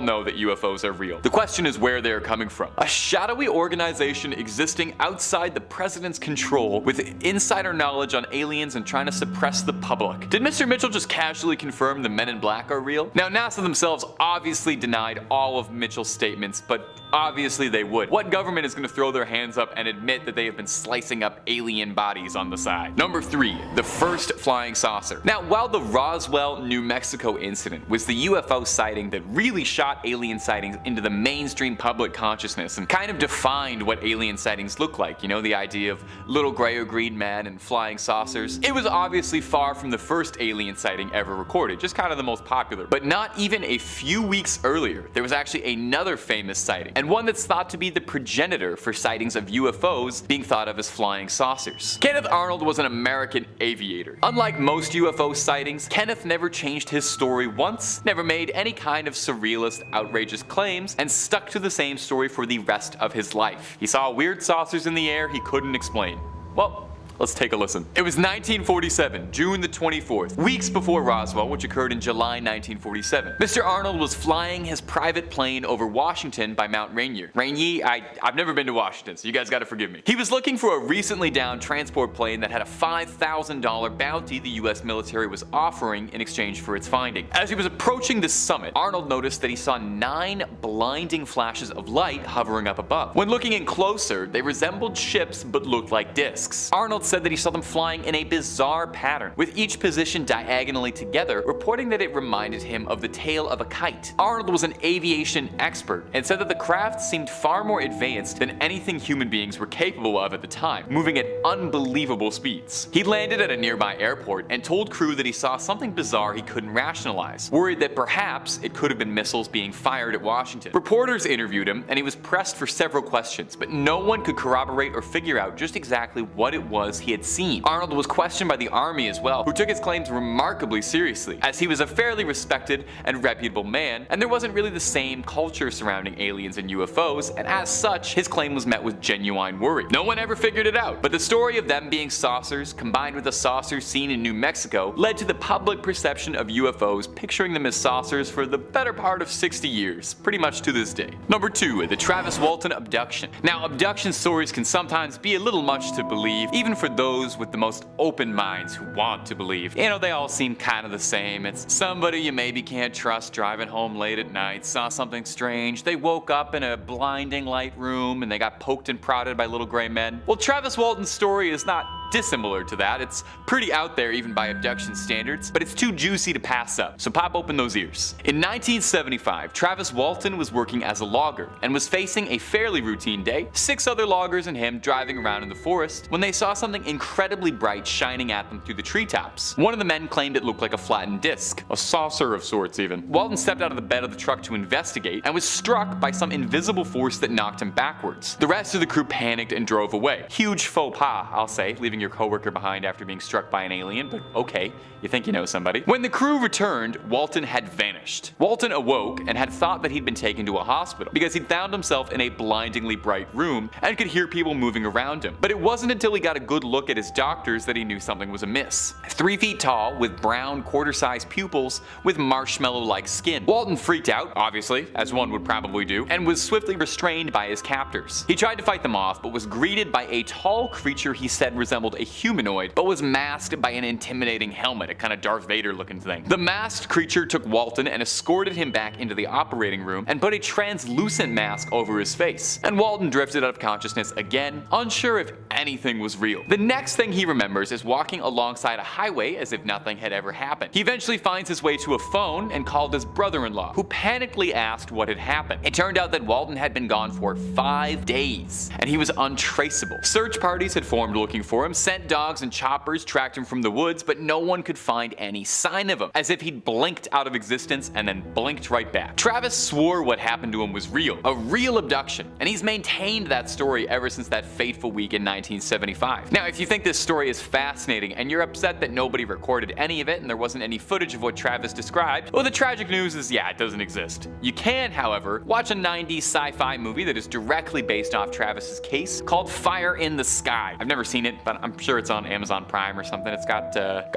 know that UFOs are real. The question is where they are coming from. A shadowy organization existing outside the president's control with insider knowledge on aliens and trying to suppress the public." Did Mr. Mitchell just casually confirm the Men in Black are real? Now, NASA themselves obviously denied all of Mitchell's statements, but obviously they would. What government is going to throw their hands up and admit that they have been slicing up alien bodies on the side? Number 3, the first flying saucer. Now, while the Roswell, New Mexico incident was the UFO sighting that really shot alien sightings into the mainstream public consciousness and kind of defined what alien sightings look like, you know, the idea of little gray or green men and flying saucers, it was obviously far from the first alien sighting ever recorded, just kind of the most popular. But not even a few weeks earlier, there was actually another famous sighting, and one that's thought to be the progenitor for sightings of UFOs being thought of as flying saucers. Kenneth Arnold was an American aviator. Unlike most UFO sightings, Kenneth never changed his story once, never made any kind of surrealist, outrageous claims, and stuck to the same story for the rest of his life. He saw weird saucers in the air he couldn't explain. Well, let's take a listen. It was 1947, June the 24th, weeks before Roswell, which occurred in July 1947. Mr. Arnold was flying his private plane over Washington by Mount Rainier. I've never been to Washington, so you guys gotta forgive me. He was looking for a recently downed transport plane that had a $5,000 bounty the US military was offering in exchange for its finding. As he was approaching the summit, Arnold noticed that he saw 9 blinding flashes of light hovering up above. When looking in closer, they resembled ships but looked like discs. Arnold said that he saw them flying in a bizarre pattern, with each positioned diagonally together, reporting that it reminded him of the tail of a kite. Arnold was an aviation expert and said that the craft seemed far more advanced than anything human beings were capable of at the time, moving at unbelievable speeds. He landed at a nearby airport and told crew that he saw something bizarre he couldn't rationalize, worried that perhaps it could have been missiles being fired at Washington. Reporters interviewed him and he was pressed for several questions, but no one could corroborate or figure out just exactly what it was he had seen. Arnold was questioned by the Army as well, who took his claims remarkably seriously, as he was a fairly respected and reputable man, and there wasn't really the same culture surrounding aliens and UFOs, and as such, his claim was met with genuine worry. No one ever figured it out, but the story of them being saucers, combined with the saucers seen in New Mexico, led to the public perception of UFOs picturing them as saucers for the better part of 60 years, pretty much to this day. Number 2, the Travis Walton abduction. Now, abduction stories can sometimes be a little much to believe, even for those with the most open minds who want to believe. You know, they all seem kind of the same. It's somebody you maybe can't trust driving home late at night, saw something strange, they woke up in a blinding light room and they got poked and prodded by little gray men. Well, Travis Walton's story is not dissimilar to that. It's pretty out there even by abduction standards, but it's too juicy to pass up, so pop open those ears. In 1975, Travis Walton was working as a logger and was facing a fairly routine day, 6 other loggers and him driving around in the forest, when they saw something incredibly bright shining at them through the treetops. One of the men claimed it looked like a flattened disc, a saucer of sorts even. Walton stepped out of the bed of the truck to investigate and was struck by some invisible force that knocked him backwards. The rest of the crew panicked and drove away. Huge faux pas, I'll say, leaving your coworker behind after being struck by an alien, but okay, you think you know somebody. When the crew returned, Walton had vanished. Walton awoke and had thought that he'd been taken to a hospital because he'd found himself in a blindingly bright room and could hear people moving around him. But it wasn't until he got a good look at his doctors that he knew something was amiss. 3 feet tall, with brown, quarter-sized pupils, with marshmallow-like skin. Walton freaked out, obviously, as one would probably do, and was swiftly restrained by his captors. He tried to fight them off, but was greeted by a tall creature he said resembled a humanoid, but was masked by an intimidating helmet, a kind of Darth Vader looking thing. The masked creature took Walton and escorted him back into the operating room and put a translucent mask over his face. And Walton drifted out of consciousness again, unsure if anything was real. The next thing he remembers is walking alongside a highway as if nothing had ever happened. He eventually finds his way to a phone and called his brother-in-law, who panically asked what had happened. It turned out that Walton had been gone for 5 days, and he was untraceable. Search parties had formed looking for him, sent dogs and choppers tracked him from the woods, but no one could find any sign of him, as if he'd blinked out of existence and then blinked right back. Travis swore what happened to him was real, a real abduction, and he's maintained that story ever since that fateful week in 1975. Now, if you think this story is fascinating and you're upset that nobody recorded any of it and there wasn't any footage of what Travis described, well, the tragic news is, yeah, it doesn't exist. You can, however, watch a 90s sci-fi movie that is directly based off Travis's case called Fire in the Sky. I've never seen it, but I'm sure it's on Amazon Prime or something. It's got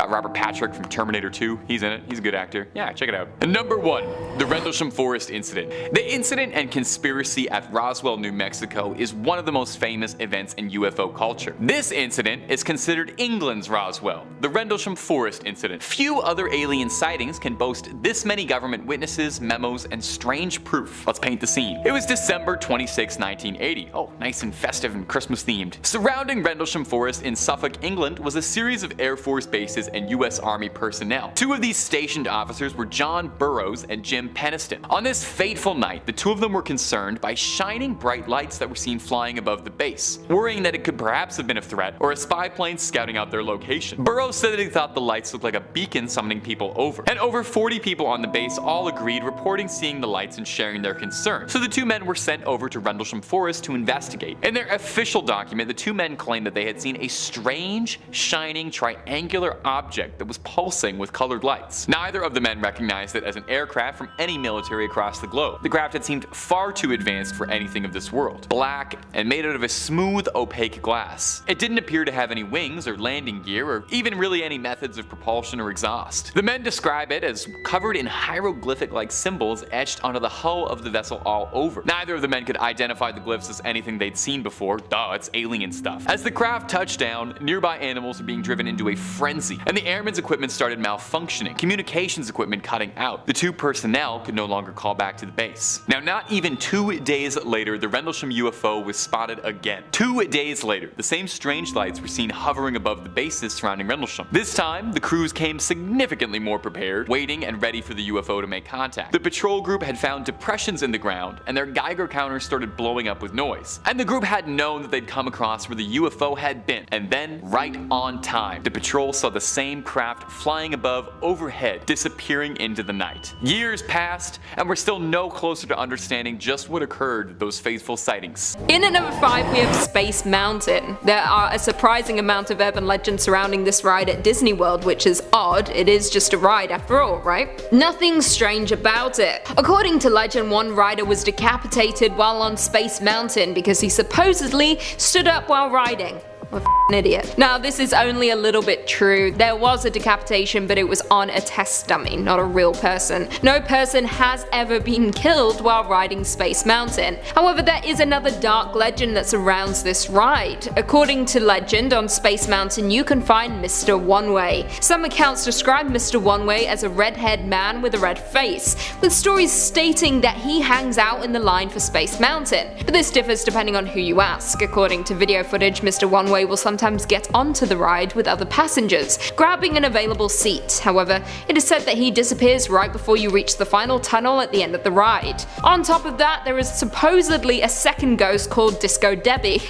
Robert Patrick from Terminator 2. He's in it. He's a good actor. Yeah, check it out. And number 1, the Rendlesham Forest incident. The incident and conspiracy at Roswell, New Mexico is one of the most famous events in UFO culture. This incident is considered England's Roswell, the Rendlesham Forest incident. Few other alien sightings can boast this many government witnesses, memos, and strange proof. Let's paint the scene. It was December 26, 1980. Oh, nice and festive and Christmas themed. Surrounding Rendlesham Forest in Suffolk, England was a series of Air Force bases and US Army personnel. 2 of these stationed officers were John Burroughs and Jim Peniston. On this fateful night, the 2 of them were concerned by shining bright lights that were seen flying above the base, worrying that it could perhaps have been a threat or a spy plane scouting out their location. Burroughs said that he thought the lights looked like a beacon summoning people over, and over 40 people on the base all agreed, reporting seeing the lights and sharing their concern. So the 2 men were sent over to Rendlesham Forest to investigate. In their official document, the 2 men claimed that they had seen a strange, shining, triangular object that was pulsing with colored lights. Neither of the men recognized it as an aircraft from any military across the globe. The craft had seemed far too advanced for anything of this world. Black and made out of a smooth, opaque glass. It didn't appear to have any wings or landing gear or even really any methods of propulsion or exhaust. The men describe it as covered in hieroglyphic-like symbols etched onto the hull of the vessel all over. Neither of the men could identify the glyphs as anything they'd seen before. Duh, it's alien stuff. As the craft touched down ground, nearby animals were being driven into a frenzy, and the airmen's equipment started malfunctioning, communications equipment cutting out. The 2 personnel could no longer call back to the base. Now, not even 2 days later, the Rendlesham UFO was spotted again. 2 days later, the same strange lights were seen hovering above the bases surrounding Rendlesham. This time, the crews came significantly more prepared, waiting and ready for the UFO to make contact. The patrol group had found depressions in the ground, and their Geiger counters started blowing up with noise. And the group had known that they'd come across where the UFO had been. And then, right on time, the patrol saw the same craft flying above overhead, disappearing into the night. Years passed, and we're still no closer to understanding just what occurred to those faithful sightings. In at number 5 we have Space Mountain. There are a surprising amount of urban legends surrounding this ride at Disney World, which is odd. It is just a ride after all, right? Nothing strange about it. According to legend, one rider was decapitated while on Space Mountain because he supposedly stood up while riding. What an idiot. Now, this is only a little bit true. There was a decapitation, but it was on a test dummy, not a real person. No person has ever been killed while riding Space Mountain. However, there is another dark legend that surrounds this ride. According to legend, on Space Mountain you can find Mr. One-Way. Some accounts describe Mr. One-Way as a red-haired man with a red face, with stories stating that he hangs out in the line for Space Mountain. But this differs depending on who you ask. According to video footage, Mr. One-Way will sometimes get onto the ride with other passengers, grabbing an available seat. However, it is said that he disappears right before you reach the final tunnel at the end of the ride. On top of that, there is supposedly a second ghost called Disco Debbie,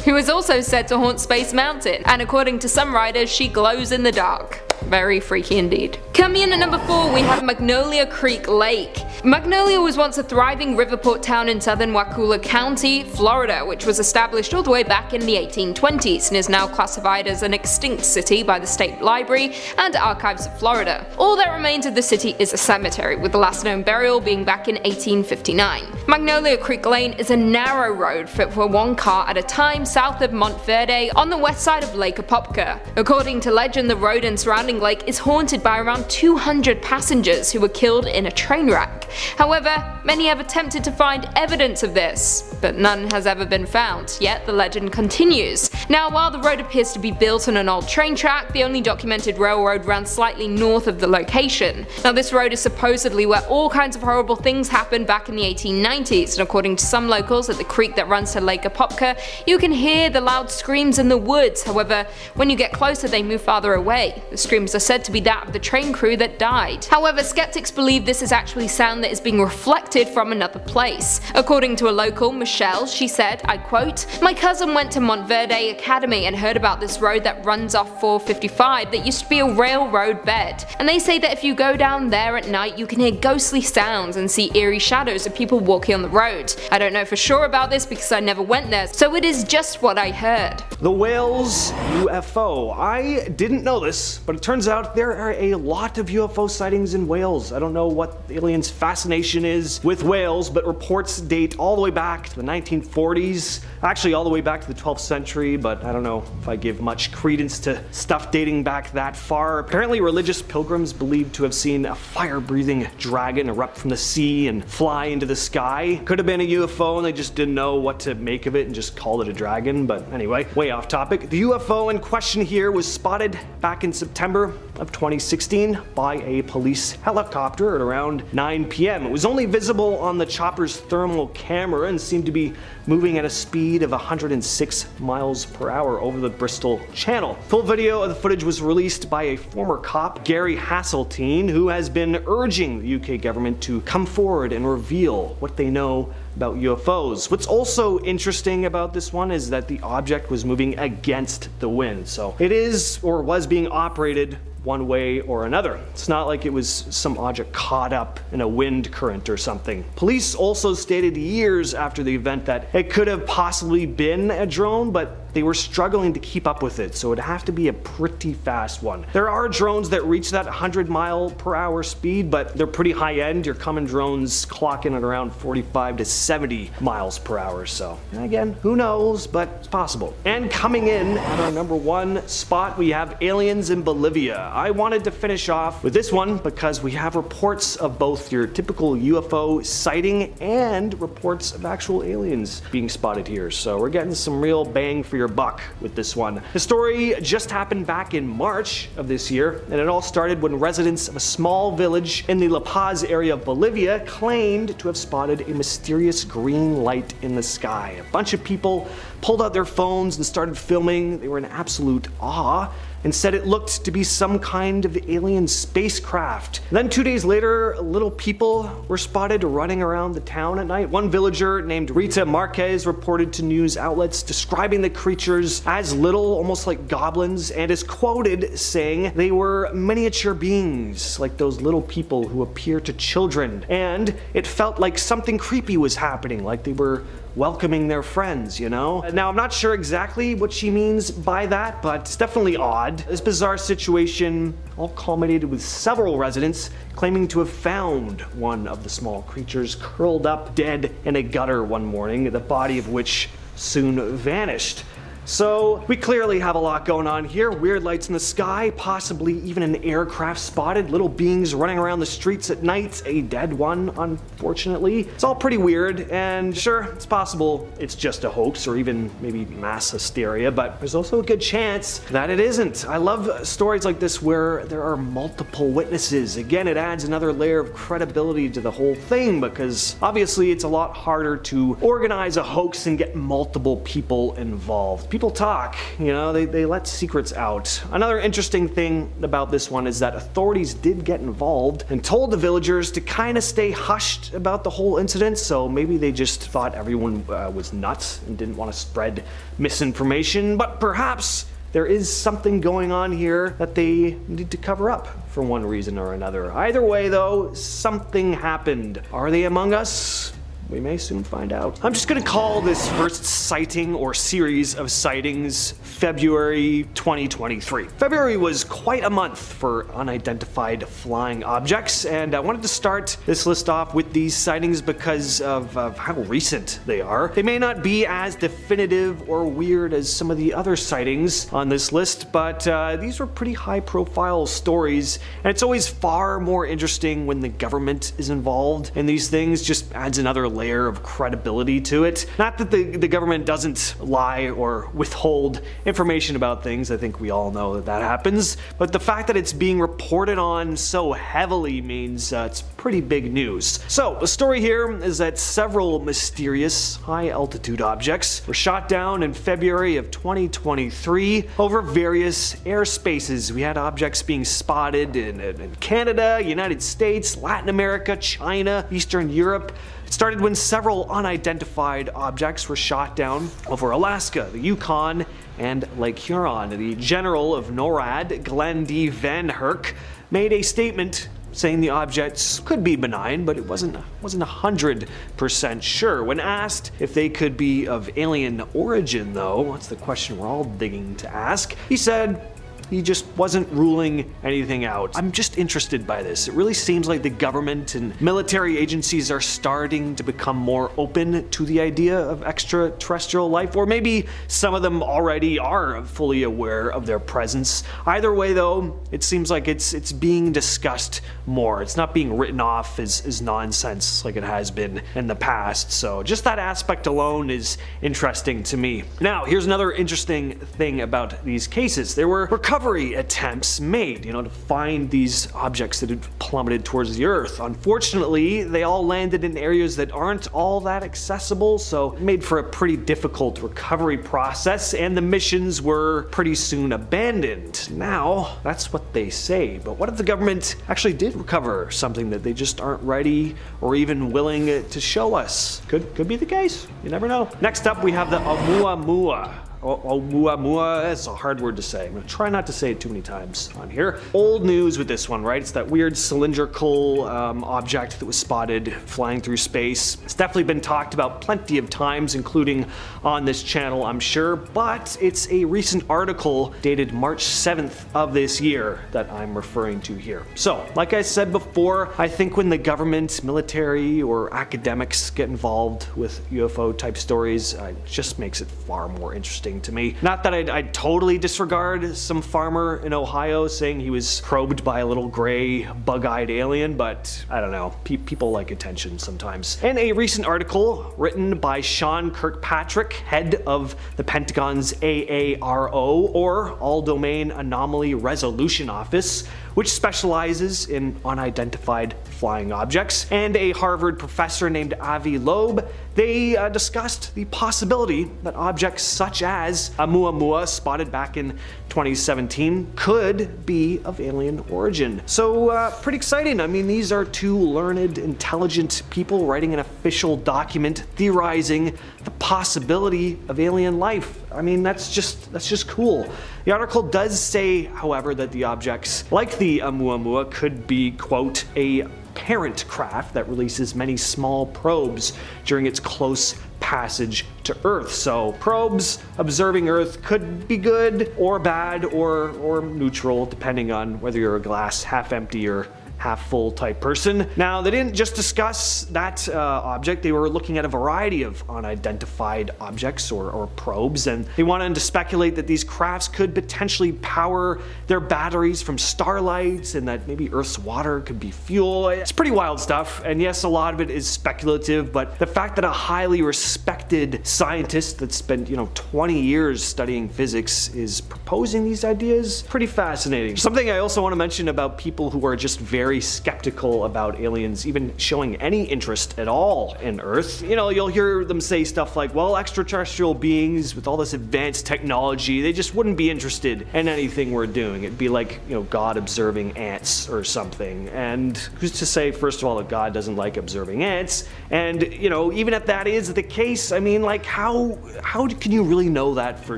who is also said to haunt Space Mountain, and according to some riders, she glows in the dark. Very freaky indeed. Coming in at number 4 we have Magnolia Creek Lake. Magnolia was once a thriving riverport town in southern Wakulla County, Florida, which was established all the way back in the 1820s and is now classified as an extinct city by the State Library and Archives of Florida. All that remains of the city is a cemetery, with the last known burial being back in 1859. Magnolia Creek Lane is a narrow road fit for one car at a time south of Montverde on the west side of Lake Apopka. According to legend, the road and surrounding lake is haunted by around 200 passengers who were killed in a train wreck. However, many have attempted to find evidence of this, but none has ever been found, yet the legend continues. Now, while the road appears to be built on an old train track, the only documented railroad runs slightly north of the location. Now, this road is supposedly where all kinds of horrible things happened back in the 1890s, and according to some locals, at the creek that runs to Lake Apopka, you can hear the loud screams in the woods. However, when you get closer, they move farther away. The screams are said to be that of the train crew that died. However, skeptics believe this is actually sound that is being reflected from another place. According to a local, Michelle, she said, I quote, "My cousin went to Montverde Academy and heard about this road that runs off 455 that used to be a railroad bed. And they say that if you go down there at night, you can hear ghostly sounds and see eerie shadows of people walking on the road. I don't know for sure about this because I never went there, so it is just what I heard." The Wales UFO. I didn't know this, but it turns out there are a lot of UFO sightings in Wales. I don't know what aliens' fascination is with Wales, but reports date all the way back to the 1940s, actually all the way back to the 12th century, but I don't know if I give much credence to stuff dating back that far. Apparently religious pilgrims believed to have seen a fire-breathing dragon erupt from the sea and fly into the sky. Could have been a UFO and they just didn't know what to make of it and just called it a dragon, but anyway, way off topic. The UFO in question here was spotted back in September of 2016 by a police helicopter at around 9 p.m. It was only visible on the chopper's thermal camera and seemed to be moving at a speed of 106 miles per hour over the Bristol Channel. Full video of the footage was released by a former cop, Gary Hasseltine, who has been urging the UK government to come forward and reveal what they know about UFOs. What's also interesting about this one is that the object was moving against the wind, so it is or was being operated one way or another. It's not like it was some object caught up in a wind current or something. Police also stated years after the event that it could have possibly been a drone, but they were struggling to keep up with it, so it'd have to be a pretty fast one. There are drones that reach that 100-mile-per-hour speed, but they're pretty high-end. Your common drones clocking at around 45 to 70 miles per hour, so again, who knows, but it's possible. And coming in at our number 1 spot, we have aliens in Bolivia. I wanted to finish off with this one because we have reports of both your typical UFO sighting and reports of actual aliens being spotted here, so we're getting some real bang for your your buck with this one. The story just happened back in March of this year, and it all started when residents of a small village in the La Paz area of Bolivia claimed to have spotted a mysterious green light in the sky. A bunch of people pulled out their phones and started filming. They were in absolute awe and said it looked to be some kind of alien spacecraft. Then 2 days later, little people were spotted running around the town at night. One villager named Rita Marquez reported to news outlets describing the creatures as little, almost like goblins, and is quoted saying they were miniature beings, like those little people who appear to children. And it felt like something creepy was happening, like they were welcoming their friends, you know? Now, I'm not sure exactly what she means by that, but it's definitely odd. This bizarre situation all culminated with several residents claiming to have found one of the small creatures curled up dead in a gutter one morning, the body of which soon vanished. So we clearly have a lot going on here. Weird lights in the sky, possibly even an aircraft spotted, little beings running around the streets at night, a dead one, unfortunately. It's all pretty weird, and sure, it's possible it's just a hoax or even maybe mass hysteria, but there's also a good chance that it isn't. I love stories like this where there are multiple witnesses. Again, it adds another layer of credibility to the whole thing, because obviously it's a lot harder to organize a hoax and get multiple people involved. People talk, you know, they let secrets out. Another interesting thing about this one is that authorities did get involved and told the villagers to kind of stay hushed about the whole incident, so maybe they just thought everyone was nuts and didn't want to spread misinformation, but perhaps there is something going on here that they need to cover up for one reason or another. Either way though, something happened. Are they among us? We may soon find out. I'm just gonna call this first sighting or series of sightings February 2023. February was quite a month for unidentified flying objects, and I wanted to start this list off with these sightings because of how recent they are. They may not be as definitive or weird as some of the other sightings on this list, but these were pretty high profile stories, and it's always far more interesting when the government is involved in these things. Just adds another layer of credibility to it. Not that the government doesn't lie or withhold information about things, I think we all know that happens, but the fact that it's being reported on so heavily means it's pretty big news. So the story here is that several mysterious high altitude objects were shot down in February of 2023 over various airspaces. We had objects being spotted in Canada, United States, Latin America, China, Eastern Europe. It started when several unidentified objects were shot down over Alaska, the Yukon, and Lake Huron. The general of NORAD, Glenn D. Van Herk, made a statement saying the objects could be benign, but it wasn't 100% sure. When asked if they could be of alien origin though, that's the question we're all digging to ask, he said he just wasn't ruling anything out. I'm just interested by this. It really seems like the government and military agencies are starting to become more open to the idea of extraterrestrial life, or maybe some of them already are fully aware of their presence. Either way though, it seems like it's being discussed more. It's not being written off as nonsense like it has been in the past. So just that aspect alone is interesting to me. Now, here's another interesting thing about these cases. There were recovery attempts made, to find these objects that had plummeted towards the Earth. Unfortunately, they all landed in areas that aren't all that accessible, so it made for a pretty difficult recovery process, and the missions were pretty soon abandoned. Now, that's what they say, but what if the government actually did recover something that they just aren't ready or even willing to show us? Could be the case. You never know. Next up, we have the Oumuamua. Oumuamua, it's a hard word to say. I'm gonna try not to say it too many times on here. Old news with this one, right? It's that weird cylindrical object that was spotted flying through space. It's definitely been talked about plenty of times, including on this channel, I'm sure, but it's a recent article dated March 7th of this year that I'm referring to here. So, like I said before, I think when the government, military, or academics get involved with UFO type stories, it just makes it far more interesting fascinating to me. Not that I'd totally disregard some farmer in Ohio saying he was probed by a little gray, bug-eyed alien, but I don't know. People like attention sometimes. In a recent article written by Sean Kirkpatrick, head of the Pentagon's AARO, or All Domain Anomaly Resolution Office, which specializes in unidentified flying objects, and a Harvard professor named Avi Loeb, they discussed the possibility that objects such as Oumuamua, spotted back in 2017, could be of alien origin. So pretty exciting. I mean, these are two learned, intelligent people writing an official document theorizing the possibility of alien life. I mean, that's just cool. The article does say, however, that the objects, like the Oumuamua, could be, quote, a parent craft that releases many small probes during its close passage to Earth. So probes observing Earth could be good or bad or neutral, depending on whether you're a glass half empty or half full type person. Now, they didn't just discuss that object, they were looking at a variety of unidentified objects or probes, and they wanted to speculate that these crafts could potentially power their batteries from starlight, and that maybe Earth's water could be fuel. It's pretty wild stuff, and yes, a lot of it is speculative, but the fact that a highly respected scientist that spent 20 years studying physics is proposing these ideas, pretty fascinating. Something I also want to mention about people who are just very skeptical about aliens even showing any interest at all in Earth. You'll hear them say stuff like, well, extraterrestrial beings with all this advanced technology, they just wouldn't be interested in anything we're doing. It'd be like, God observing ants or something. And who's to say, first of all, that God doesn't like observing ants? And, even if that is the case, I mean, like, how can you really know that for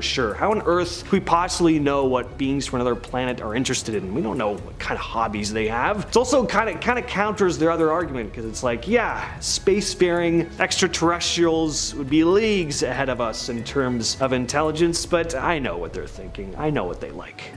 sure? How on earth could we possibly know what beings from another planet are interested in? We don't know what kind of hobbies they have. It's also kind of counters their other argument, because it's like, yeah, spacefaring extraterrestrials would be leagues ahead of us in terms of intelligence, but I know what they're thinking. I know what they like.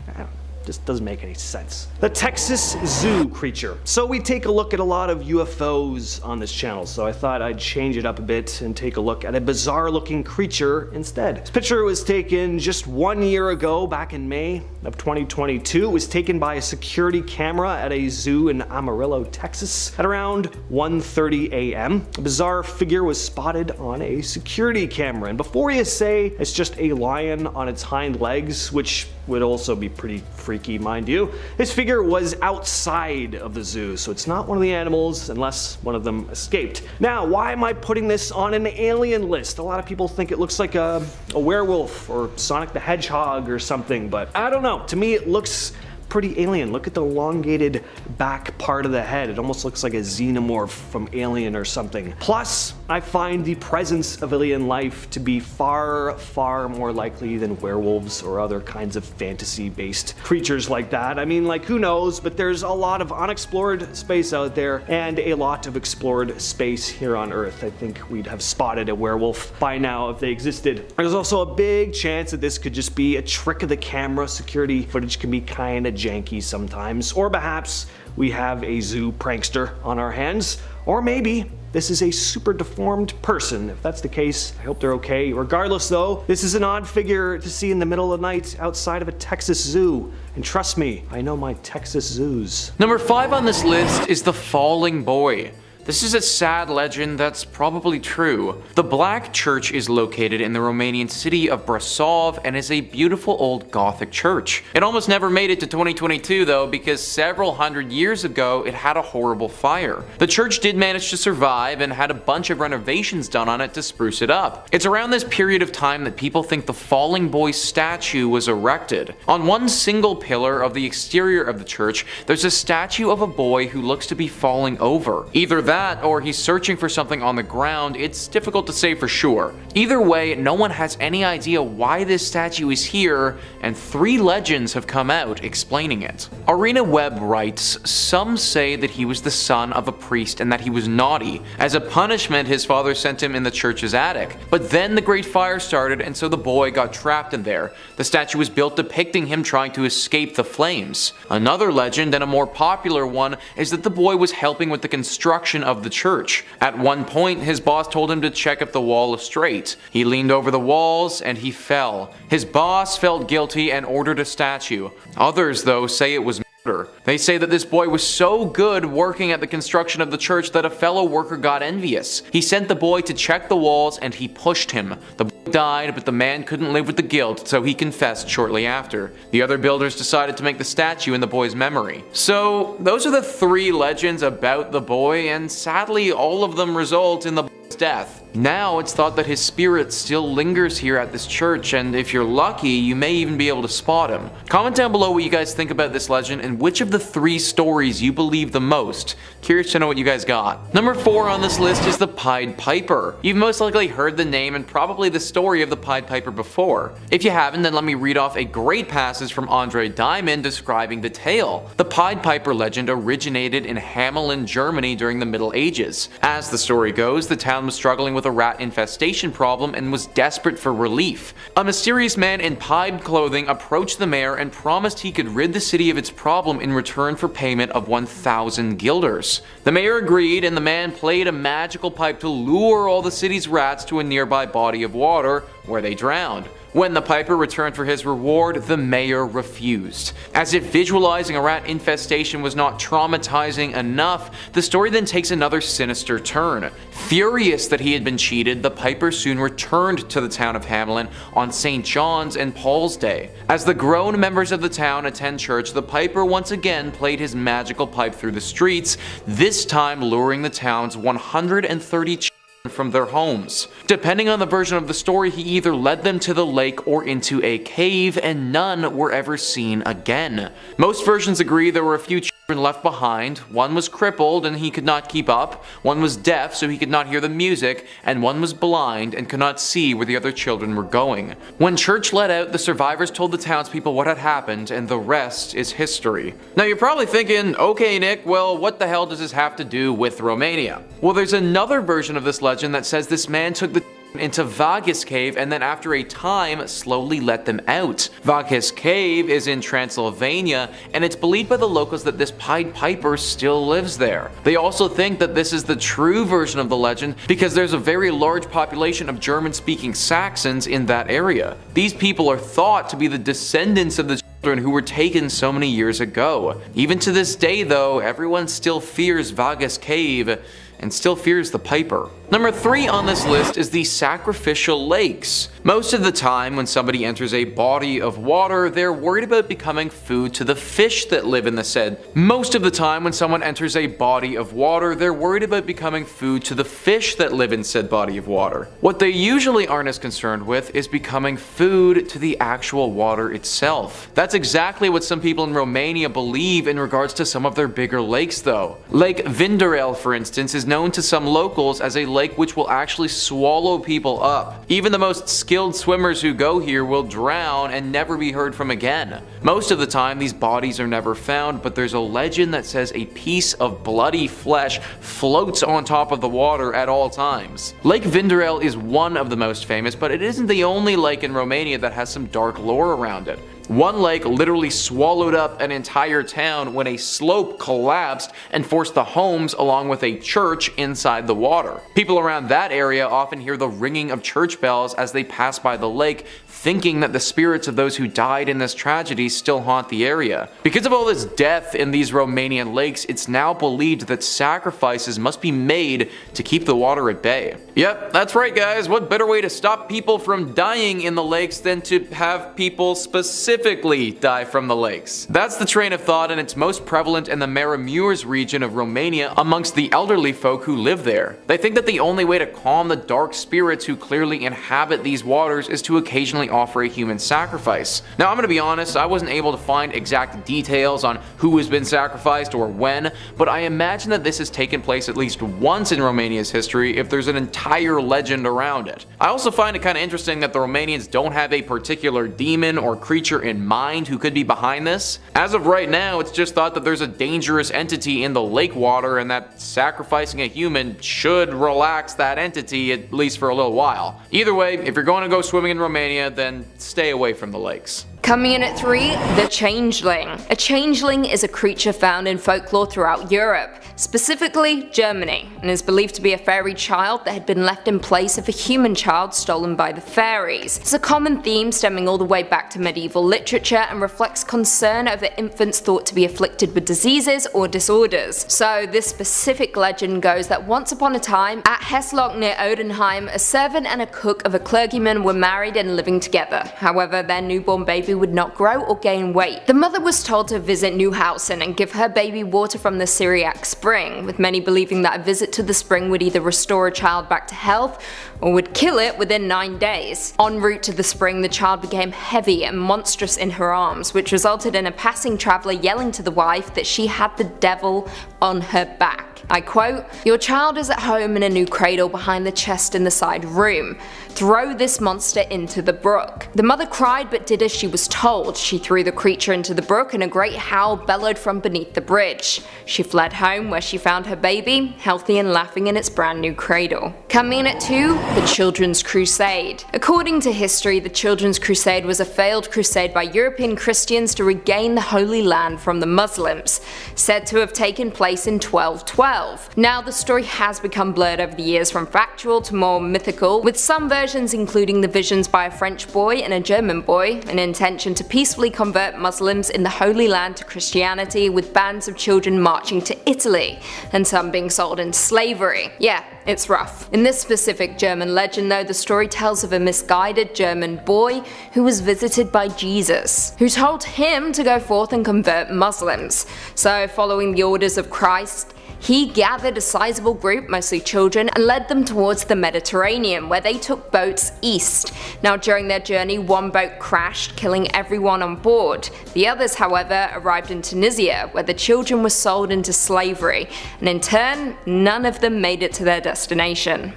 Just doesn't make any sense. The Texas Zoo creature. So we take a look at a lot of UFOs on this channel, so I thought I'd change it up a bit and take a look at a bizarre looking creature instead. This picture was taken just 1 year ago, back in May of 2022. It was taken by a security camera at a zoo in Amarillo, Texas at around 1:30 a.m. A bizarre figure was spotted on a security camera, and before you say it's just a lion on its hind legs, which would also be pretty freaky, mind you, this figure was outside of the zoo, so it's not one of the animals unless one of them escaped. Now, why am I putting this on an alien list? A lot of people think it looks like a werewolf or Sonic the Hedgehog or something, but I don't know. To me, it looks pretty alien. Look at the elongated back part of the head. It almost looks like a xenomorph from Alien or something. Plus, I find the presence of alien life to be far, far more likely than werewolves or other kinds of fantasy-based creatures like that. I mean, like, who knows, but there's a lot of unexplored space out there and a lot of explored space here on Earth. I think we'd have spotted a werewolf by now if they existed. There's also a big chance that this could just be a trick of the camera. Security footage can be kind of janky sometimes, or perhaps we have a zoo prankster on our hands, or maybe this is a super deformed person. If that's the case, I hope they're okay. Regardless though, this is an odd figure to see in the middle of the night outside of a Texas zoo. And trust me, I know my Texas zoos. Number 5 on this list is the Falling Boy. This is a sad legend that's probably true. The Black Church is located in the Romanian city of Brasov and is a beautiful old Gothic church. It almost never made it to 2022 though, because several hundred years ago it had a horrible fire. The church did manage to survive and had a bunch of renovations done on it to spruce it up. It's around this period of time that people think the Falling Boy statue was erected. On one single pillar of the exterior of the church, there's a statue of a boy who looks to be falling over. Either that or he's searching for something on the ground. It's difficult to say for sure. Either way, no one has any idea why this statue is here, and 3 legends have come out explaining it. Arena Webb writes, some say that he was the son of a priest and that he was naughty. As a punishment, his father sent him in the church's attic. But then the Great Fire started, and so the boy got trapped in there. The statue was built depicting him trying to escape the flames. Another legend, and a more popular one, is that the boy was helping with the construction construction of the church. At one point, his boss told him to check if the wall is straight. He leaned over the walls and he fell. His boss felt guilty and ordered a statue. Others, though, say it was murder. They say that this boy was so good working at the construction of the church that a fellow worker got envious. He sent the boy to check the walls and he pushed him. The boy died, but the man couldn't live with the guilt, so he confessed shortly after. The other builders decided to make the statue in the boy's memory. So those are the 3 legends about the boy, and sadly all of them result in the boy's death. Now it's thought that his spirit still lingers here at this church, and if you're lucky, you may even be able to spot him. Comment down below what you guys think about this legend and which of the 3 stories you believe the most. Curious to know what you guys got. Number 4 on this list is the Pied Piper. You've most likely heard the name and probably the story of the Pied Piper before. If you haven't, then let me read off a great passage from Andre Diamond describing the tale. The Pied Piper legend originated in Hamelin, Germany during the Middle Ages. As the story goes, the town was struggling with a rat infestation problem and was desperate for relief. A mysterious man in pied clothing approached the mayor and promised he could rid the city of its problem in return for payment of 1,000 guilders. The mayor agreed, and the man played a magical pipe to lure all the city's rats to a nearby body of water where they drowned. When the piper returned for his reward, the mayor refused. As if visualizing a rat infestation was not traumatizing enough, the story then takes another sinister turn. Furious that he had been cheated, the piper soon returned to the town of Hamelin on St. John's and Paul's Day. As the grown members of the town attend church, the piper once again played his magical pipe through the streets, this time luring the town's 130 children from their homes. Depending on the version of the story, he either led them to the lake or into a cave, and none were ever seen again. Most versions agree there were a few children left behind. One was crippled and he could not keep up, one was deaf so he could not hear the music, and one was blind and could not see where the other children were going. When church let out, the survivors told the townspeople what had happened, and the rest is history. Now you're probably thinking, okay Nick, well what the hell does this have to do with Romania? Well, there's another version of this legend that says this man took the into Vagis Cave and then after a time slowly let them out. Vagis Cave is in Transylvania, and it's believed by the locals that this Pied Piper still lives there. They also think that this is the true version of the legend because there's a very large population of German-speaking Saxons in that area. These people are thought to be the descendants of the children who were taken so many years ago. Even to this day though, everyone still fears Vagis Cave and still fears the Piper. Number 3 on this list is the sacrificial lakes. Most of the time when somebody enters a body of water, they're worried about becoming food to the fish that live in the said. Most of the time when someone enters a body of water, they're worried about becoming food to the fish that live in said body of water. What they usually aren't as concerned with is becoming food to the actual water itself. That's exactly what some people in Romania believe in regards to some of their bigger lakes though. Lake Vinderel, for instance, is known to some locals as a lake which will actually swallow people up. Even the most skilled swimmers who go here will drown and never be heard from again. Most of the time these bodies are never found, but there's a legend that says a piece of bloody flesh floats on top of the water at all times. Lake Vinderel is one of the most famous, but it isn't the only lake in Romania that has some dark lore around it. One lake literally swallowed up an entire town when a slope collapsed and forced the homes along with a church inside the water. People around that area often hear the ringing of church bells as they pass by the lake, thinking that the spirits of those who died in this tragedy still haunt the area. Because of all this death in these Romanian lakes, it's now believed that sacrifices must be made to keep the water at bay. Yep, that's right guys, what better way to stop people from dying in the lakes than to have people specifically die from the lakes? That's the train of thought, and it's most prevalent in the Maramureș region of Romania amongst the elderly folk who live there. They think that the only way to calm the dark spirits who clearly inhabit these waters is to occasionally offer a human sacrifice. Now I'm gonna be honest, I wasn't able to find exact details on who has been sacrificed or when, but I imagine that this has taken place at least once in Romania's history if there's an entire legend around it. I also find it kind of interesting that the Romanians don't have a particular demon or creature in mind who could be behind this. As of right now, it's just thought that there's a dangerous entity in the lake water and that sacrificing a human should relax that entity at least for a little while. Either way, if you're going to go swimming in Romania, then stay away from the lakes. Coming in at 3, the Changeling. A changeling is a creature found in folklore throughout Europe, specifically Germany, and is believed to be a fairy child that had been left in place of a human child stolen by the fairies. It's a common theme stemming all the way back to medieval literature and reflects concern over infants thought to be afflicted with diseases or disorders. So this specific legend goes that once upon a time, at Heslock near Odenheim, a servant and a cook of a clergyman were married and living together. However, their newborn baby would not grow or gain weight. The mother was told to visit Neuhausen and give her baby water from the Syriac spring, with many believing that a visit to the spring would either restore a child back to health or would kill it within 9 days. En route to the spring, the child became heavy and monstrous in her arms, which resulted in a passing traveller yelling to the wife that she had the devil on her back. I quote, "Your child is at home in a new cradle behind the chest in the side room. Throw this monster into the brook." The mother cried but did as she was told. She threw the creature into the brook and a great howl bellowed from beneath the bridge. She fled home where she found her baby, healthy and laughing in its brand new cradle. Coming in at 2, the Children's Crusade. According to history, the Children's Crusade was a failed crusade by European Christians to regain the Holy Land from the Muslims, said to have taken place in 1212. Now the story has become blurred over the years from factual to more mythical, with some versions including the visions by a French boy and a German boy, an intention to peacefully convert Muslims in the Holy Land to Christianity, with bands of children marching to Italy, and some being sold into slavery. Yeah, it's rough. In this specific German legend though, the story tells of a misguided German boy who was visited by Jesus, who told him to go forth and convert Muslims. So following the orders of Christ, he gathered a sizable group, mostly children, and led them towards the Mediterranean, where they took boats east. Now during their journey, one boat crashed, killing everyone on board. The others, however, arrived in Tunisia, where the children were sold into slavery, and in turn, none of them made it to their destination.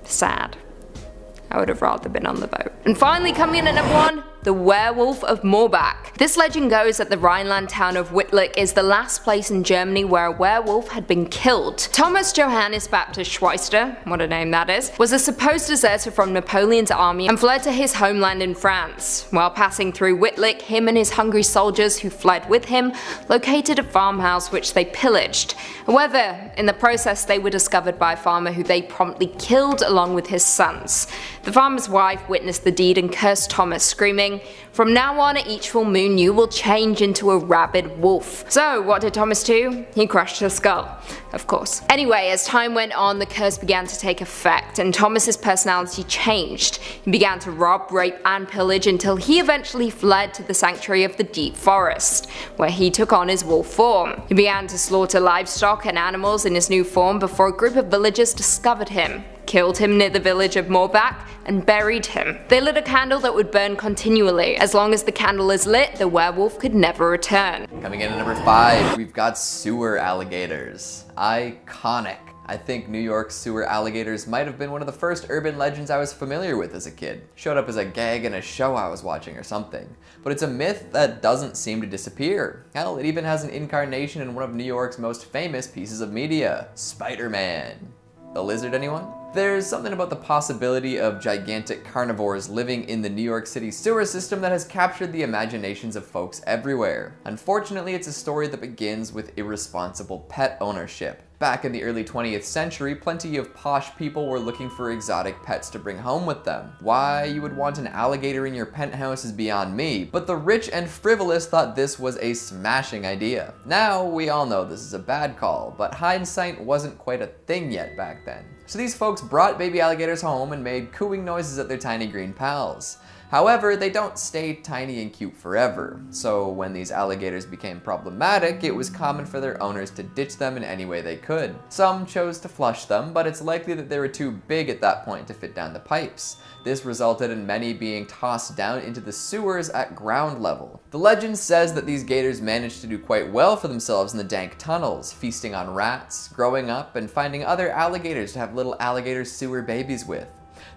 Sad. I would have rather been on the boat. And finally, coming in at number 1, the Werewolf of Morbach. This legend goes that the Rhineland town of Wittlich is the last place in Germany where a werewolf had been killed. Thomas Johannes Baptist Schweister, what a name that is, was a supposed deserter from Napoleon's army and fled to his homeland in France. While passing through Wittlich, him and his hungry soldiers who fled with him located a farmhouse which they pillaged. However, in the process they were discovered by a farmer who they promptly killed along with his sons. The farmer's wife witnessed the deed and cursed Thomas, screaming, "From now on at each full moon you will change into a rabid wolf." So what did Thomas do? He crushed her skull. Of course. Anyway, as time went on, the curse began to take effect and Thomas's personality changed. He began to rob, rape and pillage until he eventually fled to the sanctuary of the deep forest, where he took on his wolf form. He began to slaughter livestock and animals in his new form before a group of villagers discovered him, killed him near the village of Morbach, and buried him. They lit a candle that would burn continually. As long as the candle is lit, the werewolf could never return. Coming in at number 5, we've got sewer alligators. Iconic. I think New York's sewer alligators might have been one of the first urban legends I was familiar with as a kid. Showed up as a gag in a show I was watching or something. But it's a myth that doesn't seem to disappear. Hell, it even has an incarnation in one of New York's most famous pieces of media, Spider-Man. The lizard, anyone? There's something about the possibility of gigantic carnivores living in the New York City sewer system that has captured the imaginations of folks everywhere. Unfortunately, it's a story that begins with irresponsible pet ownership. Back in the early 20th century, plenty of posh people were looking for exotic pets to bring home with them. Why you would want an alligator in your penthouse is beyond me, but the rich and frivolous thought this was a smashing idea. Now, we all know this is a bad call, but hindsight wasn't quite a thing yet back then. So these folks brought baby alligators home and made cooing noises at their tiny green pals. However, they don't stay tiny and cute forever, so when these alligators became problematic, it was common for their owners to ditch them in any way they could. Some chose to flush them, but it's likely that they were too big at that point to fit down the pipes. This resulted in many being tossed down into the sewers at ground level. The legend says that these gators managed to do quite well for themselves in the dank tunnels, feasting on rats, growing up, and finding other alligators to have little alligator sewer babies with.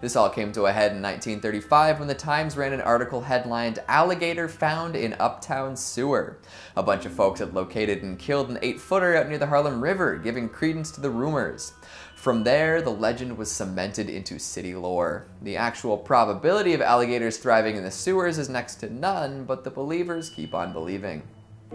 This all came to a head in 1935 when the Times ran an article headlined, "Alligator Found in Uptown Sewer." A bunch of folks had located and killed an 8-footer out near the Harlem River, giving credence to the rumors. From there, the legend was cemented into city lore. The actual probability of alligators thriving in the sewers is next to none, but the believers keep on believing.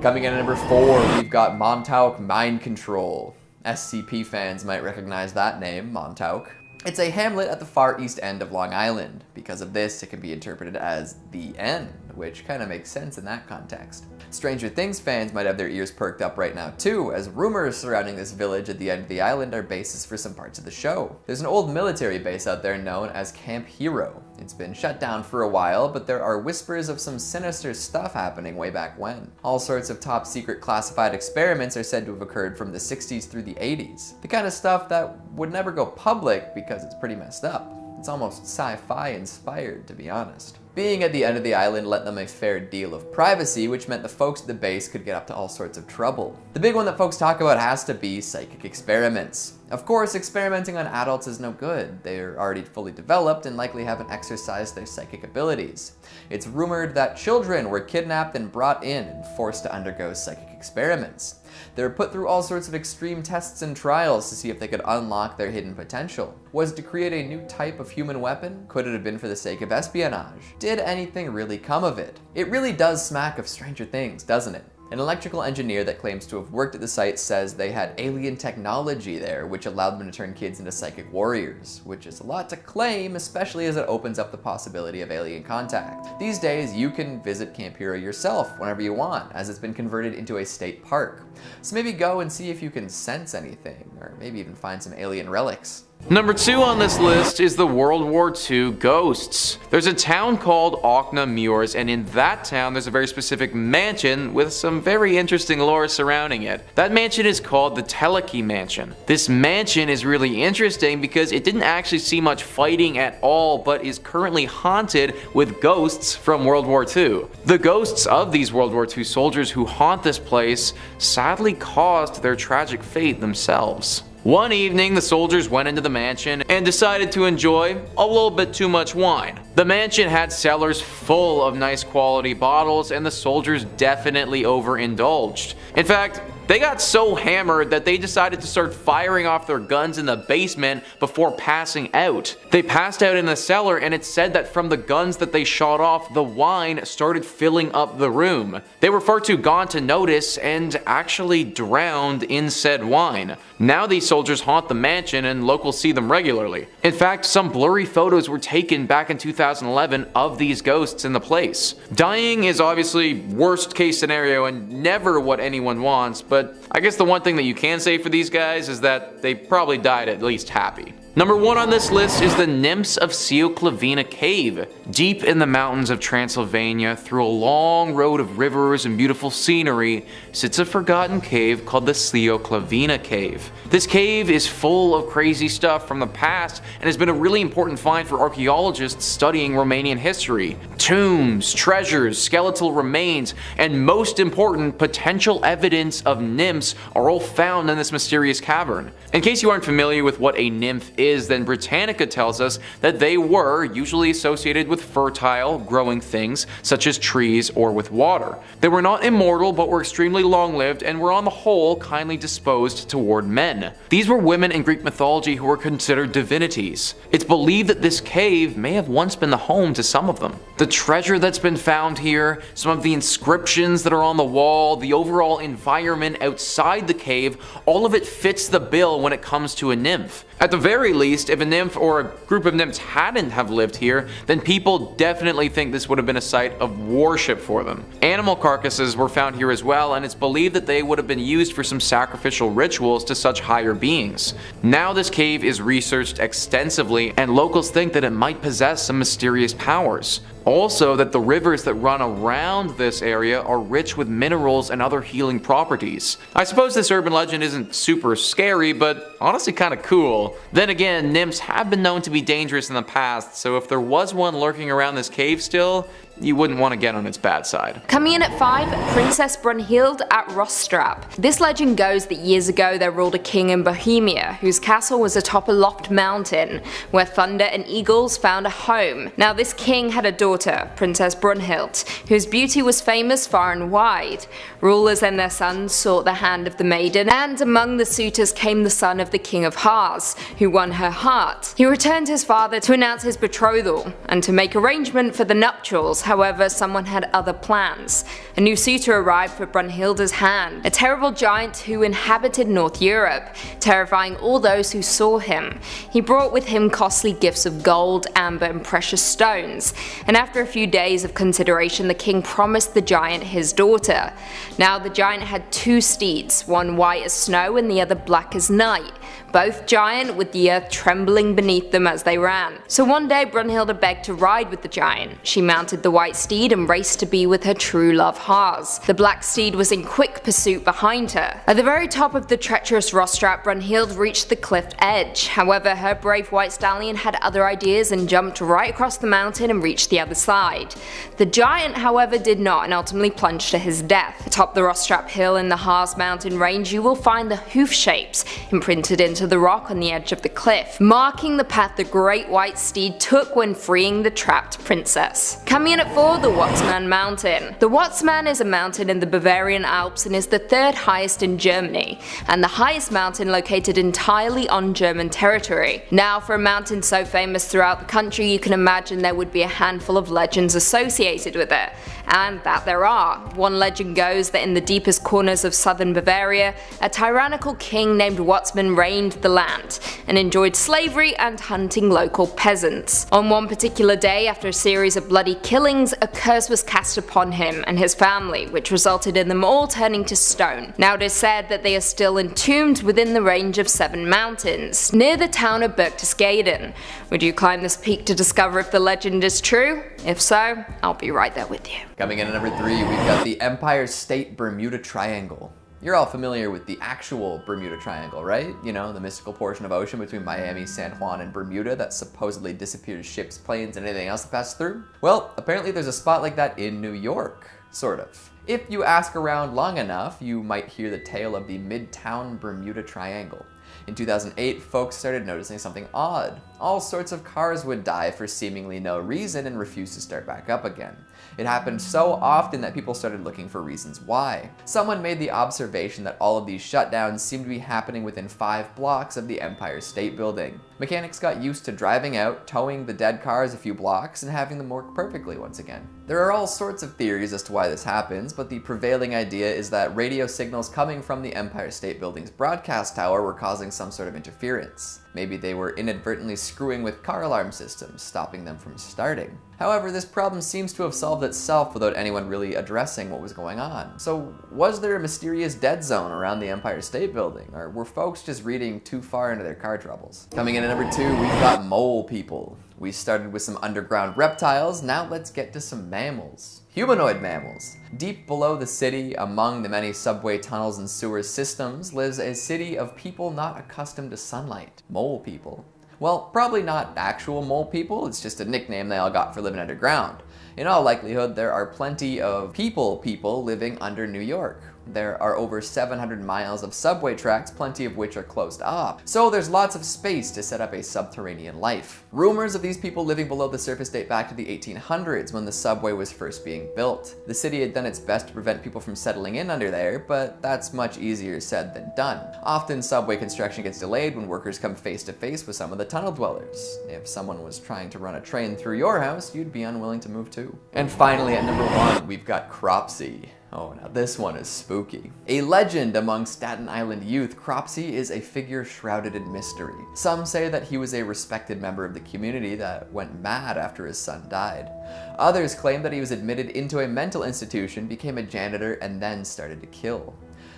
Coming in at number 4, we've got Montauk Mind Control. SCP fans might recognize that name, Montauk. It's a hamlet at the far east end of Long Island. Because of this, it can be interpreted as the end, which kind of makes sense in that context. Stranger Things fans might have their ears perked up right now too, as rumors surrounding this village at the end of the island are basis for some parts of the show. There's an old military base out there known as Camp Hero. It's been shut down for a while, but there are whispers of some sinister stuff happening way back when. All sorts of top secret classified experiments are said to have occurred from the 60s through the 80s. The kind of stuff that would never go public because it's pretty messed up. It's almost sci-fi inspired, to be honest. Being at the end of the island lent them a fair deal of privacy, which meant the folks at the base could get up to all sorts of trouble. The big one that folks talk about has to be psychic experiments. Of course, experimenting on adults is no good. They're already fully developed and likely haven't exercised their psychic abilities. It's rumored that children were kidnapped and brought in and forced to undergo psychic experiments. They were put through all sorts of extreme tests and trials to see if they could unlock their hidden potential. Was it to create a new type of human weapon? Could it have been for the sake of espionage? Did anything really come of it? It really does smack of Stranger Things, doesn't it? An electrical engineer that claims to have worked at the site says they had alien technology there, which allowed them to turn kids into psychic warriors, which is a lot to claim, especially as it opens up the possibility of alien contact. These days, you can visit Camp Hero yourself whenever you want, as it's been converted into a state park. So maybe go and see if you can sense anything, or maybe even find some alien relics. Number 2 on this list is the World War II ghosts. There's a town called Auchna Muirs, and in that town there's a very specific mansion with some very interesting lore surrounding it. That mansion is called the Teleki Mansion. This mansion is really interesting because it didn't actually see much fighting at all, but is currently haunted with ghosts from World War II. The ghosts of these World War II soldiers who haunt this place sadly caused their tragic fate themselves. One evening, the soldiers went into the mansion and decided to enjoy a little bit too much wine. The mansion had cellars full of nice quality bottles, and the soldiers definitely overindulged. In fact, they got so hammered that they decided to start firing off their guns in the basement before passing out. They passed out in the cellar, and it's said that from the guns that they shot off, the wine started filling up the room. They were far too gone to notice and actually drowned in said wine. Now these soldiers haunt the mansion and locals see them regularly. In fact, some blurry photos were taken back in 2011 of these ghosts in the place. Dying is obviously worst case scenario and never what anyone wants, but I guess the one thing that you can say for these guys is that they probably died at least happy. Number 1 on this list is the Nymphs of Sioclavina Cave. Deep in the mountains of Transylvania, through a long road of rivers and beautiful scenery, sits a forgotten cave called the Sioclavina Cave. This cave is full of crazy stuff from the past and has been a really important find for archaeologists studying Romanian history. Tombs, treasures, skeletal remains, and most important, potential evidence of nymphs are all found in this mysterious cavern. In case you aren't familiar with what a nymph is, then Britannica tells us that they were usually associated with fertile, growing things such as trees or with water. They were not immortal but were extremely long-lived and were on the whole kindly disposed toward men. These were women in Greek mythology who were considered divinities. It's believed that this cave may have once been the home to some of them. The treasure that's been found here, some of the inscriptions that are on the wall, the overall environment outside the cave, all of it fits the bill when it comes to a nymph. At the very least, if a nymph or a group of nymphs hadn't have lived here, then people definitely think this would have been a site of worship for them. Animal carcasses were found here as well, and it's believed that they would have been used for some sacrificial rituals to such higher beings. Now this cave is researched extensively, and locals think that it might possess some mysterious powers. Also, that the rivers that run around this area are rich with minerals and other healing properties. I suppose this urban legend isn't super scary, but honestly kinda cool. Then again, nymphs have been known to be dangerous in the past, so if there was one lurking around this cave still, you wouldn't want to get on its bad side. Coming in at 5, Princess Brunhild at Rostrap. This legend goes that years ago there ruled a king in Bohemia whose castle was atop a loft mountain where thunder and eagles found a home. Now this king had a daughter, Princess Brunhild, whose beauty was famous far and wide. Rulers and their sons sought the hand of the maiden, and among the suitors came the son of the king of Hars, who won her heart. He returned to his father to announce his betrothal and to make arrangement for the nuptials. However, someone had other plans. A new suitor arrived for Brunhilde's hand, a terrible giant who inhabited North Europe, terrifying all those who saw him. He brought with him costly gifts of gold, amber, and precious stones, and after a few days of consideration the king promised the giant his daughter. Now the giant had 2 steeds, one white as snow and the other black as night, both giant with the earth trembling beneath them as they ran. So one day Brunhilde begged to ride with the giant. She mounted the white steed and raced to be with her true love Hars. The black steed was in quick pursuit behind her. At the very top of the treacherous Rostrap, Brunhilde reached the cliff edge. However, her brave white stallion had other ideas and jumped right across the mountain and reached the other side. The giant, however, did not and ultimately plunged to his death. Atop the Rostrap hill in the Hars mountain range you will find the hoof shapes imprinted into the rock on the edge of the cliff, marking the path the great white steed took when freeing the trapped princess. Coming in at 4, the Watzmann Mountain. The Watzmann is a mountain in the Bavarian Alps and is the 3rd highest in Germany, and the highest mountain located entirely on German territory. Now for a mountain so famous throughout the country, you can imagine there would be a handful of legends associated with it. And that there are. One legend goes that in the deepest corners of southern Bavaria, a tyrannical king named Watzmann reigned the land, and enjoyed slavery and hunting local peasants. On one particular day, after a series of bloody killings, a curse was cast upon him and his family, which resulted in them all turning to stone. Now it is said that they are still entombed within the range of 7 mountains, near the town of Berchtesgaden. Would you climb this peak to discover if the legend is true? If so, I'll be right there with you. Coming in at number 3, we've got the Empire State Bermuda Triangle. You're all familiar with the actual Bermuda Triangle, right? You know, the mystical portion of ocean between Miami, San Juan, and Bermuda that supposedly disappears ships, planes, and anything else that passes through? Well, apparently there's a spot like that in New York, sort of. If you ask around long enough, you might hear the tale of the Midtown Bermuda Triangle. In 2008, folks started noticing something odd. All sorts of cars would die for seemingly no reason and refuse to start back up again. It happened so often that people started looking for reasons why. Someone made the observation that all of these shutdowns seemed to be happening within 5 blocks of the Empire State Building. Mechanics got used to driving out, towing the dead cars a few blocks, and having them work perfectly once again. There are all sorts of theories as to why this happens, but the prevailing idea is that radio signals coming from the Empire State Building's broadcast tower were causing some sort of interference. Maybe they were inadvertently screwing with car alarm systems, stopping them from starting. However, this problem seems to have solved itself without anyone really addressing what was going on. So, was there a mysterious dead zone around the Empire State Building, or were folks just reading too far into their car troubles? Coming in at number 2, we've got mole people. We started with some underground reptiles, now let's get to some mammals. Humanoid mammals. Deep below the city, among the many subway tunnels and sewer systems, lives a city of people not accustomed to sunlight. Mole people. Well, probably not actual mole people, it's just a nickname they all got for living underground. In all likelihood, there are plenty of people living under New York. There are over 700 miles of subway tracks, plenty of which are closed off. So there's lots of space to set up a subterranean life. Rumors of these people living below the surface date back to the 1800s when the subway was first being built. The city had done its best to prevent people from settling in under there, but that's much easier said than done. Often subway construction gets delayed when workers come face to face with some of the tunnel dwellers. If someone was trying to run a train through your house, you'd be unwilling to move too. And finally, at number 1, we've got Cropsey. Oh, now this one is spooky. A legend among Staten Island youth, Cropsey is a figure shrouded in mystery. Some say that he was a respected member of the community that went mad after his son died. Others claim that he was admitted into a mental institution, became a janitor, and then started to kill.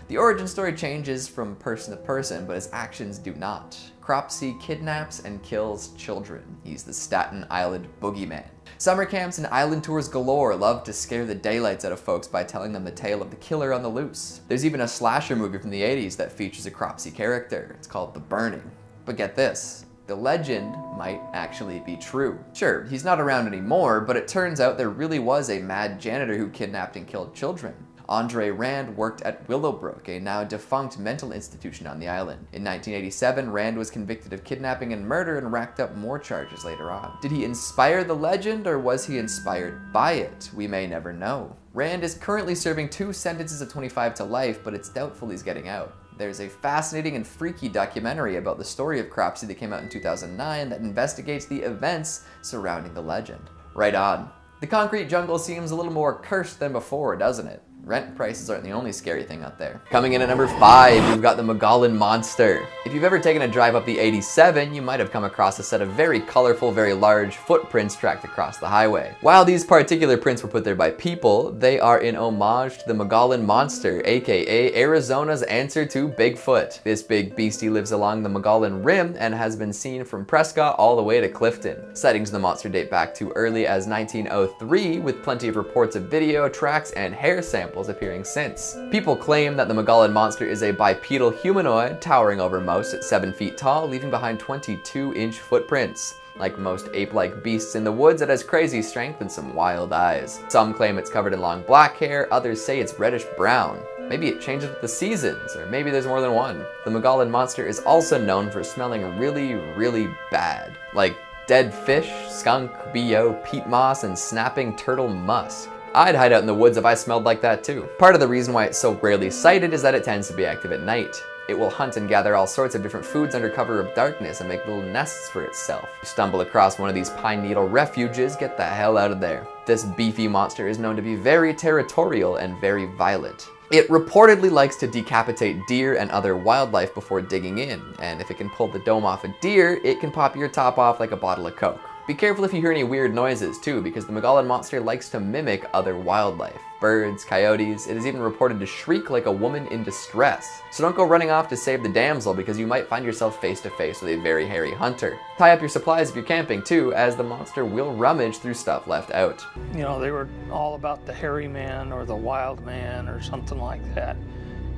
The origin story changes from person to person, but his actions do not. Cropsey kidnaps and kills children. He's the Staten Island boogeyman. Summer camps and island tours galore love to scare the daylights out of folks by telling them the tale of the killer on the loose. There's even a slasher movie from the 80s that features a Cropsey character. It's called The Burning. But get this, The legend might actually be true. Sure, he's not around anymore, but it turns out there really was a mad janitor who kidnapped and killed children. Andre Rand worked at Willowbrook, a now defunct mental institution on the island. In 1987, Rand was convicted of kidnapping and murder and racked up more charges later on. Did he inspire the legend, or was he inspired by it? We may never know. Rand is currently serving 2 sentences of 25 to life, but it's doubtful he's getting out. There's a fascinating and freaky documentary about the story of Cropsey that came out in 2009 that investigates the events surrounding the legend. Right on. The concrete jungle seems a little more cursed than before, doesn't it? Rent prices aren't the only scary thing out there. Coming in at number 5, we've got the Mogollon Monster. If you've ever taken a drive up the 87, you might have come across a set of very colorful, very large footprints tracked across the highway. While these particular prints were put there by people, they are in homage to the Mogollon Monster, aka Arizona's answer to Bigfoot. This big beastie lives along the Mogollon Rim and has been seen from Prescott all the way to Clifton. Sightings of the monster date back to early as 1903, with plenty of reports of video, tracks, and hair samples appearing since. People claim that the Mogollon Monster is a bipedal humanoid towering over most at 7 feet tall, leaving behind 22-inch footprints. Like most ape-like beasts in the woods, it has crazy strength and some wild eyes. Some claim it's covered in long black hair, others say it's reddish-brown. Maybe it changes with the seasons, or maybe there's more than one. The Mogollon Monster is also known for smelling really, really bad. Like dead fish, skunk, BO, peat moss, and snapping turtle musk. I'd hide out in the woods if I smelled like that too. Part of the reason why it's so rarely sighted is that it tends to be active at night. It will hunt and gather all sorts of different foods under cover of darkness and make little nests for itself. You stumble across one of these pine needle refuges, get the hell out of there. This beefy monster is known to be very territorial and very violent. It reportedly likes to decapitate deer and other wildlife before digging in, and if it can pull the dome off a deer, it can pop your top off like a bottle of Coke. Be careful if you hear any weird noises too, because the Mogollon Monster likes to mimic other wildlife. Birds, coyotes, it is even reported to shriek like a woman in distress. So don't go running off to save the damsel, because you might find yourself face to face with a very hairy hunter. Tie up your supplies if you're camping too, as the monster will rummage through stuff left out. You know, they were all about the hairy man or the wild man or something like that.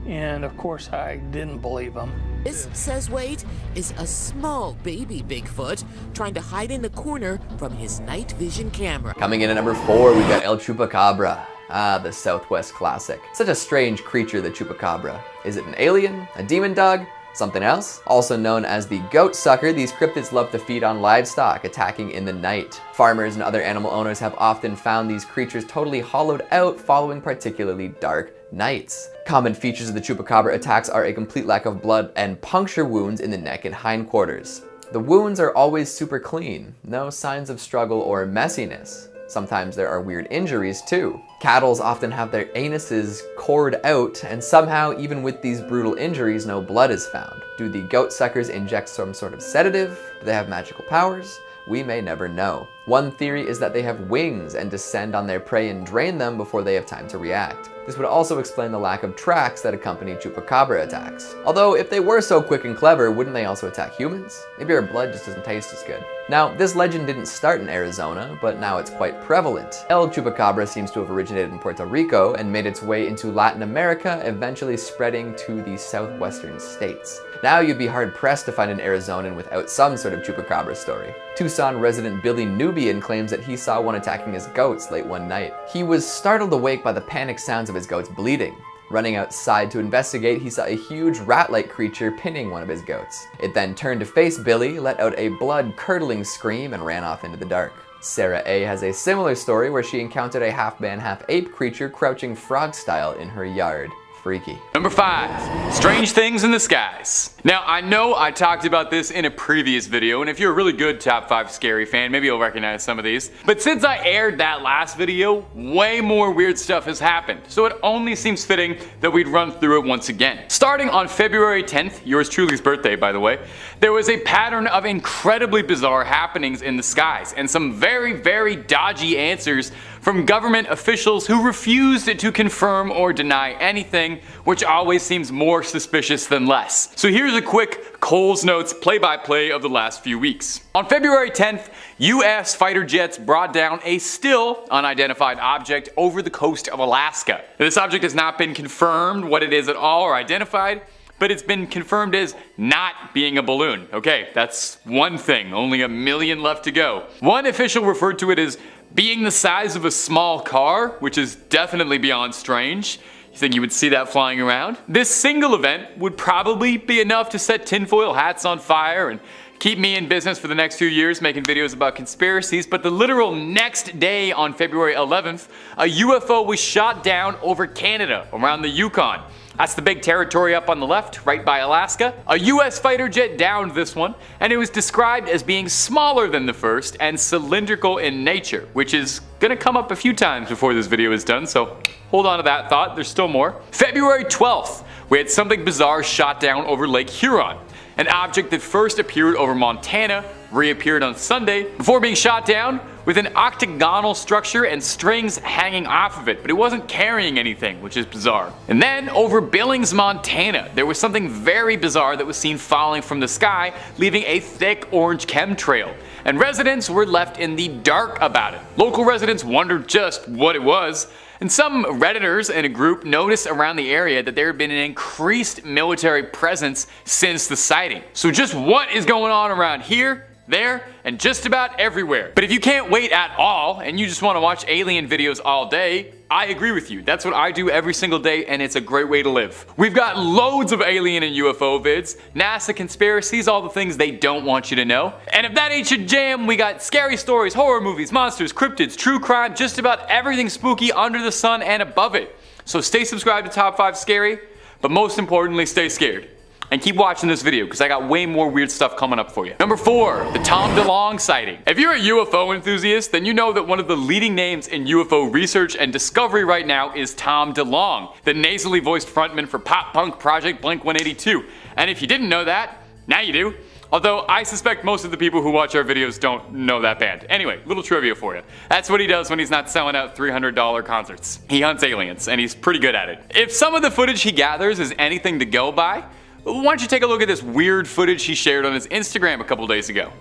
And of course I didn't believe them. This, says Wade, is a small baby Bigfoot trying to hide in the corner from his night vision camera. Coming in at number 4, we've got El Chupacabra. Ah, the Southwest classic. Such a strange creature, the Chupacabra. Is it an alien? A demon dog? Something else? Also known as the goat sucker, these cryptids love to feed on livestock, attacking in the night. Farmers and other animal owners have often found these creatures totally hollowed out following particularly dark nights. Common features of the Chupacabra attacks are a complete lack of blood and puncture wounds in the neck and hindquarters. The wounds are always super clean, no signs of struggle or messiness. Sometimes there are weird injuries too. Cattle often have their anuses cored out, and somehow, even with these brutal injuries, no blood is found. Do the goat suckers inject some sort of sedative? Do they have magical powers? We may never know. One theory is that they have wings and descend on their prey and drain them before they have time to react. This would also explain the lack of tracks that accompany Chupacabra attacks. Although, if they were so quick and clever, wouldn't they also attack humans? Maybe our blood just doesn't taste as good. Now, this legend didn't start in Arizona, but now it's quite prevalent. El Chupacabra seems to have originated in Puerto Rico and made its way into Latin America, eventually spreading to the southwestern states. Now you'd be hard-pressed to find an Arizonan without some sort of Chupacabra story. Tucson resident Billy Nubian claims that he saw one attacking his goats late one night. He was startled awake by the panicked sounds of his goats bleeding. Running outside to investigate, he saw a huge rat-like creature pinning one of his goats. It then turned to face Billy, let out a blood-curdling scream, and ran off into the dark. Sarah A. has a similar story where she encountered a half-man, half-ape creature crouching frog-style in her yard. Freaky. Number 5, strange things in the skies. Now, I know I talked about this in a previous video, and if you're a really good top 5 scary fan, maybe you'll recognize some of these. But since I aired that last video, way more weird stuff has happened, so it only seems fitting that we'd run through it once again. Starting on February 10th, yours truly's birthday by the way, there was a pattern of incredibly bizarre happenings in the skies, and some very, very dodgy answers from government officials who refused to confirm or deny anything, which always seems more suspicious than less. So here's a quick Cole's Notes play-by-play of the last few weeks. On February 10th, US fighter jets brought down a still unidentified object over the coast of Alaska. Now, this object has not been confirmed what it is at all or identified, but it's been confirmed as not being a balloon. Okay, that's one thing, only 1 million left to go. One official referred to it as being the size of a small car, which is definitely beyond strange. You think you would see that flying around? This single event would probably be enough to set tinfoil hats on fire and keep me in business for the next few years making videos about conspiracies, but the literal next day on February 11th, a UFO was shot down over Canada, around the Yukon. That's the big territory up on the left, right by Alaska. A US fighter jet downed this one, and it was described as being smaller than the first and cylindrical in nature, which is gonna come up a few times before this video is done, so hold on to that thought, there's still more. February 12th, we had something bizarre shot down over Lake Huron. An object that first appeared over Montana reappeared on Sunday before being shot down with an octagonal structure and strings hanging off of it, but it wasn't carrying anything, which is bizarre. And then over Billings, Montana, there was something very bizarre that was seen falling from the sky, leaving a thick orange chemtrail. And residents were left in the dark about it. Local residents wondered just what it was, and some Redditors in a group noticed around the area that there had been an increased military presence since the sighting. So just what is going on around here, there, and just about everywhere? But if you can't wait at all, and you just want to watch alien videos all day, I agree with you. That's what I do every single day, and it's a great way to live. We've got loads of alien and UFO vids, NASA conspiracies, all the things they don't want you to know. And if that ain't your jam, we got scary stories, horror movies, monsters, cryptids, true crime, just about everything spooky under the sun and above it. So stay subscribed to Top 5 Scary, but most importantly, stay scared. And keep watching this video, because I got way more weird stuff coming up for you. Number 4, the Tom DeLonge sighting. If you're a UFO enthusiast, then you know that one of the leading names in UFO research and discovery right now is Tom DeLonge, the nasally voiced frontman for pop punk project Blink-182. And if you didn't know that, now you do. Although I suspect most of the people who watch our videos don't know that band. Anyway, little trivia for you. That's what he does when he's not selling out $300 concerts. He hunts aliens, and he's pretty good at it. If some of the footage he gathers is anything to go by, why don't you take a look at this weird footage he shared on his Instagram a couple days ago.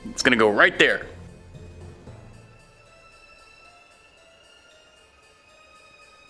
It's gonna go right there.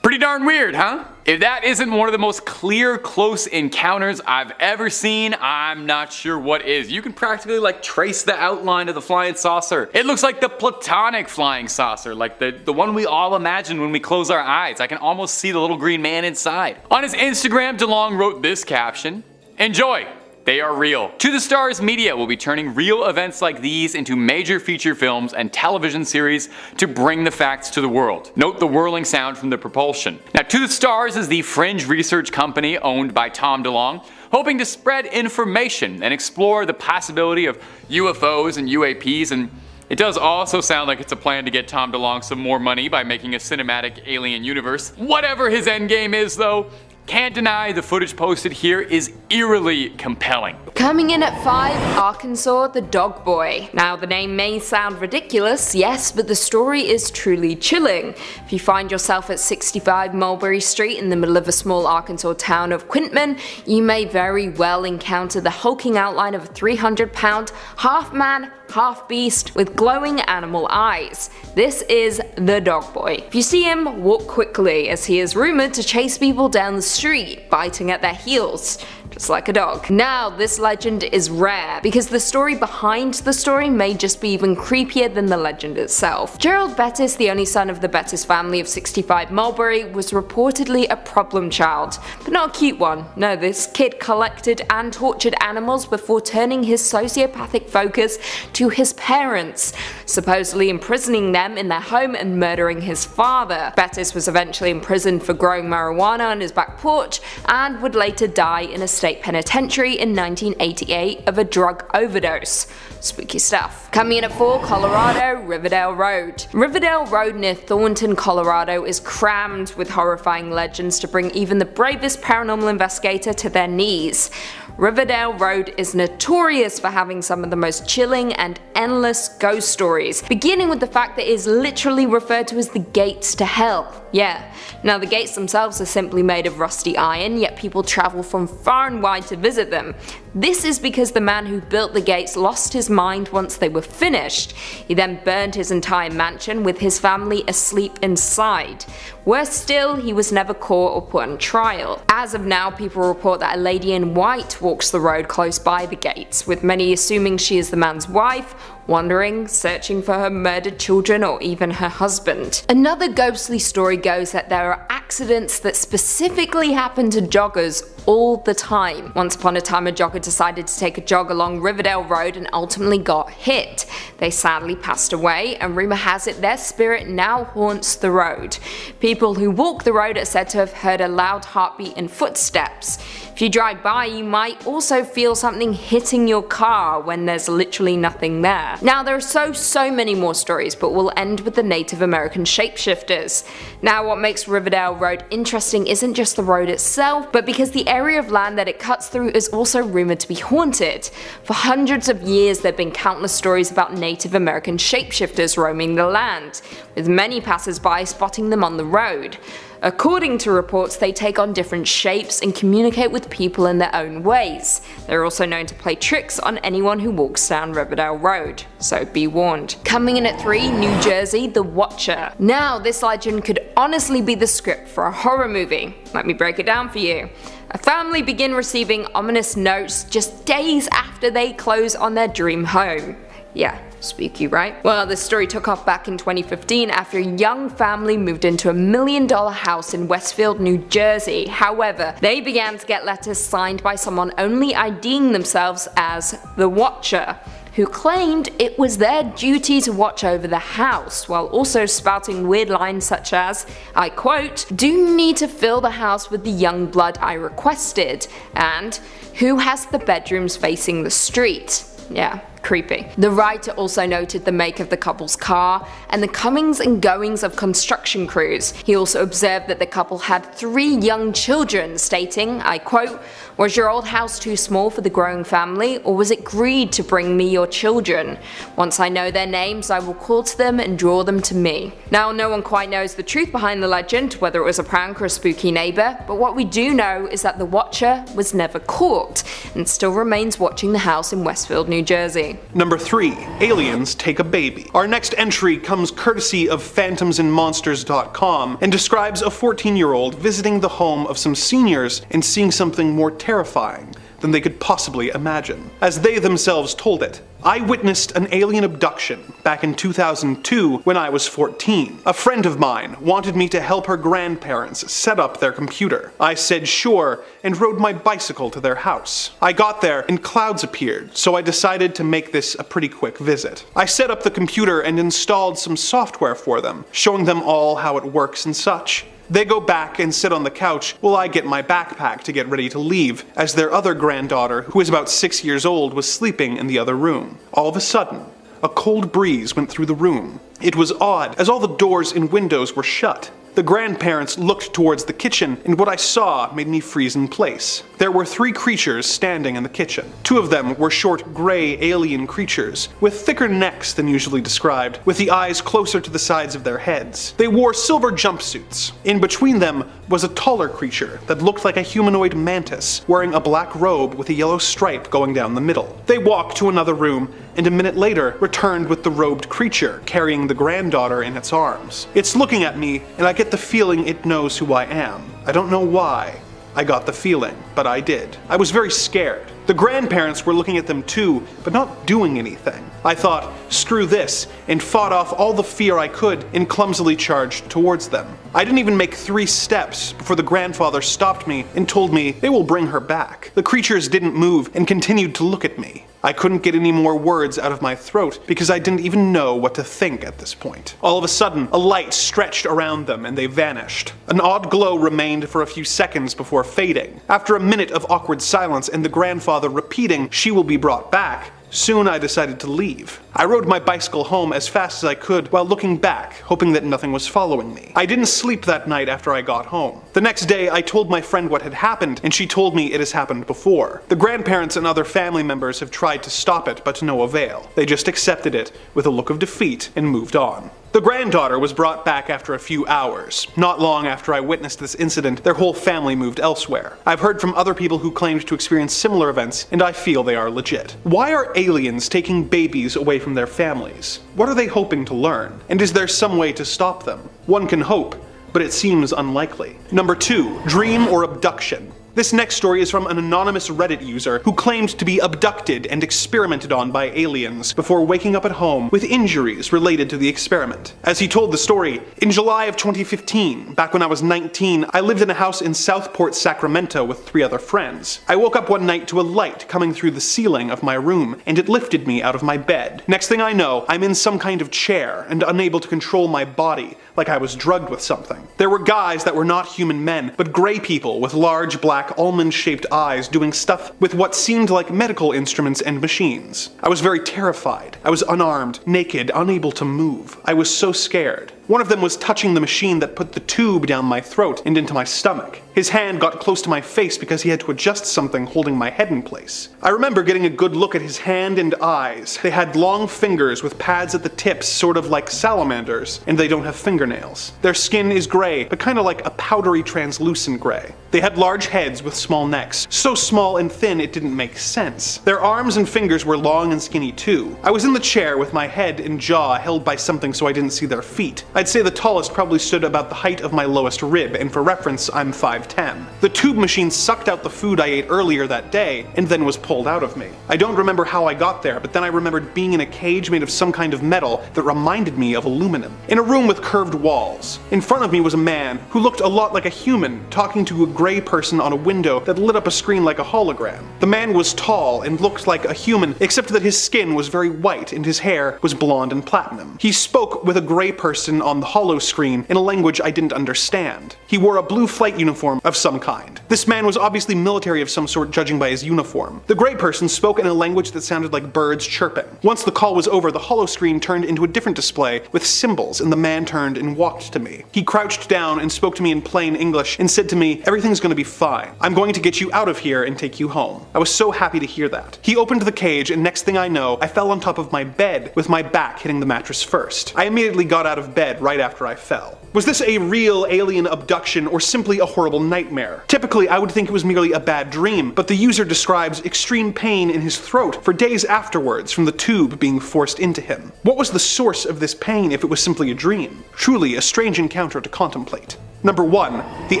Pretty darn weird, huh? If that isn't one of the most clear, close encounters I've ever seen, I'm not sure what is. You can practically trace the outline of the flying saucer. It looks like the platonic flying saucer, like the one we all imagine when we close our eyes. I can almost see the little green man inside. On his Instagram, DeLonge wrote this caption: "Enjoy. They are real." To the Stars Media will be turning real events like these into major feature films and television series to bring the facts to the world. Note the whirling sound from the propulsion. Now, To the Stars is the fringe research company owned by Tom DeLonge, hoping to spread information and explore the possibility of UFOs and UAPs, and it does also sound like it's a plan to get Tom DeLonge some more money by making a cinematic alien universe. Whatever his endgame is, though, can't deny the footage posted here is eerily compelling. Coming in at 5, Arkansas, the Dog Boy. Now, the name may sound ridiculous, yes, but the story is truly chilling. If you find yourself at 65 Mulberry Street in the middle of a small Arkansas town of Quintman, you may very well encounter the hulking outline of a 300-pound, half-man, half-beast with glowing animal eyes. This is the Dog Boy. If you see him, walk quickly, as he is rumored to chase people down the street, biting at their heels, just like a dog. Now, this legend is rare, because the story behind the story may just be even creepier than the legend itself. Gerald Bettis, the only son of the Bettis family of 65 Mulberry, was reportedly a problem child, but not a cute one. No, this kid collected and tortured animals before turning his sociopathic focus to his parents, supposedly imprisoning them in their home and murdering his father. Bettis was eventually imprisoned for growing marijuana on his back porch and would later die in a state penitentiary in 1988 of a drug overdose. Spooky stuff. Coming in at 4, Colorado, Riverdale Road. Riverdale Road near Thornton, Colorado is crammed with horrifying legends to bring even the bravest paranormal investigator to their knees. Riverdale Road is notorious for having some of the most chilling and endless ghost stories, beginning with the fact that it is literally referred to as the gates to hell. Yeah, now the gates themselves are simply made of rusty iron, yet people travel from far and wide to visit them. This is because the man who built the gates lost his mind once they were finished. He then burned his entire mansion with his family asleep inside. Worse still, he was never caught or put on trial. As of now, people report that a lady in white walks the road close by the gates, with many assuming she is the man's wife, wandering, searching for her murdered children or even her husband. Another ghostly story goes that there are accidents that specifically happen to joggers all the time. Once upon a time, a jogger decided to take a jog along Riverdale Road and ultimately got hit. They sadly passed away, and rumor has it their spirit now haunts the road. People who walk the road are said to have heard a loud heartbeat and footsteps. If you drive by, you might also feel something hitting your car when there's literally nothing there. Now, there are so many more stories, but we'll end with the Native American shapeshifters. Now, what makes Riverdale Road interesting isn't just the road itself, but because the area of land that it cuts through is also rumored to be haunted. For hundreds of years, there have been countless stories about Native American shapeshifters roaming the land, with many passers-by spotting them on the road. According to reports, they take on different shapes and communicate with people in their own ways. They're also known to play tricks on anyone who walks down Riverdale Road, so be warned. Coming in at 3, New Jersey, The Watcher. Now, this legend could honestly be the script for a horror movie. Let me break it down for you. A family begin receiving ominous notes just days after they close on their dream home. Yeah, spooky, right? Well, this story took off back in 2015 after a young family moved into a $1 million house in Westfield, New Jersey. However, they began to get letters signed by someone only IDing themselves as the Watcher, who claimed it was their duty to watch over the house, while also spouting weird lines such as, I quote, "Do need to fill the house with the young blood I requested," and "Who has the bedrooms facing the street?" Yeah, creepy. The writer also noted the make of the couple's car and the comings and goings of construction crews. He also observed that the couple had 3 young children, stating, I quote, "Was your old house too small for the growing family, or was it greed to bring me your children? Once I know their names, I will call to them and draw them to me." Now, no one quite knows the truth behind the legend, whether it was a prank or a spooky neighbor, but what we do know is that the Watcher was never caught and still remains watching the house in Westfield, New Jersey. Number 3. Aliens take a baby. Our next entry comes courtesy of phantomsandmonsters.com and describes a 14-year-old visiting the home of some seniors and seeing something more terrifying than they could possibly imagine. As they themselves told it, "I witnessed an alien abduction back in 2002 when I was 14. A friend of mine wanted me to help her grandparents set up their computer. I said sure and rode my bicycle to their house. I got there and clouds appeared, so I decided to make this a pretty quick visit. I set up the computer and installed some software for them, showing them all how it works and such. They go back and sit on the couch while I get my backpack to get ready to leave, as their other granddaughter, who is about 6 years old, was sleeping in the other room. All of a sudden, a cold breeze went through the room. It was odd, as all the doors and windows were shut. The grandparents looked towards the kitchen, and what I saw made me freeze in place. There were 3 creatures standing in the kitchen. 2 of them were short, gray alien creatures, with thicker necks than usually described, with the eyes closer to the sides of their heads. They wore silver jumpsuits. In between them was a taller creature that looked like a humanoid mantis, wearing a black robe with a yellow stripe going down the middle. They walked to another room, and a minute later returned with the robed creature, carrying the granddaughter in its arms. It's looking at me, and I get the feeling it knows who I am. I don't know why I got the feeling, but I did. I was very scared. The grandparents were looking at them too, but not doing anything. I thought, screw this, and fought off all the fear I could and clumsily charged towards them. I didn't even make 3 steps before the grandfather stopped me and told me they will bring her back. The creatures didn't move and continued to look at me. I couldn't get any more words out of my throat because I didn't even know what to think at this point. All of a sudden, a light stretched around them and they vanished. An odd glow remained for a few seconds before fading. After a minute of awkward silence and the grandfather repeating, "She will be brought back," soon I decided to leave. I rode my bicycle home as fast as I could while looking back, hoping that nothing was following me. I didn't sleep that night after I got home. The next day, I told my friend what had happened, and she told me it has happened before. The grandparents and other family members have tried to stop it, but to no avail. They just accepted it with a look of defeat and moved on. The granddaughter was brought back after a few hours. Not long after I witnessed this incident, their whole family moved elsewhere. I've heard from other people who claimed to experience similar events, and I feel they are legit. Why are aliens taking babies away from their families? What are they hoping to learn? And is there some way to stop them? One can hope, but it seems unlikely. Number 2, dream or abduction. This next story is from an anonymous Reddit user who claimed to be abducted and experimented on by aliens before waking up at home with injuries related to the experiment. As he told the story, in July of 2015, back when I was 19, I lived in a house in Southport, Sacramento with 3 other friends. I woke up one night to a light coming through the ceiling of my room, and it lifted me out of my bed. Next thing I know, I'm in some kind of chair and unable to control my body, like I was drugged with something. There were guys that were not human men, but gray people with large black almond-shaped eyes doing stuff with what seemed like medical instruments and machines. I was very terrified. I was unarmed, naked, unable to move. I was so scared. One of them was touching the machine that put the tube down my throat and into my stomach. His hand got close to my face because he had to adjust something holding my head in place. I remember getting a good look at his hand and eyes. They had long fingers with pads at the tips, sort of like salamanders, and they don't have fingernails. Their skin is gray, but kind of like a powdery translucent gray. They had large heads with small necks, so small and thin it didn't make sense. Their arms and fingers were long and skinny too. I was in the chair with my head and jaw held by something so I didn't see their feet. I'd say the tallest probably stood about the height of my lowest rib, and for reference, I'm 5'10". The tube machine sucked out the food I ate earlier that day, and then was pulled out of me. I don't remember how I got there, but then I remembered being in a cage made of some kind of metal that reminded me of aluminum. In a room with curved walls. In front of me was a man who looked a lot like a human, talking to a gray person on a window that lit up a screen like a hologram. The man was tall and looked like a human, except that his skin was very white and his hair was blonde and platinum. He spoke with a gray person on the holo screen in a language I didn't understand. He wore a blue flight uniform of some kind. This man was obviously military of some sort, judging by his uniform. The gray person spoke in a language that sounded like birds chirping. Once the call was over, the holo screen turned into a different display with symbols, and the man turned and walked to me. He crouched down and spoke to me in plain English and said to me, "Everything's gonna be fine. I'm going to get you out of here and take you home." I was so happy to hear that. He opened the cage, and next thing I know, I fell on top of my bed with my back hitting the mattress first. I immediately got out of bed right after I fell. Was this a real alien abduction or simply a horrible nightmare? Typically, I would think it was merely a bad dream, but the user describes extreme pain in his throat for days afterwards from the tube being forced into him. What was the source of this pain if it was simply a dream? Truly a strange encounter to contemplate. Number 1. The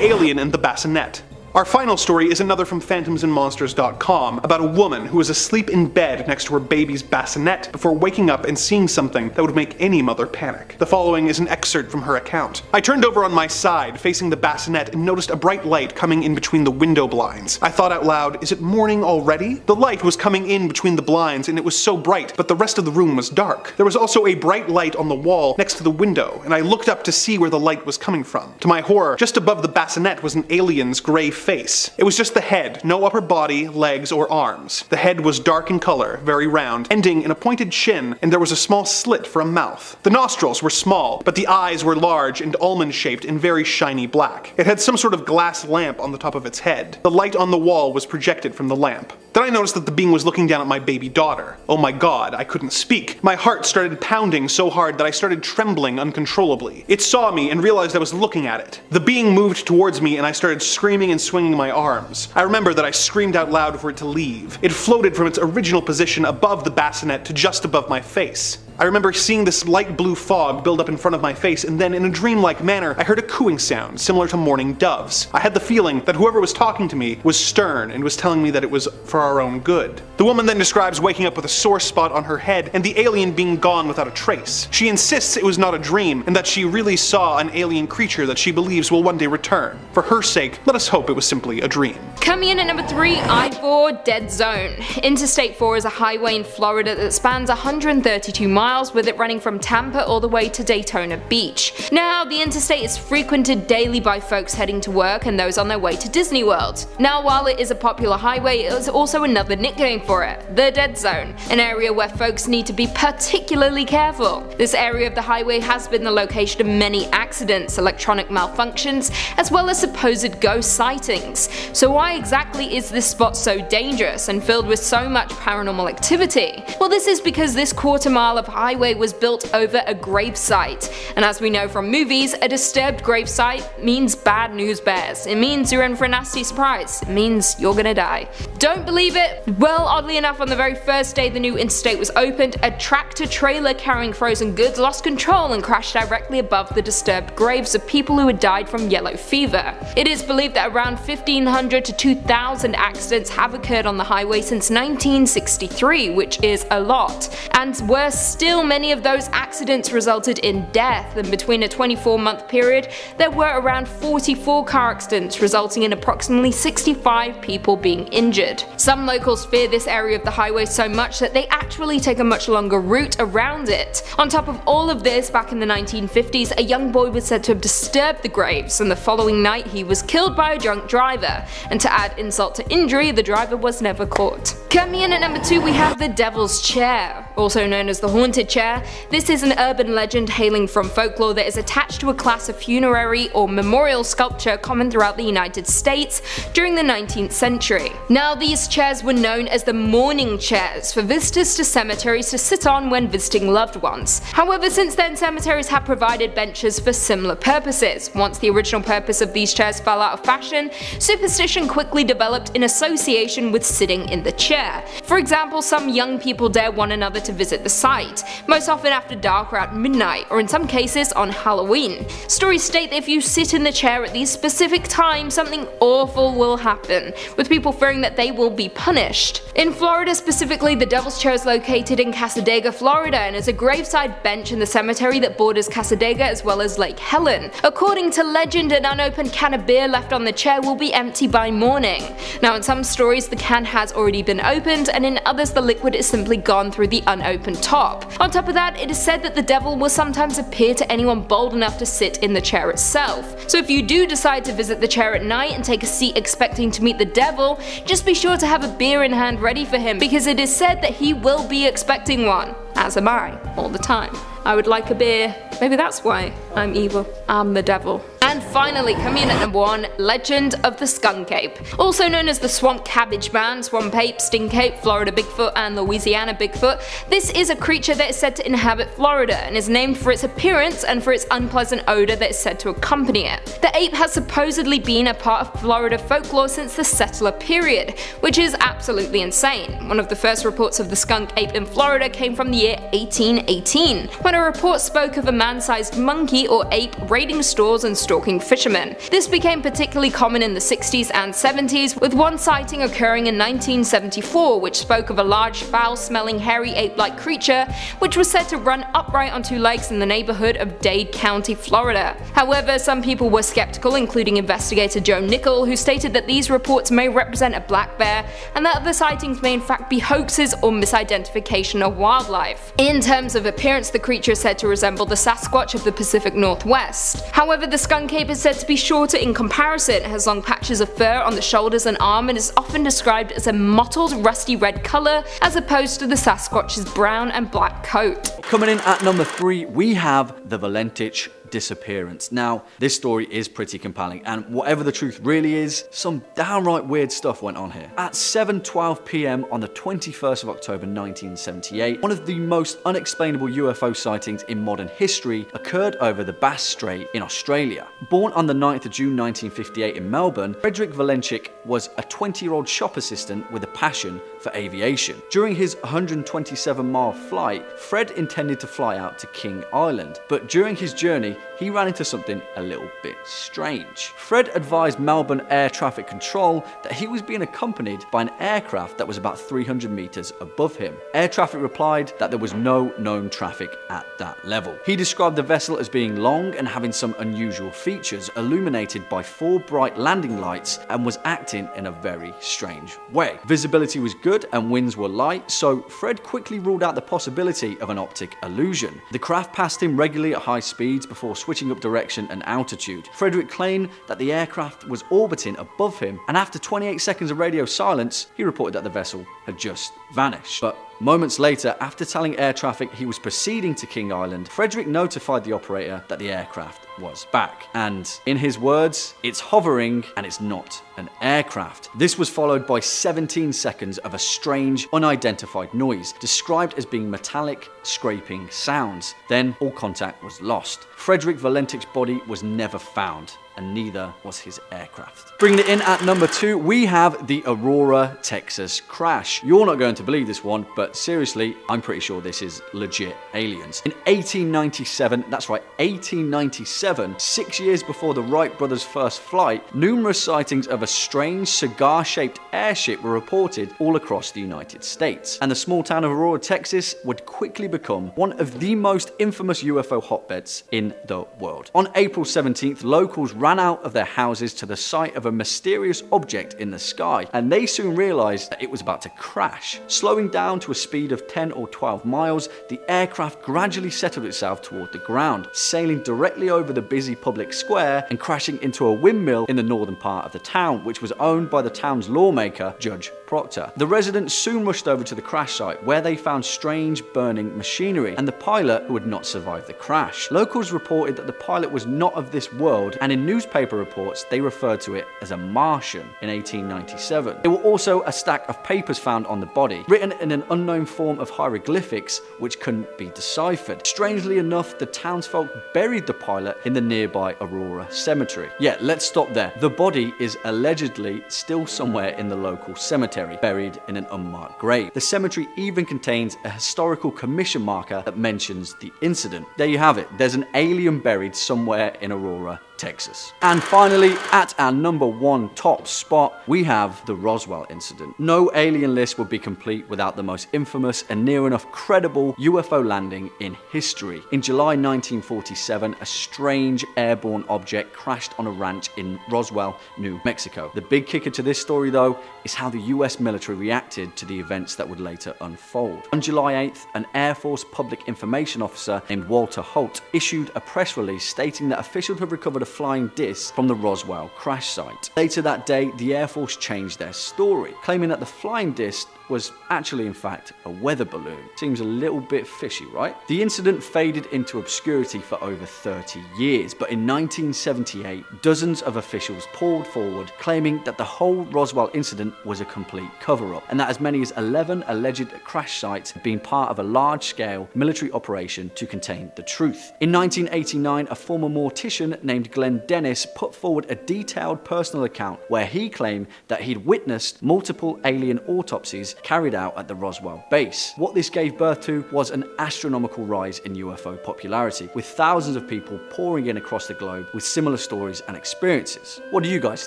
Alien and the Bassinet. Our final story is another from phantomsandmonsters.com about a woman who was asleep in bed next to her baby's bassinet before waking up and seeing something that would make any mother panic. The following is an excerpt from her account. "I turned over on my side, facing the bassinet, and noticed a bright light coming in between the window blinds. I thought out loud, is it morning already? The light was coming in between the blinds and it was so bright, but the rest of the room was dark. There was also a bright light on the wall next to the window, and I looked up to see where the light was coming from. To my horror, just above the bassinet was an alien's gray face. It was just the head, no upper body, legs, or arms. The head was dark in color, very round, ending in a pointed chin, and there was a small slit for a mouth. The nostrils were small, but the eyes were large and almond-shaped and very shiny black. It had some sort of glass lamp on the top of its head. The light on the wall was projected from the lamp. Then I noticed that the being was looking down at my baby daughter. Oh my god, I couldn't speak. My heart started pounding so hard that I started trembling uncontrollably. It saw me and realized I was looking at it. The being moved towards me and I started screaming and swinging my arms. I remember that I screamed out loud for it to leave. It floated from its original position above the bassinet to just above my face. I remember seeing this light blue fog build up in front of my face, and then in a dreamlike manner, I heard a cooing sound similar to mourning doves. I had the feeling that whoever was talking to me was stern and was telling me that it was for our own good. The woman then describes waking up with a sore spot on her head and the alien being gone without a trace. She insists it was not a dream and that she really saw an alien creature that she believes will one day return. For her sake, let us hope it was simply a dream. Coming in at number 3, I-4 Dead Zone. Interstate 4 is a highway in Florida that spans 132 miles miles, with it running from Tampa all the way to Daytona Beach. Now, the interstate is frequented daily by folks heading to work and those on their way to Disney World. Now, while it is a popular highway, it is also another nickname for it, the Dead Zone, an area where folks need to be particularly careful. This area of the highway has been the location of many accidents, electronic malfunctions, as well as supposed ghost sightings. So why exactly is this spot so dangerous and filled with so much paranormal activity? Well, this is because this quarter mile of highway was built over a gravesite, and as we know from movies, a disturbed gravesite means bad news bears. It means you're in for a nasty surprise. It means you're gonna die. Don't believe it? Well, oddly enough, on the very first day the new interstate was opened, a tractor trailer carrying frozen goods lost control and crashed directly above the disturbed graves of people who had died from yellow fever. It is believed that around 1,500 to 2,000 accidents have occurred on the highway since 1963, which is a lot. And worse still, many of those accidents resulted in death, and between a 24-month period, there were around 44 car accidents, resulting in approximately 65 people being injured. Some locals fear this area of the highway so much that they actually take a much longer route around it. On top of all of this, back in the 1950s, a young boy was said to have disturbed the graves, and the following night he was killed by a drunk driver. And to add insult to injury, the driver was never caught. Coming in at number 2, we have the Devil's Chair, also known as the Haunted Chair. This is an urban legend hailing from folklore that is attached to a class of funerary or memorial sculpture common throughout the United States during the 19th century. Now, these chairs were known as the mourning chairs for visitors to cemeteries to sit on when visiting loved ones. However, since then, cemeteries have provided benches for similar purposes. Once the original purpose of these chairs fell out of fashion, superstition quickly developed in association with sitting in the chair. For example, some young people dare one another to visit the site, most often after dark or at midnight, or in some cases on Halloween. Stories state that if you sit in the chair at these specific times, something awful will happen, with people fearing that they will be punished. In Florida specifically, the Devil's Chair is located in Cassadaga, Florida, and is a graveside bench in the cemetery that borders Cassadaga as well as Lake Helen. According to legend, an unopened can of beer left on the chair will be empty by morning. Now, in some stories, the can has already been opened, and in others, the liquid is simply gone through the unopened top. On top of that, it is said that the devil will sometimes appear to anyone bold enough to sit in the chair itself. So if you do decide to visit the chair at night and take a seat expecting to meet the devil, just be sure to have a beer in hand ready for him, because it is said that he will be expecting one. As am I, all the time. I would like a beer. Maybe that's why I'm evil. I'm the devil. And finally, coming in at number 1, Legend of the Skunk Ape. Also known as the Swamp Cabbage Man, Swamp Ape, Stink Ape, Florida Bigfoot, and Louisiana Bigfoot, this is a creature that is said to inhabit Florida and is named for its appearance and for its unpleasant odor that is said to accompany it. The ape has supposedly been a part of Florida folklore since the settler period, which is absolutely insane. One of the first reports of the skunk ape in Florida came from the year 1818, when a report spoke of a man-sized monkey or ape raiding stores and stalking fishermen. This became particularly common in the 60s and 70s, with one sighting occurring in 1974 which spoke of a large foul-smelling hairy ape-like creature which was said to run upright on 2 legs in the neighborhood of Dade County, Florida. However, some people were skeptical, including investigator Joe Nickel, who stated that these reports may represent a black bear and that the sightings may in fact be hoaxes or misidentification of wildlife. In terms of appearance, the creature is said to resemble the Sasquatch of the Pacific Northwest. However, the skunk ape is said to be shorter in comparison. It has long patches of fur on the shoulders and arm and is often described as a mottled rusty red colour as opposed to the Sasquatch's brown and black coat. Coming in at number 3, we have the Valentich disappearance. Now, this story is pretty compelling, and whatever the truth really is, some downright weird stuff went on here. At 7:12 p.m. on the 21st of October 1978, one of the most unexplainable UFO sightings in modern history occurred over the Bass Strait in Australia. Born on the 9th of June 1958 in Melbourne, Frederick Valentich was a 20-year-old shop assistant with a passion for aviation. During his 127-mile flight, Fred intended to fly out to King Island, but during his journey, he ran into something a little bit strange. Fred advised Melbourne Air Traffic Control that he was being accompanied by an aircraft that was about 300 meters above him. Air traffic replied that there was no known traffic at that level. He described the vessel as being long and having some unusual features, illuminated by 4 bright landing lights, and was acting in a very strange way. Visibility was good and winds were light, so Fred quickly ruled out the possibility of an optic illusion. The craft passed him regularly at high speeds before switching up direction and altitude. Frederick claimed that the aircraft was orbiting above him, and after 28 seconds of radio silence, he reported that the vessel had just vanished. But moments later, after telling air traffic he was proceeding to King Island, Frederick notified the operator that the aircraft was back. And in his words, it's hovering and it's not an aircraft. This was followed by 17 seconds of a strange, unidentified noise, described as being metallic, scraping sounds. Then all contact was lost. Frederick Valentik's body was never found, and neither was his aircraft. Bringing it in at number 2, we have the Aurora, Texas crash. You're not going to believe this one, but seriously, I'm pretty sure this is legit aliens. In 1897, that's right, 1897, 6 years before the Wright brothers' first flight, numerous sightings of a strange cigar-shaped airship were reported all across the United States. And the small town of Aurora, Texas would quickly become one of the most infamous UFO hotbeds in the world. On April 17th, locals ran out of their houses to the sight of a mysterious object in the sky, and they soon realized that it was about to crash. Slowing down to a speed of 10 or 12 miles, the aircraft gradually settled itself toward the ground, sailing directly over the busy public square and crashing into a windmill in the northern part of the town, which was owned by the town's lawmaker, Judge Proctor. The residents soon rushed over to the crash site, where they found strange burning machinery and the pilot who had not survived the crash. Locals reported that the pilot was not of this world, and in newspaper reports they referred to it as a Martian in 1897. There were also a stack of papers found on the body, written in an unknown form of hieroglyphics which couldn't be deciphered. Strangely enough, the townsfolk buried the pilot in the nearby Aurora cemetery. Yeah, let's stop there. The body is allegedly still somewhere in the local cemetery, buried in an unmarked grave. The cemetery even contains a historical commission marker that mentions the incident. There you have it. There's an alien buried somewhere in Aurora, Texas. And finally, at our number 1 top spot, we have the Roswell incident. No alien list would be complete without the most infamous and near enough credible UFO landing in history. In July 1947, a strange airborne object crashed on a ranch in Roswell, New Mexico. The big kicker to this story, though, is how the US military reacted to the events that would later unfold. On July 8th, an Air Force public information officer named Walter Holt issued a press release stating that officials had recovered a flying disc from the Roswell crash site. Later that day, the Air Force changed their story, claiming that the flying disc was actually in fact a weather balloon. Seems a little bit fishy, right? The incident faded into obscurity for over 30 years, but in 1978, dozens of officials poured forward claiming that the whole Roswell incident was a complete cover-up, and that as many as 11 alleged crash sites had been part of a large-scale military operation to contain the truth. In 1989, a former mortician named Glenn Dennis put forward a detailed personal account where he claimed that he'd witnessed multiple alien autopsies carried out at the Roswell base. What this gave birth to was an astronomical rise in UFO popularity, with thousands of people pouring in across the globe with similar stories and experiences. What do you guys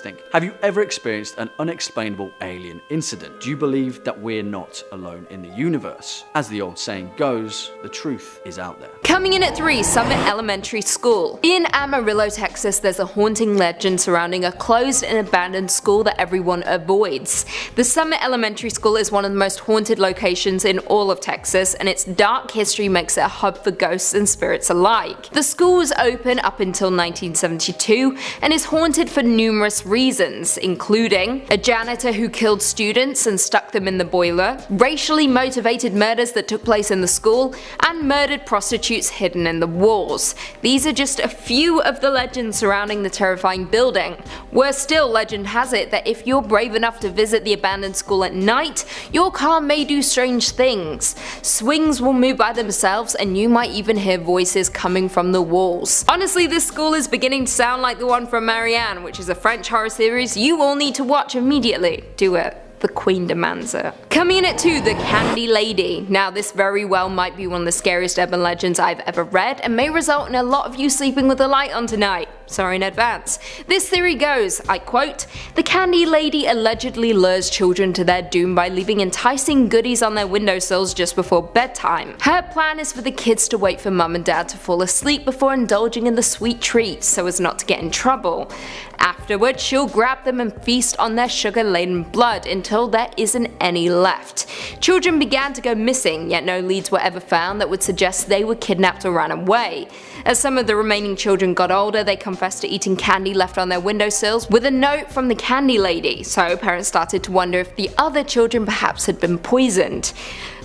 think? Have you ever experienced an unexplainable alien incident? Do you believe that we're not alone in the universe? As the old saying goes, the truth is out there. Coming in at 3, Summit Elementary School. In Amarillo, Texas, there's a haunting legend surrounding a closed and abandoned school that everyone avoids. The Summit Elementary School is one of the most haunted locations in all of Texas, and its dark history makes it a hub for ghosts and spirits alike. The school was open up until 1972 and is haunted for numerous reasons, including a janitor who killed students and stuck them in the boiler, racially motivated murders that took place in the school, and murdered prostitutes hidden in the walls. These are just a few of the legends surrounding the terrifying building. Worse still, legend has it that if you're brave enough to visit the abandoned school at night, your car may do strange things. Swings will move by themselves, and you might even hear voices coming from the walls. Honestly, this school is beginning to sound like the one from Marianne, which is a French horror series you all need to watch immediately. Do it. the Queen demands it. Coming in at 2, the Candy Lady. Now this very well might be one of the scariest urban legends I've ever read and may result in a lot of you sleeping with the light on tonight. Sorry in advance. This theory goes, I quote, "The Candy Lady allegedly lures children to their doom by leaving enticing goodies on their windowsills just before bedtime. Her plan is for the kids to wait for mum and dad to fall asleep before indulging in the sweet treats so as not to get in trouble. Afterwards, she'll grab them and feast on their sugar-laden blood until there isn't any left. Children began to go missing, yet no leads were ever found that would suggest they were kidnapped or ran away. As some of the remaining children got older, they confessed to eating candy left on their windowsills with a note from the Candy Lady, so parents started to wonder if the other children perhaps had been poisoned.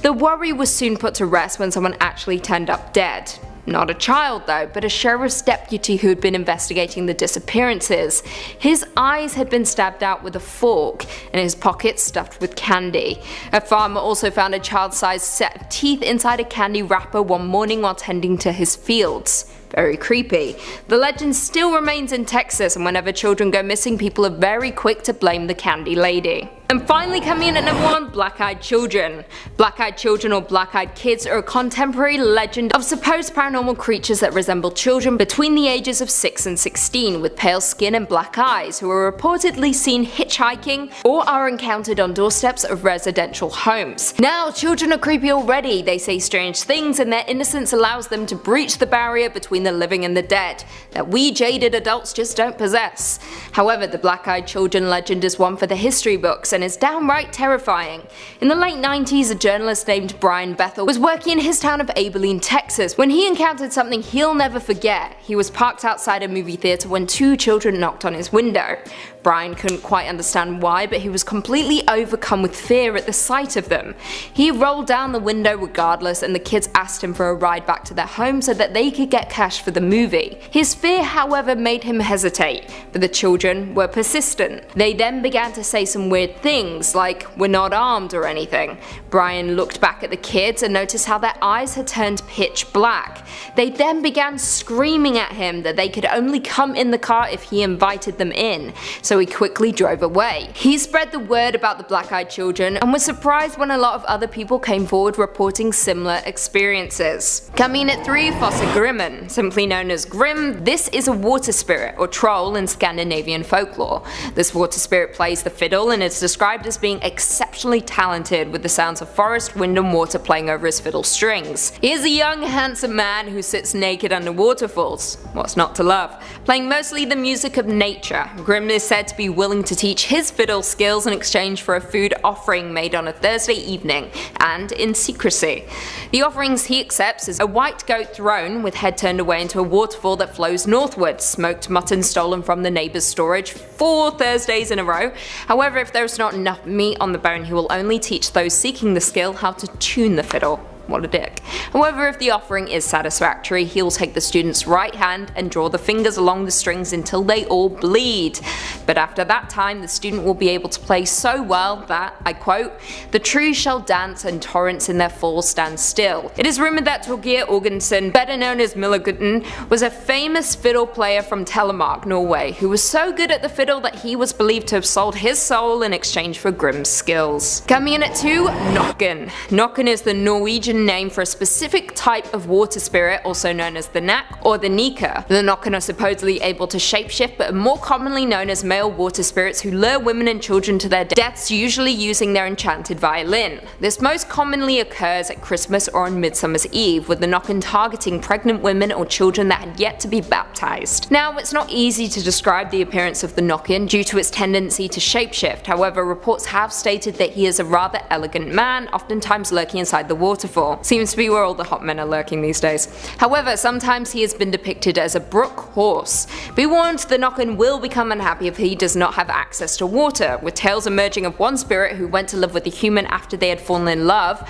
The worry was soon put to rest when someone actually turned up dead. Not a child though, but a sheriff's deputy who had been investigating the disappearances. His eyes had been stabbed out with a fork, and his pockets stuffed with candy. A farmer also found a child-sized set of teeth inside a candy wrapper one morning while tending to his fields. Very creepy. The legend still remains in Texas, and whenever children go missing, people are very quick to blame the Candy Lady. And finally coming in at number 1, Black-Eyed Children. Black-Eyed Children or Black-Eyed Kids are a contemporary legend of supposed paranormal creatures that resemble children between the ages of 6 and 16 with pale skin and black eyes who are reportedly seen hitchhiking or are encountered on doorsteps of residential homes. Now, children are creepy already. They say strange things and their innocence allows them to breach the barrier between the living and the dead that we jaded adults just don't possess. However, the Black-Eyed Children legend is one for the history books and is downright terrifying. In the late 90s, a journalist named Brian Bethel was working in his town of Abilene, Texas, when he encountered something he'll never forget. He was parked outside a movie theater when 2 children knocked on his window. Brian couldn't quite understand why, but he was completely overcome with fear at the sight of them. He rolled down the window regardless, and the kids asked him for a ride back to their home so that they could get cash for the movie. His fear, however, made him hesitate, but the children were persistent. They then began to say some weird things, like, "We're not armed" or anything. Brian looked back at the kids and noticed how their eyes had turned pitch black. They then began screaming at him that they could only come in the car if he invited them in, so he quickly drove away. He spread the word about the Black-Eyed Children and was surprised when a lot of other people came forward reporting similar experiences. Coming at 3, Fossagrimmen. Simply known as Grimm, this is a water spirit or troll in Scandinavian folklore. This water spirit plays the fiddle and is described as being exceptionally talented with the sounds of forest, wind and water playing over his fiddle strings. He is a young, handsome man who sits naked under waterfalls. What's not to love? Playing mostly the music of nature. Grimm is said to be willing to teach his fiddle skills in exchange for a food offering made on a Thursday evening, and in secrecy. The offerings he accepts is a white goat thrown with head turned away into a waterfall that flows northward, smoked mutton stolen from the neighbour's storage 4 Thursdays in a row. However, if there is not enough meat on the bone, he will only teach those seeking the skill how to tune the fiddle. What a dick. However, if the offering is satisfactory, he'll take the student's right hand and draw the fingers along the strings until they all bleed. But after that time, the student will be able to play so well that, I quote, "The trees shall dance and torrents in their falls stand still." It is rumoured that Torgeir Orgensen, better known as Millergutten, was a famous fiddle player from Telemark, Norway, who was so good at the fiddle that he was believed to have sold his soul in exchange for Grimm's skills. Coming in at 2, Nokken. Nokken is the Norwegian name for a specific type of water spirit, also known as the Knack or the Nika. The Nokken are supposedly able to shapeshift, but are more commonly known as male water spirits who lure women and children to their deaths, usually using their enchanted violin. This most commonly occurs at Christmas or on Midsummer's Eve, with the Nokken targeting pregnant women or children that had yet to be baptized. Now, it's not easy to describe the appearance of the Nokken due to its tendency to shapeshift. However, reports have stated that he is a rather elegant man, oftentimes lurking inside the waterfall. Seems to be where all the hot men are lurking these days. However, sometimes he has been depicted as a brook horse. Be warned, the Nokken will become unhappy if he does not have access to water, with tales emerging of one spirit who went to live with a human after they had fallen in love,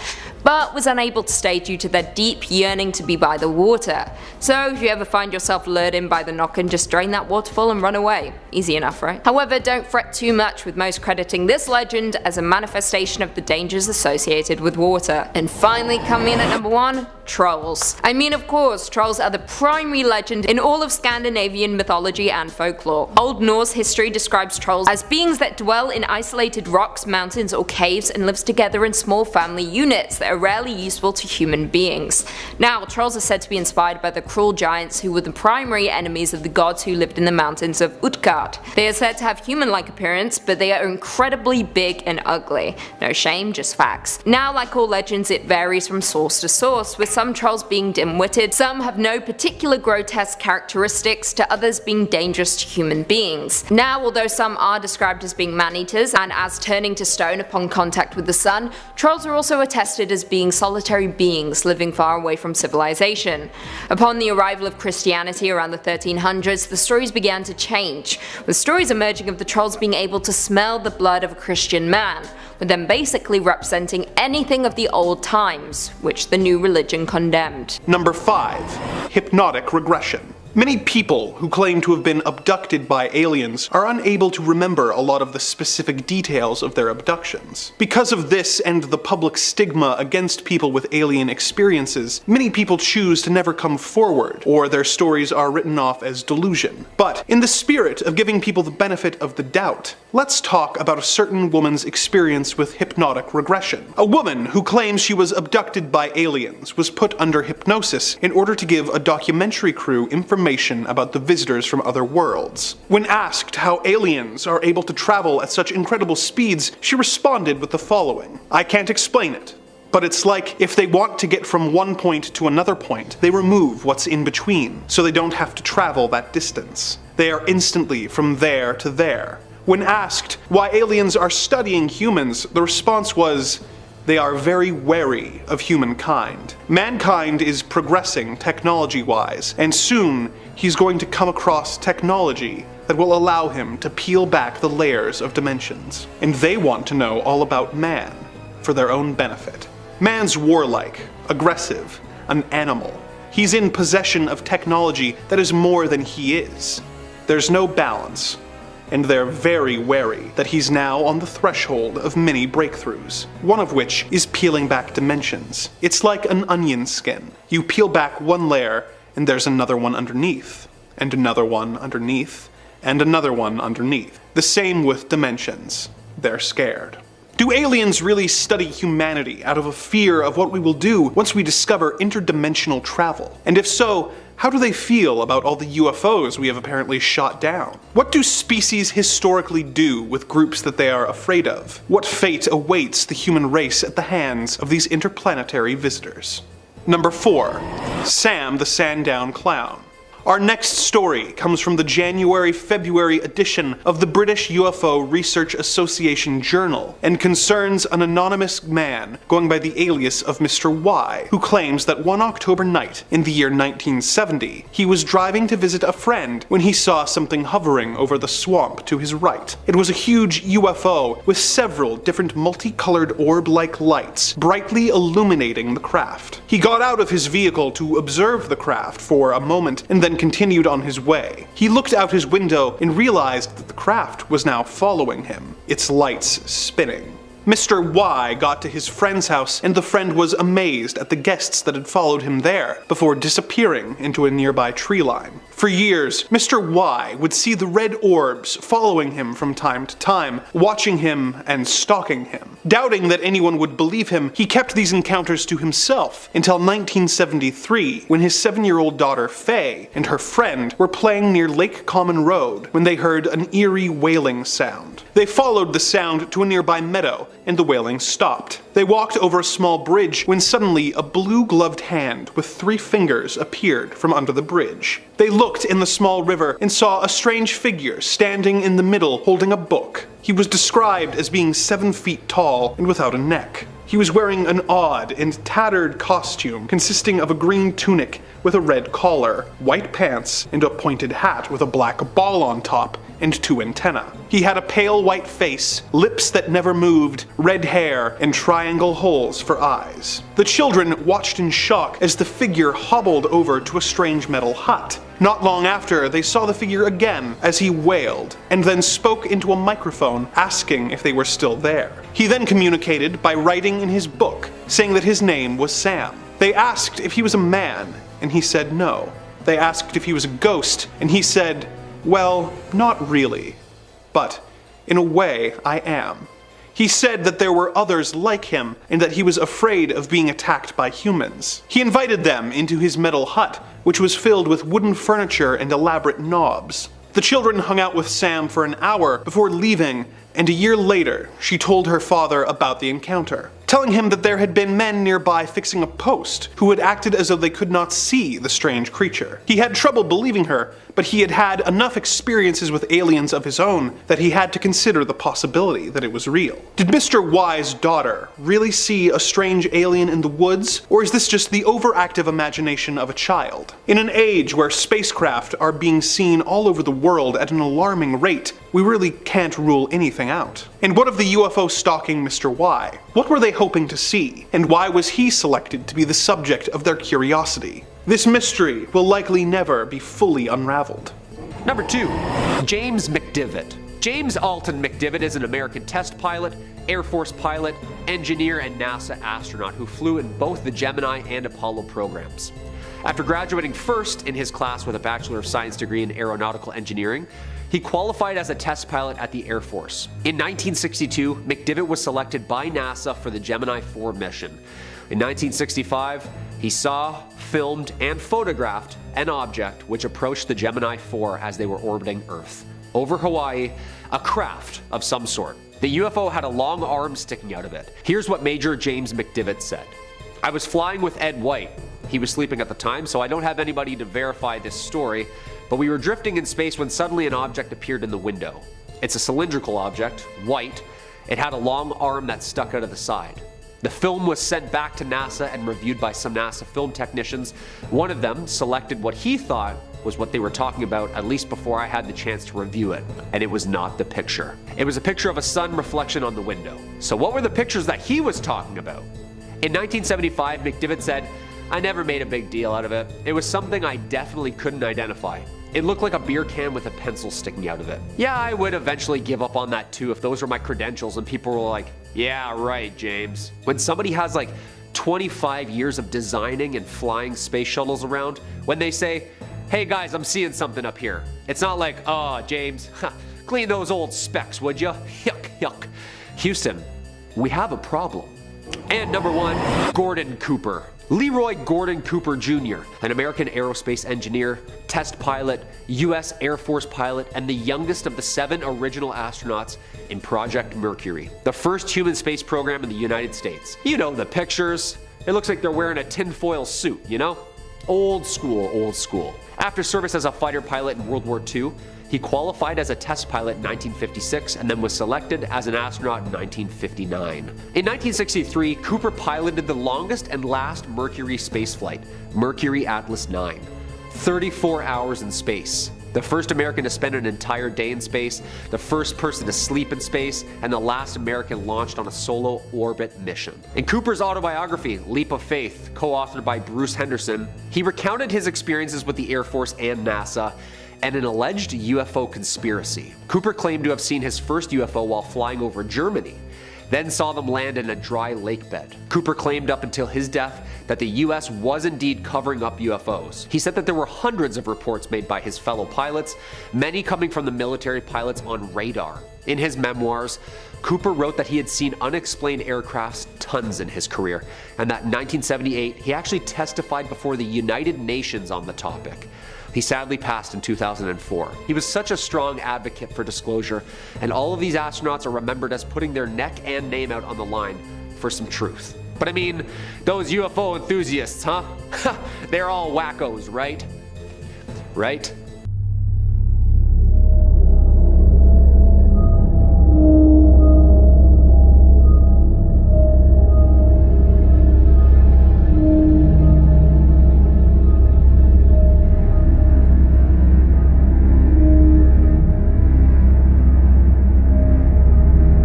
but was unable to stay due to their deep yearning to be by the water. So if you ever find yourself lured in by the Nokken, just drain that waterfall and run away. Easy enough, right? However, don't fret too much, with most crediting this legend as a manifestation of the dangers associated with water. And finally, coming in at number 1, trolls. I mean, of course, trolls are the primary legend in all of Scandinavian mythology and folklore. Old Norse history describes trolls as beings that dwell in isolated rocks, mountains, or caves and lives together in small family units that are rarely useful to human beings. Now, trolls are said to be inspired by the cruel giants who were the primary enemies of the gods who lived in the mountains of Utgard. They are said to have human-like appearance, but they are incredibly big and ugly. No shame, just facts. Now, like all legends, it varies from source to source, with some trolls being dim-witted, some have no particular grotesque characteristics, to others being dangerous to human beings. Now, although some are described as being man-eaters and as turning to stone upon contact with the sun, trolls are also attested as being solitary beings living far away from civilization. Upon the arrival of Christianity around the 1300s, the stories began to change, with stories emerging of the trolls being able to smell the blood of a Christian man, with them basically representing anything of the old times, which the new religion condemned. Number 5. Hypnotic regression. Many people who claim to have been abducted by aliens are unable to remember a lot of the specific details of their abductions. Because of this and the public stigma against people with alien experiences, many people choose to never come forward, or their stories are written off as delusion. But in the spirit of giving people the benefit of the doubt, let's talk about a certain woman's experience with hypnotic regression. A woman who claims she was abducted by aliens was put under hypnosis in order to give a documentary crew information about the visitors from other worlds. When asked how aliens are able to travel at such incredible speeds, she responded with the following: "I can't explain it, but it's like if they want to get from one point to another point, they remove what's in between, so they don't have to travel that distance. They are instantly from there to there." When asked why aliens are studying humans, the response was, "They are very wary of humankind. Mankind is progressing technology-wise, and soon he's going to come across technology that will allow him to peel back the layers of dimensions. And they want to know all about man, for their own benefit. Man's warlike, aggressive, an animal. He's in possession of technology that is more than he is. There's no balance. And they're very wary that he's now on the threshold of many breakthroughs, one of which is peeling back dimensions. It's like an onion skin. You peel back one layer, and there's another one underneath, and another one underneath, and another one underneath. The same with dimensions. They're scared. Do aliens really study humanity out of a fear of what we will do once we discover interdimensional travel? And if so, how do they feel about all the UFOs we have apparently shot down? What do species historically do with groups that they are afraid of? What fate awaits the human race at the hands of these interplanetary visitors? Number 4. Sam the Sandown Clown. Our next story comes from the January-February edition of the British UFO Research Association Journal and concerns an anonymous man going by the alias of Mr. Y, who claims that one October night in the year 1970, he was driving to visit a friend when he saw something hovering over the swamp to his right. It was a huge UFO with several different multicolored orb-like lights brightly illuminating the craft. He got out of his vehicle to observe the craft for a moment and then continued on his way. He looked out his window and realized that the craft was now following him, its lights spinning. Mr. Y got to his friend's house, and the friend was amazed at the guests that had followed him there, before disappearing into a nearby tree line. For years, Mr. Y would see the red orbs following him from time to time, watching him and stalking him. Doubting that anyone would believe him, he kept these encounters to himself until 1973, when his 7-year-old daughter Faye and her friend were playing near Lake Common Road when they heard an eerie wailing sound. They followed the sound to a nearby meadow, and the wailing stopped. They walked over a small bridge when suddenly a blue-gloved hand with 3 fingers appeared from under the bridge. They looked in the small river and saw a strange figure standing in the middle holding a book. He was described as being 7 feet tall and without a neck. He was wearing an odd and tattered costume consisting of a green tunic with a red collar, white pants, and a pointed hat with a black ball on top and 2 antennae. He had a pale white face, lips that never moved, red hair, and triangle holes for eyes. The children watched in shock as the figure hobbled over to a strange metal hut. Not long after, they saw the figure again as he wailed, and then spoke into a microphone asking if they were still there. He then communicated by writing in his book, saying that his name was Sam. They asked if he was a man, and he said no. They asked if he was a ghost, and he said, well, not really. But, in a way, I am. He said that there were others like him, and that he was afraid of being attacked by humans. He invited them into his metal hut, which was filled with wooden furniture and elaborate knobs. The children hung out with Sam for an hour before leaving, and a year later, she told her father about the encounter, telling him that there had been men nearby fixing a post who had acted as though they could not see the strange creature. He had trouble believing her, but he had had enough experiences with aliens of his own that he had to consider the possibility that it was real. Did Mr. Y's daughter really see a strange alien in the woods, or is this just the overactive imagination of a child? In an age where spacecraft are being seen all over the world at an alarming rate, we really can't rule anything out. And what of the UFO stalking Mr. Y? What were they hoping to see? And why was he selected to be the subject of their curiosity? This mystery will likely never be fully unraveled. Number 2. James McDivitt. James Alton McDivitt is an American test pilot, Air Force pilot, engineer, and NASA astronaut who flew in both the Gemini and Apollo programs. After graduating first in his class with a Bachelor of Science degree in aeronautical engineering, he qualified as a test pilot at the Air Force. In 1962, McDivitt was selected by NASA for the Gemini 4 mission. In 1965, he saw, filmed, and photographed an object which approached the Gemini 4 as they were orbiting Earth. Over Hawaii, a craft of some sort. The UFO had a long arm sticking out of it. Here's what Major James McDivitt said. I was flying with Ed White. He was sleeping at the time, so I don't have anybody to verify this story, but we were drifting in space when suddenly an object appeared in the window. It's a cylindrical object, white. It had a long arm that stuck out of the side. The film was sent back to NASA and reviewed by some NASA film technicians. One of them selected what he thought was what they were talking about, at least before I had the chance to review it. And it was not the picture. It was a picture of a sun reflection on the window. So what were the pictures that he was talking about? In 1975, McDivitt said, I never made a big deal out of it. It was something I definitely couldn't identify. It looked like a beer can with a pencil sticking out of it. Yeah, I would eventually give up on that too if those were my credentials and people were like, yeah, right, James. When somebody has like 25 years of designing and flying space shuttles around, when they say, hey guys, I'm seeing something up here. It's not like, oh, James, clean those old specs, would you? Yuck, yuck. Houston, we have a problem. And number 1, Gordon Cooper. Leroy Gordon Cooper Jr., an American aerospace engineer, test pilot, U.S. Air Force pilot, and the youngest of the 7 original astronauts in Project Mercury, the first human space program in the United States. You know the pictures. It looks like they're wearing a tinfoil suit, you know? Old school, old school. After service as a fighter pilot in World War II, he qualified as a test pilot in 1956 and then was selected as an astronaut in 1959. In 1963, Cooper piloted the longest and last Mercury spaceflight, Mercury Atlas 9. 34 hours in space. The first American to spend an entire day in space, the first person to sleep in space, and the last American launched on a solo orbit mission. In Cooper's autobiography, Leap of Faith, co-authored by Bruce Henderson, he recounted his experiences with the Air Force and NASA and an alleged UFO conspiracy. Cooper claimed to have seen his first UFO while flying over Germany, then saw them land in a dry lake bed. Cooper claimed up until his death that the US was indeed covering up UFOs. He said that there were hundreds of reports made by his fellow pilots, many coming from the military pilots on radar. In his memoirs, Cooper wrote that he had seen unexplained aircrafts tons in his career, and that in 1978 he actually testified before the United Nations on the topic. He sadly passed in 2004. He was such a strong advocate for disclosure, and all of these astronauts are remembered as putting their neck and name out on the line for some truth. But I mean, those UFO enthusiasts, huh? They're all wackos, right? Right?